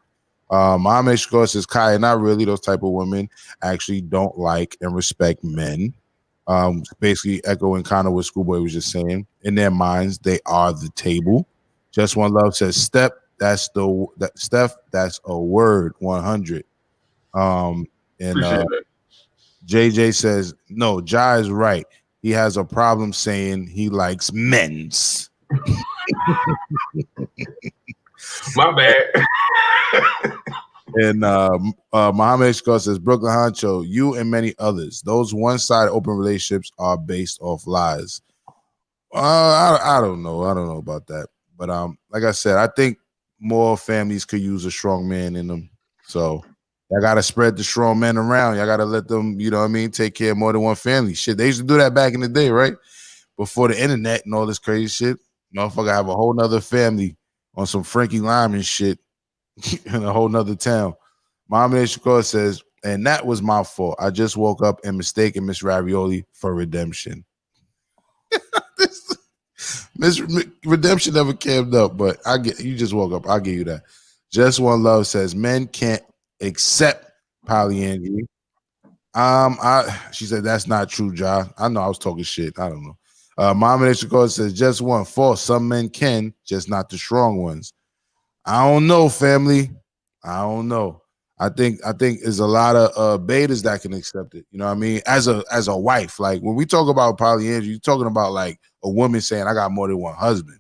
Mohammed Shakur says, Kaya, not really. Those type of women actually don't like and respect men. Basically echoing kind of what Schoolboy was just saying. In their minds, they are the table. Just One Love says, Steph, that's a word, 100. And JJ says, no, Jai is right. He has a problem saying he likes men's. My bad. And Muhammad Ishkar says, Brooklyn Honcho, you and many others, those one-sided open relationships are based off lies. I don't know. I don't know about that. But like I said, I think more families could use a strong man in them. So y'all got to spread the strong men around. Y'all got to let them, you know what I mean, take care of more than one family. Shit, they used to do that back in the day, right? Before the internet and all this crazy shit. Motherfucker have a whole nother family on some Frankie Lyman shit in a whole nother town. Muhammad Shakur says, and that was my fault. I just woke up and mistaken Miss Ravioli for redemption. Miss Redemption never came up, but you just woke up. I'll give you that. Just One Love says men can't accept polyandry. She said that's not true, Ja. I know I was talking shit. I don't know. Muhammad Shakur says just one false. Some men can, just not the strong ones. I don't know, family. I don't know. I think there's a lot of betas that can accept it. You know what I mean? As a wife, like when we talk about polyandry, you're talking about like a woman saying, I got more than one husband.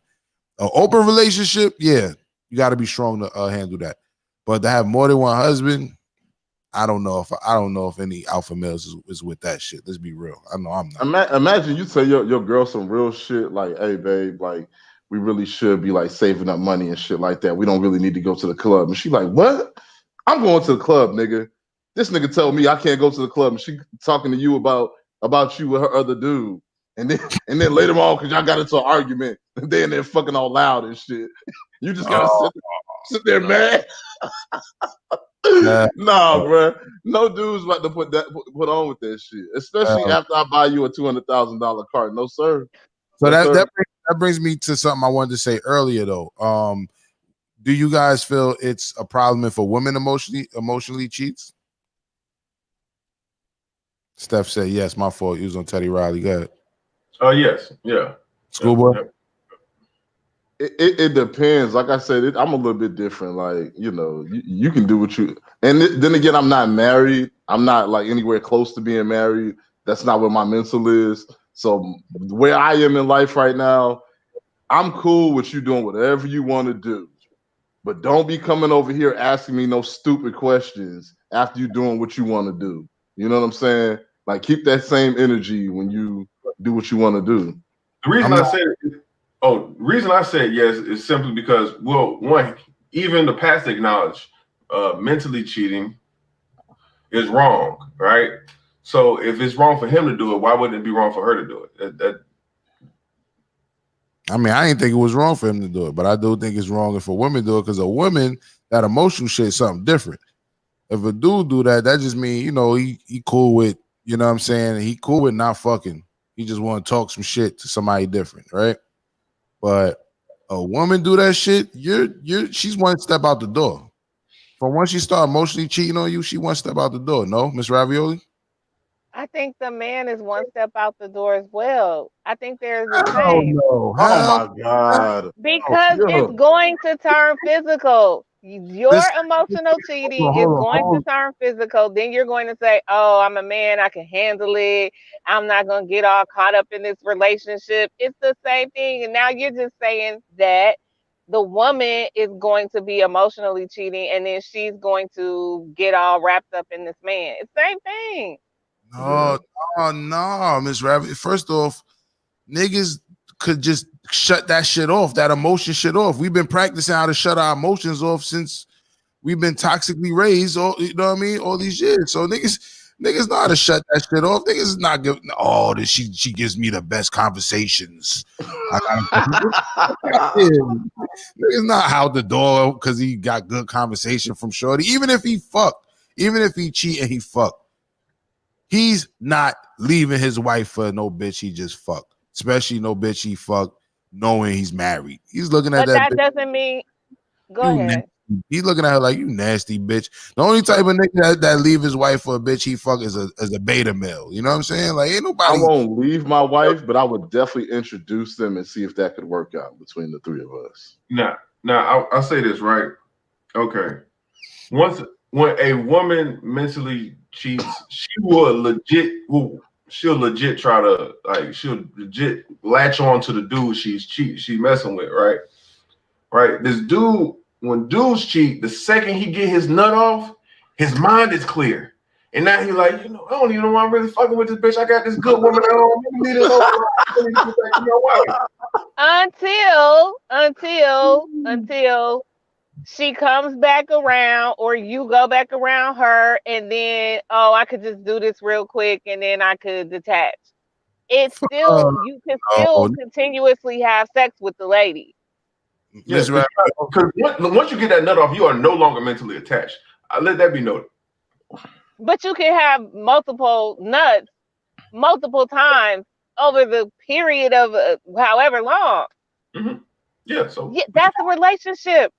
An open relationship, yeah, you got to be strong to handle that. But to have more than one husband, I don't know if any alpha males is with that shit. Let's be real. I know I'm not. Imagine you tell your girl some real shit like, "Hey, babe, like we really should be like saving up money and shit like that. We don't really need to go to the club." And she like, "What? I'm going to the club, nigga. This nigga told me I can't go to the club." And she talking to you about you with her other dude. And then later on, because y'all got into an argument, and they're fucking all loud and shit. You just gotta sit there, man. Nah, bro. No dude's about to put on with that shit, especially after I buy you a $200,000 car. No, sir. So No, sir. that brings me to something I wanted to say earlier, though. Do you guys feel it's a problem if a woman emotionally cheats? Steph said yes. My fault. You was on Teddy Riley. Go ahead. Yes. Yeah. Schoolboy. Yeah. It depends. Like I said, I'm a little bit different. Like, you know, you can do what you. And then again, I'm not married. I'm not like anywhere close to being married. That's not where my mental is. So where I am in life right now, I'm cool with you doing whatever you want to do. But don't be coming over here asking me no stupid questions after you doing what you want to do. You know what I'm saying? Like, keep that same energy when you do what you want to do. The reason I said yes is simply because, well, one, even the pastor acknowledged mentally cheating is wrong, right? So if it's wrong for him to do it, why wouldn't it be wrong for her to do it? I mean, I didn't think it was wrong for him to do it, but I do think it's wrong if a woman do it, because a woman, that emotional shit is something different. If a dude do that, that just means, you know, he cool with, you know what I'm saying? He cool with not fucking. He just want to talk some shit to somebody different, right? But a woman do that shit, she's one step out the door. From once she start emotionally cheating on you, she one step out the door. No, Miss Ravioli? I think the man is one step out the door as well. I think there's the same. Oh my God. Because it's going to turn physical. Your emotional cheating is going to turn physical. Then you're going to say, "Oh, I'm a man. I can handle it. I'm not going to get all caught up in this relationship." It's the same thing. And now you're just saying that the woman is going to be emotionally cheating, and then she's going to get all wrapped up in this man. It's the same thing. No, Miss Ravioli. First off, niggas could just shut that shit off, that emotion shit off. We've been practicing how to shut our emotions off since we've been toxically raised, you know what I mean, all these years. So niggas know how to shut that shit off. Niggas is not giving, she gives me the best conversations. Niggas not out the door because he got good conversation from shorty. Even if he cheat and he fuck, he's not leaving his wife for no bitch he just fucked. Especially no bitch he fucked knowing he's married. He's looking at that. But that doesn't mean. Go ahead. He's looking at her like, you nasty bitch. The only type of nigga that leave his wife for a bitch he fuck is a beta male. You know what I'm saying? Like, ain't nobody. I won't leave my wife, but I would definitely introduce them and see if that could work out between the three of us. Now I'll say this, right? Okay. When a woman mentally cheats, she'll legit try to, like, she'll legit latch on to the dude she's messing with, right? Right. This dude, when dudes cheat, the second he get his nut off, his mind is clear. And now he's like, I don't even know why I'm really fucking with this bitch. I got this good woman at home. Until she comes back around, or you go back around her, and then, I could just do this real quick and then I could detach. It's still, you can still continuously have sex with the lady. Yes, because once you get that nut off, you are no longer mentally attached. Let that be noted. But you can have multiple nuts multiple times over the period of however long. Mm-hmm. Yeah, so that's a relationship.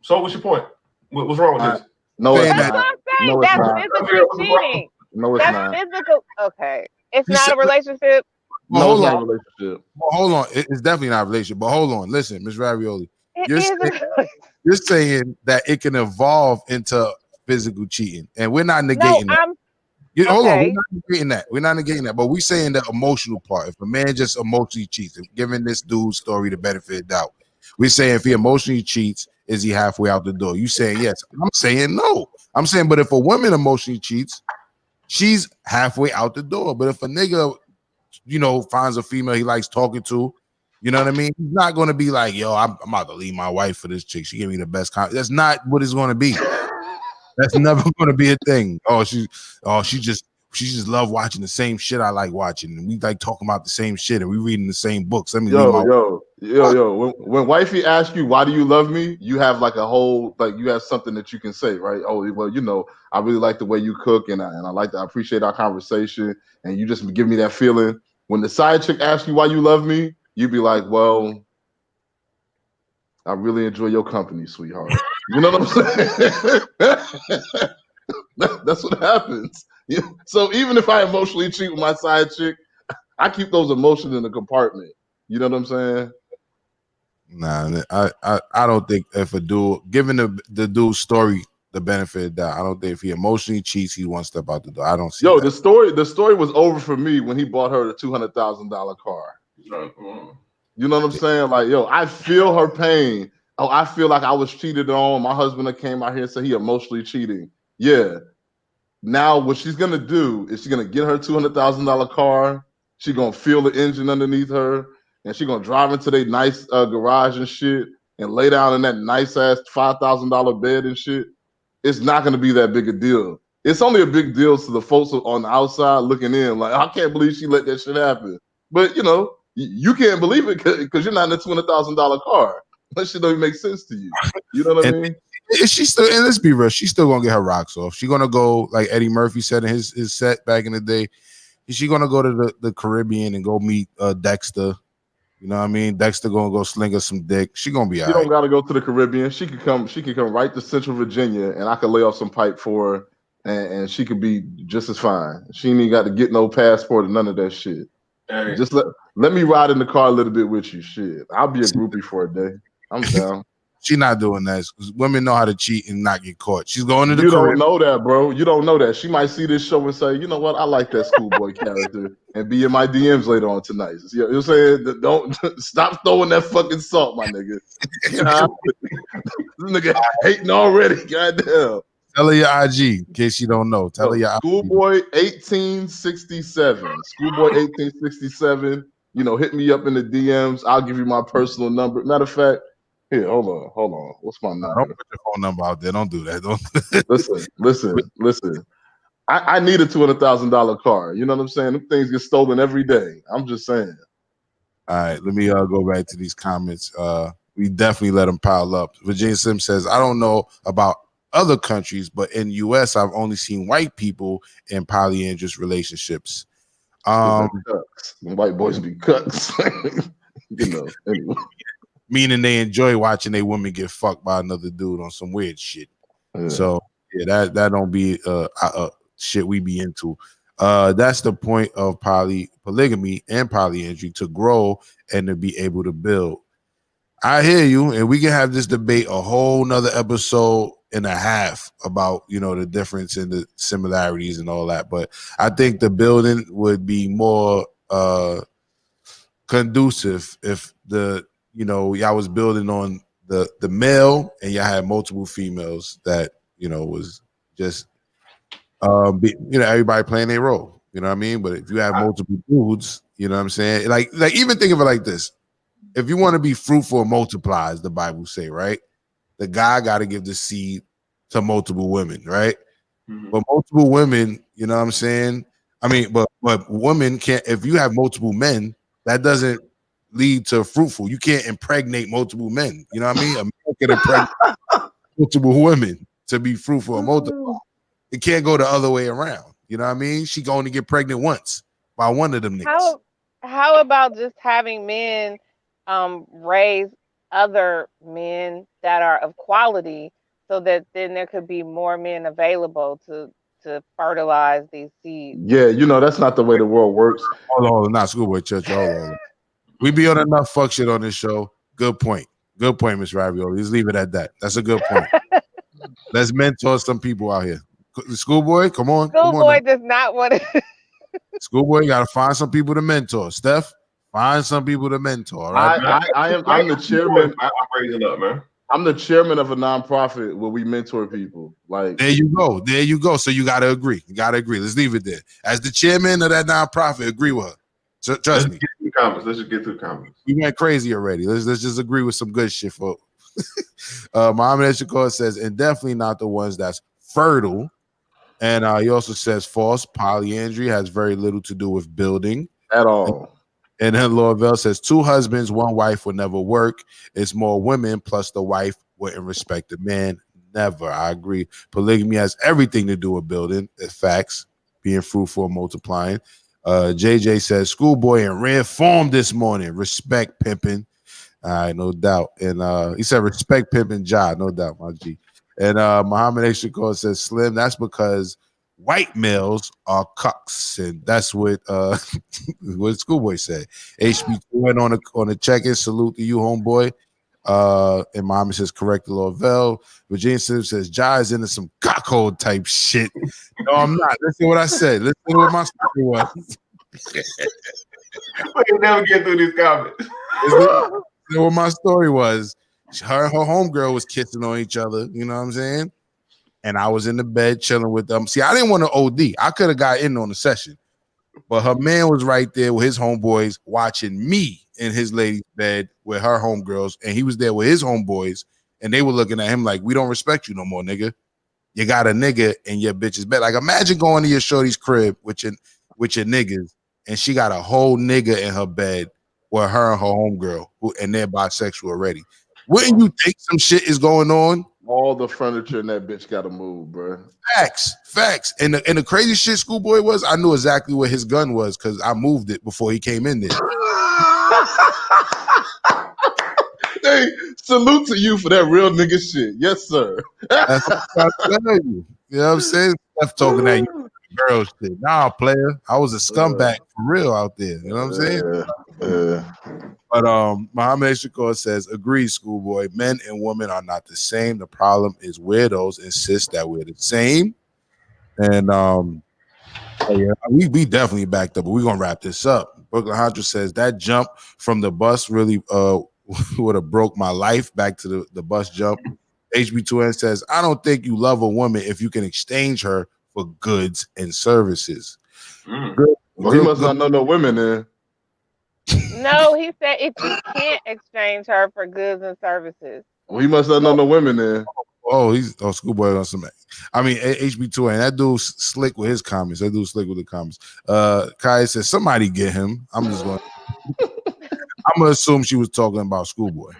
So what's your point? What's wrong with this? No, it's that's not. what I'm saying. No, that's not. physical cheating. No, it's that's not. Physical. Okay, it's not a relationship. No, it's not a relationship. Well, hold on. It's definitely not a relationship. But hold on. Listen, Ms. Ravioli. You're saying that it can evolve into physical cheating. And we're not negating that. Hold on. We're not negating that. We're not negating that. But we're saying the emotional part. If a man just emotionally cheats, giving this dude's story the benefit of doubt, we're saying if he emotionally cheats, is he halfway out the door? You saying yes. I'm saying no. I'm saying, but if a woman emotionally cheats, she's halfway out the door. But if a nigga, finds a female he likes talking to, you know what I mean? He's not going to be like, yo, I'm about to leave my wife for this chick. She gave me the best That's not what it's going to be. That's never going to be a thing. She just love watching the same shit I like watching, and we like talking about the same shit, and we reading the same books. Let me leave my When wifey asks you why do you love me, you have like a whole you have something that you can say, right? Oh, well, I really like the way you cook, and I appreciate our conversation, and you just give me that feeling. When the side chick asks you why you love me, you be like, well, I really enjoy your company, sweetheart. You know what I'm saying? That's what happens. So even if I emotionally cheat with my side chick, I keep those emotions in the compartment. You know what I'm saying? Nah, I don't think if a dude, given the dude's story the benefit of that, I don't think if he emotionally cheats, he one step out the door. I don't see that. The story was over for me when he bought her the $200,000 car. You know what I'm saying? Like, I feel her pain. Oh, I feel like I was cheated on. My husband came out here and said he emotionally cheating. Yeah. Now what she's gonna do is she's gonna get her $200,000 car. She's gonna feel the engine underneath her, and she's gonna drive into their nice garage and shit, and lay down in that nice ass $5,000 bed and shit. It's not gonna be that big a deal. It's only a big deal to the folks on the outside looking in, like, I can't believe she let that shit happen. But you can't believe it because you're not in a $200,000 car. That shit don't even make sense to you. You know what I mean? Is she still? And let's be real, she's still gonna get her rocks off. She's gonna go like Eddie Murphy said in his set back in the day. She's gonna go to the Caribbean and go meet Dexter. You know what I mean? Dexter gonna go sling her some dick. She gonna be all right. She don't gotta go to the Caribbean. She could come right to Central Virginia, and I could lay off some pipe for her, and she could be just as fine. She ain't got to get no passport or none of that shit. Hey. Just let me ride in the car a little bit with you. Shit, I'll be a groupie for a day. I'm down. She's not doing that. Women know how to cheat and not get caught. She's going to the Caribbean. Don't know that, bro. You don't know that. She might see this show and say, you know what? I like that schoolboy character, and be in my DMs later on tonight. You know what I'm saying? Don't stop throwing that fucking salt, my nigga. This nigga hating already. Goddamn. Tell her your IG in case you don't know. Tell her your Schoolboy 1867. Schoolboy 1867. Hit me up in the DMs. I'll give you my personal number. Matter of fact, here, hold on. What's my number? Don't put your phone number out there. Don't do that. Don't listen. I need a $200,000 car. You know what I'm saying? Them things get stolen every day. I'm just saying. All right, let me go back to these comments. We definitely let them pile up. Virginia Sim says, I don't know about other countries, but in US, I've only seen white people in polyandrous relationships. White boys be cucks. Anyway. Meaning they enjoy watching a woman get fucked by another dude on some weird shit. Yeah. So yeah, that don't be shit we be into. That's the point of polygamy and polyandry, to grow and to be able to build. I hear you, and we can have this debate a whole nother episode and a half about the difference and the similarities and all that. But I think the building would be more conducive if y'all was building on the male and y'all had multiple females that was just everybody playing their role. You know what I mean? But if you have multiple dudes, you know what I'm saying? Like even think of it like this. If you want to be fruitful and multiply, as the Bible say, right? The guy got to give the seed to multiple women, right? Mm-hmm. But multiple women, you know what I'm saying? I mean, but women can't. If you have multiple men, that doesn't lead to fruitful. You can't impregnate multiple men. You know what I mean? A man can impregnate multiple women to be fruitful and multiply. It can't go the other way around. You know what I mean? She can only get pregnant once by one of them niggas. How about just having men raise other men that are of quality, so that then there could be more men available to fertilize these seeds? Yeah, that's not the way the world works. Hold on, not Schoolboy Church. Hold on. We be on enough fuck shit on this show. Good point, Miss Ravioli. Let's leave it at that. That's a good point. Let's mentor some people out here. Schoolboy, come on. Schoolboy does not want to. Schoolboy, you gotta find some people to mentor. Steph, find some people to mentor. Right? I'm the chairman. I'm raising up, man. I'm the chairman of a nonprofit where we mentor people. Like there you go. There you go. So you gotta agree. You gotta agree. Let's leave it there. As the chairman of that nonprofit, agree with her. So, trust me. Let's just get through the comments. We went crazy already. Let's just agree with some good shit, folks. Muhammad Eshakor says, and definitely not the ones that's fertile. And he also says false. Polyandry has very little to do with building at all. And then Laurel says 2 husbands, 1 wife would never work. It's more women plus the wife wouldn't respect the man. Never. I agree. Polygamy has everything to do with building. It's facts. Being fruitful and multiplying. JJ says schoolboy in rare form this morning. Respect pimping. All right, no doubt. And he said respect pimping Jah, no doubt, my G. And Muhammad Eshakor says Slim, that's because white males are cucks, and that's what what Schoolboy said. HB went on a check-in. Salute to you, homeboy. And Muhammad says correct the Lavelle. Virginia says Jah is into some cockhole type shit. No, I'm not. Listen to what I said. Listen to what my story was. We can never get through these comments. What my story was. Her homegirl was kissing on each other. You know what I'm saying? And I was in the bed chilling with them. See, I didn't want to OD. I could have got in on the session, but her man was right there with his homeboys watching me in his lady's bed with her homegirls, and he was there with his homeboys, and they were looking at him like, "We don't respect you no more, nigga. You got a nigga in your bitch's bed." Like, imagine going to your shorty's crib with your niggas, and she got a whole nigga in her bed with her and her homegirl, and they're bisexual already. Wouldn't you think some shit is going on? All the furniture in that bitch got to move, bro. Facts. And the crazy shit, Schoolboy, was I knew exactly where his gun was because I moved it before he came in there. Hey, salute to you for that real nigga shit. Yes, sir. That's what I'm telling you. You know what I'm saying? Steph talking at you. Girl shit. Nah, player. I was a scumbag for real out there. You know what I'm saying? But Muhammad Shakor says, agree, Schoolboy. Men and women are not the same. The problem is weirdos insist that we're the same. And we definitely backed up, but we're gonna wrap this up. Brooklyn Hunter says that jump from the bus really would have broke my life. Back to the bus jump. HB2N says, I don't think you love a woman if you can exchange her for goods and services. Well, he must not know no women then. No, he said if you can't exchange her for goods and services. Well, he must not know no women then. Schoolboy on some. I mean, HB2N. That dude's slick with his comments. That dude's slick with the comments. Kai says somebody get him. I'm just going. I'm gonna assume she was talking about Schoolboy.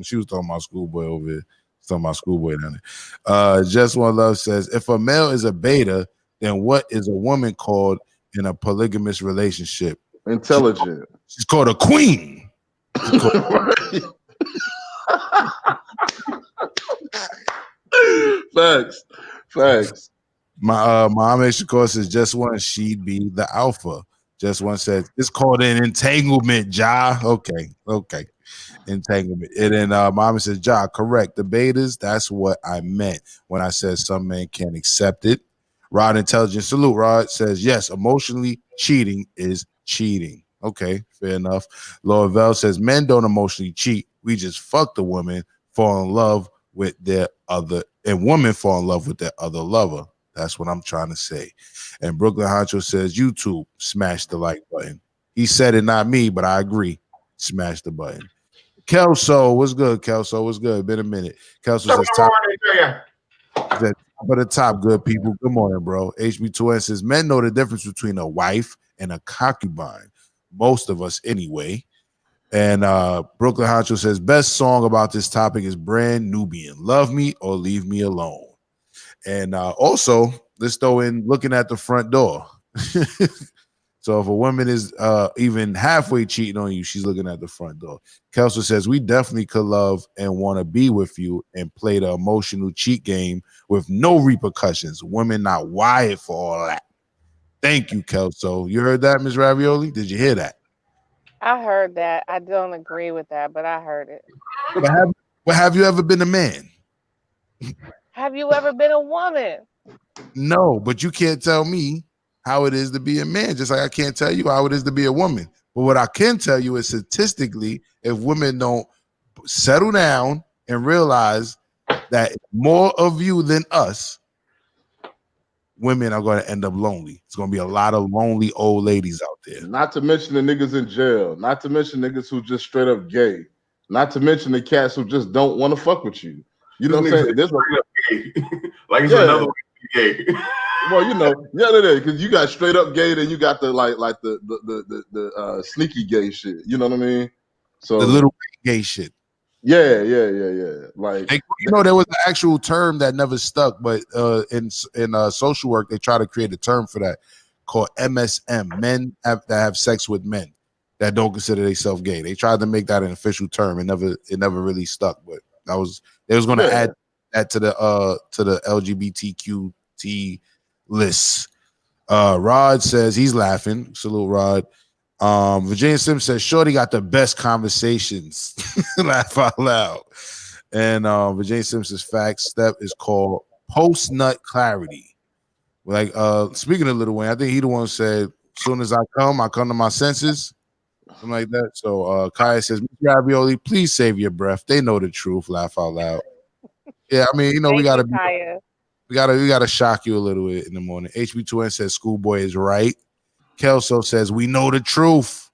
She was talking about Schoolboy over here. Talking about Schoolboy down there. Just One Love says, if a male is a beta, then what is a woman called in a polygamous relationship? Intelligent. She's called a queen. Facts. Muhammad Shakor says, just one, she'd be the alpha. Just one says, it's called an entanglement, Jah. Okay. Entanglement. And then Muhammad says, Jah, correct. The betas, that's what I meant when I said some men can't accept it. Rod Intelligent Salute. Rod says, yes, emotionally cheating is cheating. Okay, fair enough. Laura says, men don't emotionally cheat. We just fuck the woman, fall in love with their other, and women fall in love with their other lover. That's what I'm trying to say. And Brooklyn Honcho says, YouTube, smash the like button. He said it, not me, but I agree. Smash the button. Kelso, what's good, Kelso? What's good? Been a minute. Kelso says, top of the top, good people. Good morning, bro. HB2N says, men know the difference between a wife and a concubine. Most of us, anyway. And Brooklyn Honcho says, best song about this topic is Brand Nubian. Love Me or Leave Me Alone. And also, let's throw in looking at the front door. So if a woman is even halfway cheating on you, she's looking at the front door. Kelso says, we definitely could love and want to be with you and play the emotional cheat game with no repercussions. Women not wired for all that. Thank you, Kelso. You heard that, Ms. Ravioli? Did you hear that? I heard that. I don't agree with that, but I heard it. But have you ever been a man? Have you ever been a woman? No, but you can't tell me how it is to be a man, just like I can't tell you how it is to be a woman. But what I can tell you is statistically, if women don't settle down and realize that more of you than us, women are going to end up lonely. It's going to be a lot of lonely old ladies out there. Not to mention the niggas in jail. Not to mention niggas who just straight up gay. Not to mention the cats who just don't want to fuck with you. You know what I'm saying? There's like it's another way to be gay. Well, you know, because you got straight up gay, then you got the like the sneaky gay shit. You know what I mean? So the little gay shit. Yeah. Like, you know, there was an actual term that never stuck, but in social work, they try to create a term for that called MSM, men that have sex with men that don't consider themselves gay. They tried to make that an official term. It never really stuck, but they was going to add that to the LGBTQT list. Rod says he's laughing. Salute, Rod. Virginia Sims says Shorty got the best conversations. Laugh out loud. And Virginia Sims says facts. Step is called post nut clarity. Like speaking of Lil Wayne, I think he the one who said, "Soon as I come to my senses," something like that. So Kaya says, "Miss Ravioli, please save your breath. They know the truth." Laugh out loud. Yeah, I mean, you know, we gotta shock you a little bit in the morning. HB2N says Schoolboy is right. Kelso says we know the truth.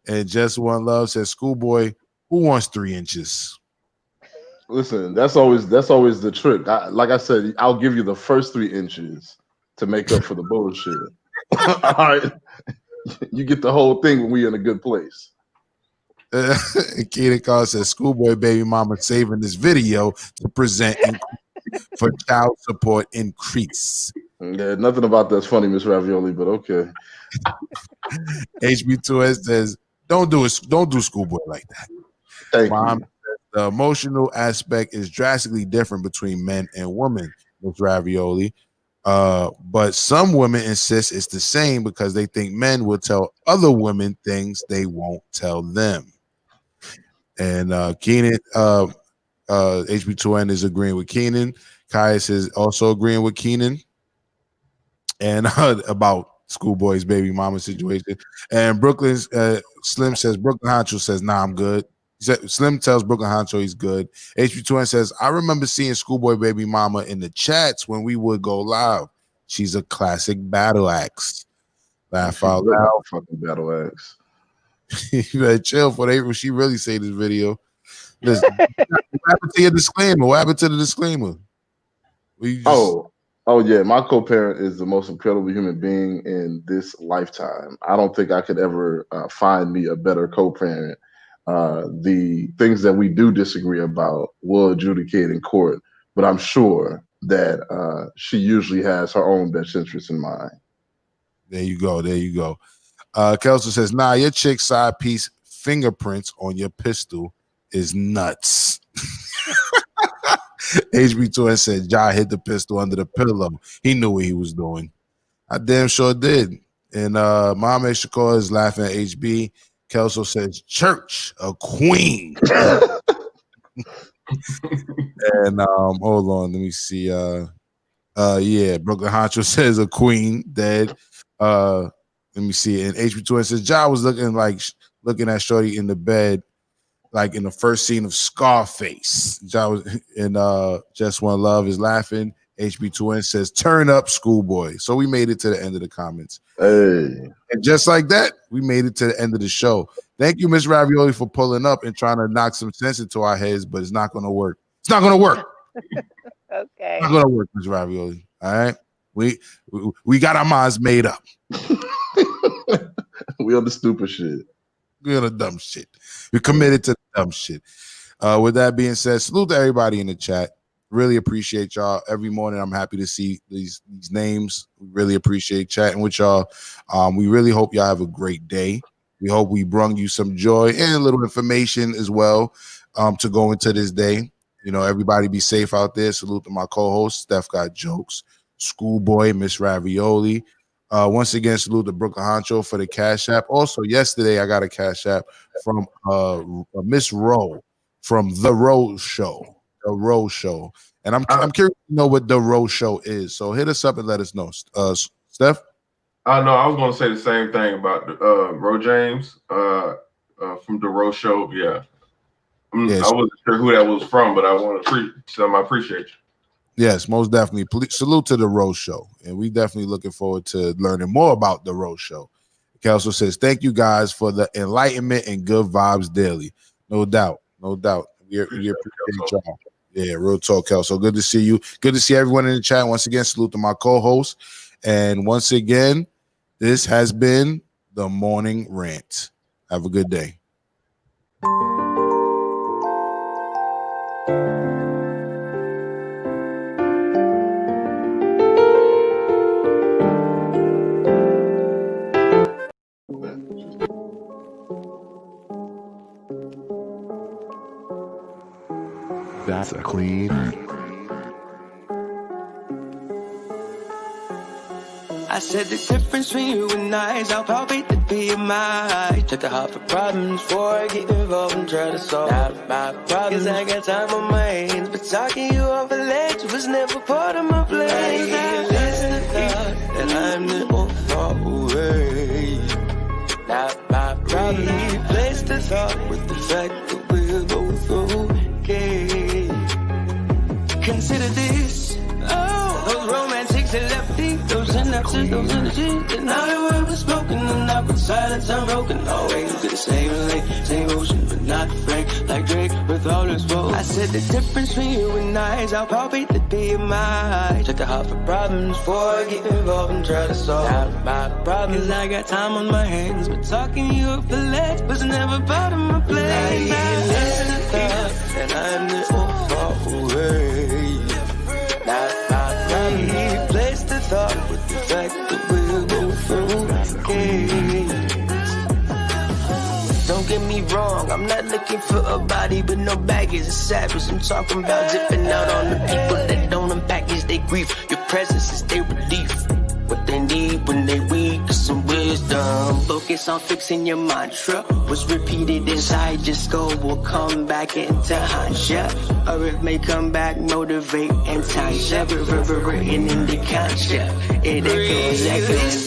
And Just One Love says Schoolboy, who wants 3 inches? Listen, that's always the trick. Like I said, I'll give you the first 3 inches to make up for the bullshit. All right. You get the whole thing when we in a good place. Keenan Carr says Schoolboy baby mama saving this video to present for child support increase. Yeah, nothing about that's funny, Miss Ravioli, but okay. HB2S says, don't do Schoolboy like that. Thank Mom you. says, the emotional aspect is drastically different between men and women, Miss Ravioli. But some women insist it's the same because they think men will tell other women things they won't tell them. And Keenan, HB2N is agreeing with Keenan. Caius is also agreeing with Keenan. And about Schoolboy's baby mama situation. And Brooklyn's Slim says, Brooklyn Honcho says, nah, I'm good. Slim tells Brooklyn Honcho he's good. HB2N says, I remember seeing Schoolboy baby mama in the chats when we would go live. She's a classic battle axe. Laugh out loud. Fucking battle axe. You better chill for April. She really say this video. Listen, what happened to your disclaimer? What happened to the disclaimer? Oh yeah, my co-parent is the most incredible human being in this lifetime. I don't think I could ever find me a better co-parent. The things that we do disagree about will adjudicate in court, but I'm sure that she usually has her own best interests in mind. There you go. There you go. Kelso says, nah, your chick's side piece fingerprints on your pistol is nuts. HB2S said, Jah hid the pistol under the pillow. He knew what he was doing. I damn sure did. And Mom Shakur is laughing at HB. Kelso says, church, a queen. And hold on, let me see. Yeah, Brooklyn Honcho says a queen dead. Let me see. And HB2N says, Jah was looking at Shorty in the bed, like in the first scene of Scarface. Jah was, and Just One Love is laughing. HB2N says, turn up, Schoolboy. So we made it to the end of the comments. Hey. And just like that, we made it to the end of the show. Thank you, Miss Ravioli, for pulling up and trying to knock some sense into our heads, but it's not going to work. It's not going to work. Okay. It's not going to work, Miss Ravioli. All right? We got our minds made up. We on the stupid shit. We on the dumb shit. We're committed to the dumb shit. With that being said, salute to everybody in the chat. Really appreciate y'all. Every morning, I'm happy to see these names. We really appreciate chatting with y'all. We really hope y'all have a great day. We hope we brung you some joy and a little information as well to go into this day. You know, everybody be safe out there. Salute to my co-host, StepGotJokes, Schoolboy, Miss Ravioli. Once again, salute to Brooklyn Honcho for the Cash App. Also, yesterday, I got a Cash App from Miss Rowe from The Rose Show. The Rose Show. And I'm curious to know what The Rose Show is. So hit us up and let us know. Steph? No, I was going to say the same thing about Ro James from The Rose Show. Yeah. Yes. I wasn't sure who that was from, but I want to appreciate you. Yes, most definitely. Salute to the Rose Show. And we definitely looking forward to learning more about the Rose Show. Kelso says, thank you guys for the enlightenment and good vibes daily. No doubt. No doubt. We appreciate y'all. Yeah, real talk, Kelso. Good to see you. Good to see everyone in the chat. Once again, salute to my co-host. And once again, this has been the Morning Rant. Have a good day. That's a clean. I said the difference between you and I is how palpate the BMI. Took the heart for problems before I get involved and try to solve my problems. Cause I got time on my hands, but talking you off a ledge was never part of my plan. I listen to thought that I'm the old far away. Not my problem. Replace the thought with the fact that we're both okay. Consider this. Oh, those romantics that left me, those synapses, those energies. And now the word was spoken, and now with silence I'm broken. Always to the same lane, same ocean, but not frank like Drake with all his woes. I said the difference between you and I is how palpate the BMI. Took the heart for problems before I get involved and try to solve my problems. Cause I got time on my hands, but talking you up the ledge was never part of my plan. I listen to thought that I'm the old far away. Not my problem. Replace the thought with the fact that we're both okay. Don't get me wrong, I'm not looking for a body, but no baggage is savage. I'm talking about dipping out on the people that don't unpackage their grief. Your presence is their relief. What they need when they weak is some wisdom. Focus on fixing your mantra. What's repeated inside your skull will come back into haunt ya. Or it may come back, motivate and taunt ya. Reverberating in the conscience. It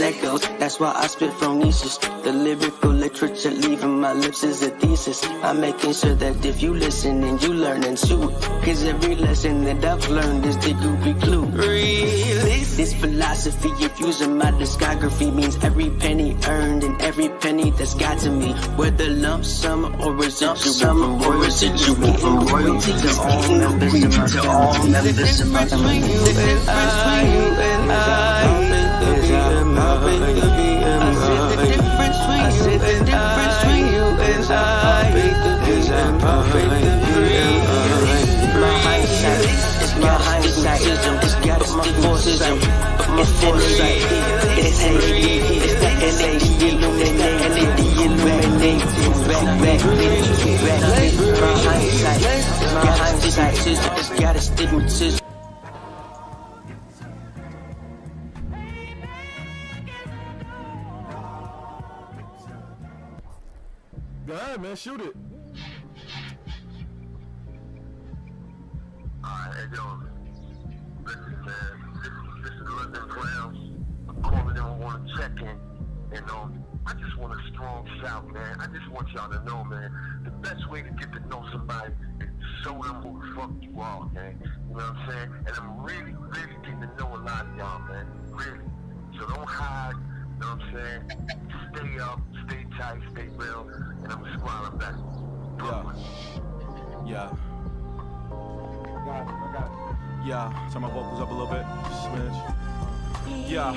echoes. That's why I spit phronesis. The lyrical literature leaving my lips is a thesis. I'm making sure that if you listen and you learning too. Cause every lesson that I've learned is the goopy clue. This philosophy of using my discography means every penny earned and every penny that's got to me. Whether lump sum or residual from residual from royalty to all members of my family. The difference between you and I. The difference between you and I. My hindsight is my hindsight. It's got my foresight. My foresight. It's HD illuminated. My hindsight. It's got astigmatism. Go ahead, man, shoot it. Alright, hey, yo, listen, man, this is London Brown. I'm calling in, I want to check in, and I just want a strong shout, man. I just want y'all to know, man, the best way to get to know somebody is to show them who the fuck you are, man. You know what I'm saying? And I'm really, really getting to know a lot of y'all, man. Really. So don't hide, you know what I'm saying? Stay up, stay tight, stay real, and I'm smiling back. Yeah. Yeah, turn my vocals up a little bit, smidge. Yeah.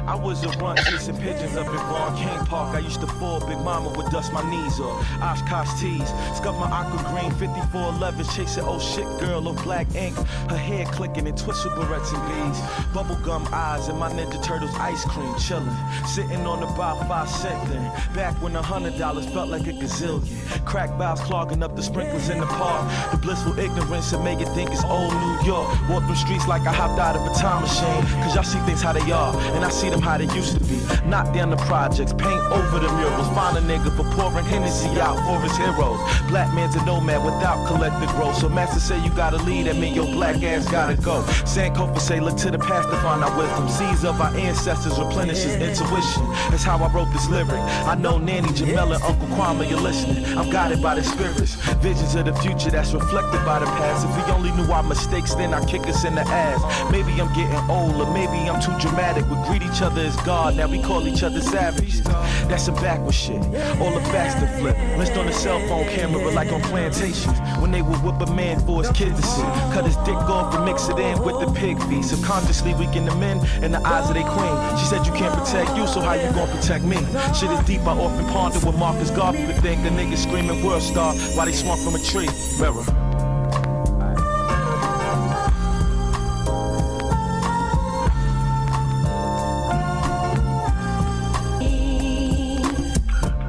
I was a run chasing pigeons up in Vaughn King Park. I used to fall, Big Mama would dust my knees off. Oshkosh tees, scuff my aqua green 5411, chasing old shit girl of black ink. Her hair clicking and twisted barrettes and beads. Bubblegum eyes and my Ninja Turtles ice cream chilling. Sitting on about 5 cent thing. Back when $100 felt like a gazillion. Crack valves clogging up the sprinklers in the park. The blissful ignorance that make it think it's old New York. Walk through streets like I hopped out of a time machine. Cause y'all see things how they they are, and I see them how they used to be. Knock down the projects, paint over the murals. Find a nigga for pouring Hennessy out for his heroes. Black man's a nomad without collective growth. So master say you gotta lead, that mean your black ass gotta go. Sankofa say look to the past to find our wisdom. Seeds of our ancestors replenishes intuition. That's how I wrote this lyric. I know Nanny, Jamela, Uncle Kwame, you're listening. I'm guided by the spirits. Visions of the future that's reflected by the past. If we only knew our mistakes, then I kick us in the ass. Maybe I'm getting old, or maybe I'm too dramatic. We greet each other as God, now we call each other savage. That's some backward shit. All the facts to flip. List on the cell phone camera like on plantations. When they would whip a man for his kids to see. Cut his dick off and mix it in with the pig feet. Subconsciously weaken the men in the eyes of their queen. She said you can't protect you, so how you gonna protect me? Shit is deep, I often ponder what Marcus Garvey would think. The niggas screaming world star while they swung from a tree. Mirror.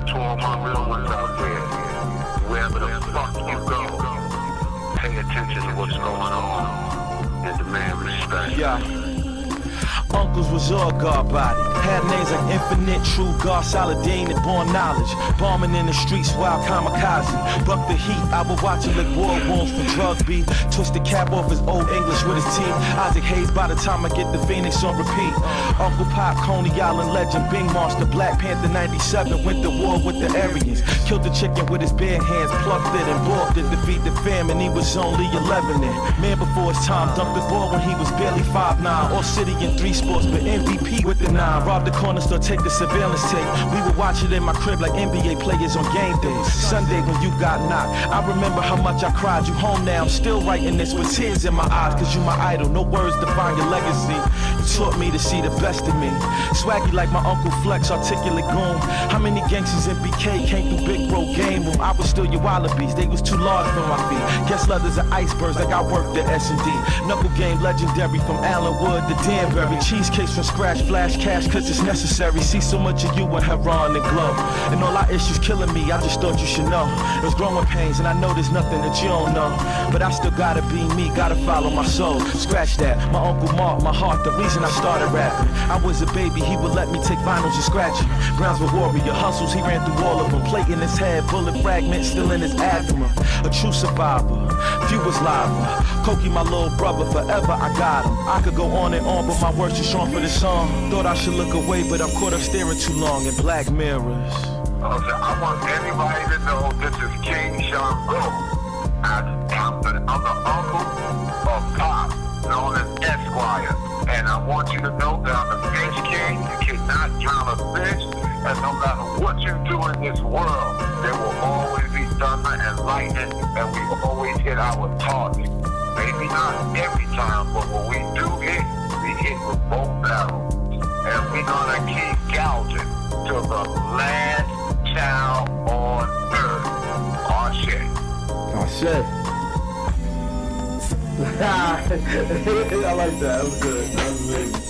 To all my real ones out there, wherever the fuck you go, pay attention to what's going on and demand respect. Yeah. Uncles was all God body. Had names like Infinite, True God, Saladin, and Born Knowledge. Bombing in the streets, wild kamikaze. Buck the heat, I would watch him like war wounds for drug beat. Twist the cap off his old English with his teeth. Isaac Hayes by the time I get the Phoenix on repeat. Uncle Pop, Coney Island legend, Bing Monster, Black Panther 97, went to war with the Aryans. Killed the chicken with his bare hands, plucked it and balked it. Defeat the famine, he was only 11 then. Man before his time, dunked the ball when he was barely 5'9". All city in 3 sports, but MVP with the 9. Robbed the corner store, take the surveillance tape. We would watch it in my crib like NBA players on game days. Sunday when you got knocked, I remember how much I cried. You home now, I'm still writing this with tears in my eyes. Cause you my idol, no words define your legacy. You taught me to see the best in me. Swaggy like my Uncle Flex, articulate goon. How many gangsters in BK came through Big Bro game room? I was still your wallabies, they was too large for my feet. Guess leathers are icebergs like I worked at S&D. Knuckle game legendary from Allenwood to Danbury. Cheesecakes from scratch, flash cash cause it's necessary. See so much of you in Heron and Glow. And all our issues killing me, I just thought you should know. There's growing pains and I know there's nothing that you don't know. But I still gotta be me, gotta follow my soul. Scratch that, my Uncle Mark, my heart, the reason I started rapping. I was a baby, he would let me take vinyls and scratch it. Brownsville warrior, hustles, he ran through all of them. Plate in his head, bullet fragments still in his abdomen. A true survivor, few was lava. Koki, my little brother, forever I got him. I could go on and on, but my words too strong for this song. Thought I should look away, but I'm caught up staring too long in black mirrors. Okay, I want everybody to know this is King Sean Go. I'm the uncle of Pop, known as Esquire. And I want you to know that I'm the fish king. You cannot drown a fish. And no matter what you do in this world, there will always be thunder and lightning, and we always hit our target. Maybe not every time, but when we do hit, we hit with both barrels. And we're gonna keep gouging till the last child on earth. Ashe. Ashe. I like that. That was good. That was amazing.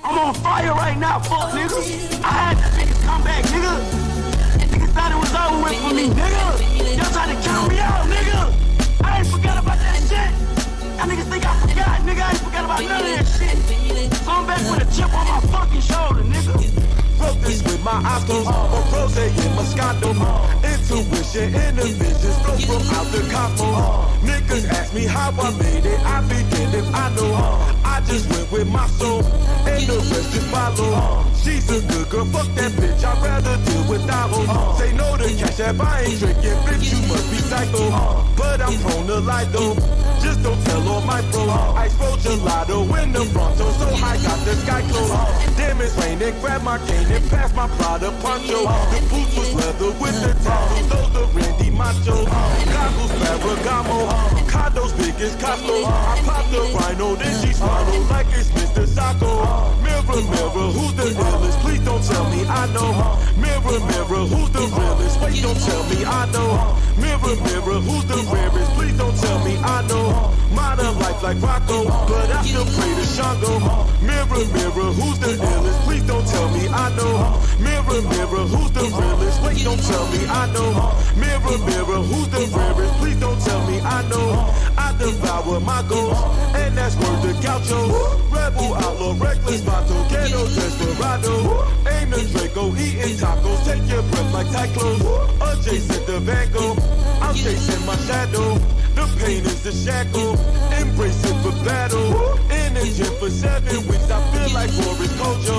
I'm on fire right now, fuck nigga. I had that niggas come back, nigga. Niggas thought it was over with for me, nigga. Y'all tried to count me out, nigga. I ain't forgot about that shit. Y'all niggas think I forgot, nigga. I ain't forgot about none of that shit. So I'm back with a chip on my fucking shoulder, nigga. Wrote this with my eyes closed, or rose in Moscato. Intuition, inner visions flow from out the cosmos. Niggas ask me how I made it, I be damned if I know. I just went with my soul, and the rest just follow. She's a good girl, fuck that bitch, I'd rather deal without her. Say no to CashApp, I ain't drinking, bitch, you must be psycho. But I'm prone to lie though, just don't tell all my bros. I roll gelato in the Bronx, so I got the sky closed. Damn, it's raining, grab my cane and pass my Prada poncho. The boots was leather with the tattoos, those the Randy Macho. Goggles, Ferragamo, condos big as Costco. I popped the rhino, then she swallowed like it's Mr. Sacco. Mirror, mirror, who's the realest? Please don't tell me I know. Mirror, mirror, who's the realest? Wait, don't tell me I know. Mirror, mirror, who's the rarest? Please don't tell me I know. Modern life like Rocco, but I still pray to Shango. Mirror, mirror, who's the illest? Please don't tell me I know. Mirror, mirror, who's the realest? Wait, don't tell me I know. Mirror, mirror, who's the rarest? Please don't tell me I know. I devour my goals, and that's word to gaucho. Rebel, outlaw, reckless, vato, ghetto, desperado. Aim the Draco, eating tacos, take your breath like cyclones. Adjacent to Van Gogh, I'm chasing my shadow. The pain is the shackle, embrace it for battle. In the gym for 7 weeks, I feel like Boris Kojo.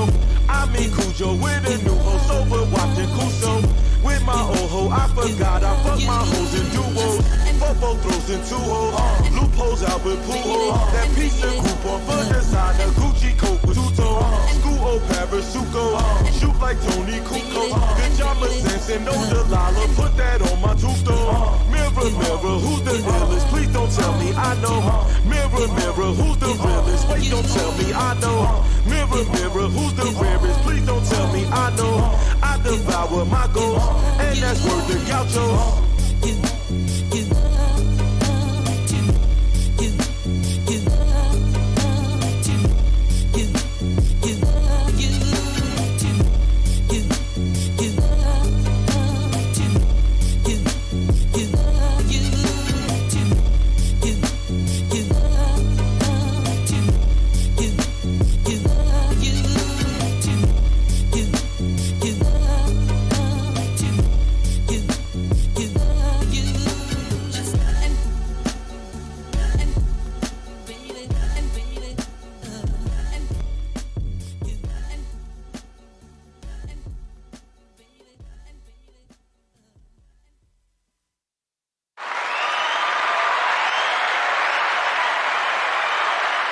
I mean Cujo with a new hoe, sober watching Kuso. With my old hoe, I forgot I fuck my hoes in duos. Fofo throws in 2 hoes, loopholes out with pool holes. That piece of coupon for designer, Gucci coat with 2 toes. School old Parasuco, shoot like Tony Kukoc. Bitch, I'm a Samson, no Delilah, put that on my tombstone. Mirror, mirror, who's the illest? Please don't tell me I know. Mirror, mirror, who's the realest? Wait, don't tell me I know. Mirror, mirror, who's the rarest? Please don't tell me I know. I devour my goals, and that's word to gaucho.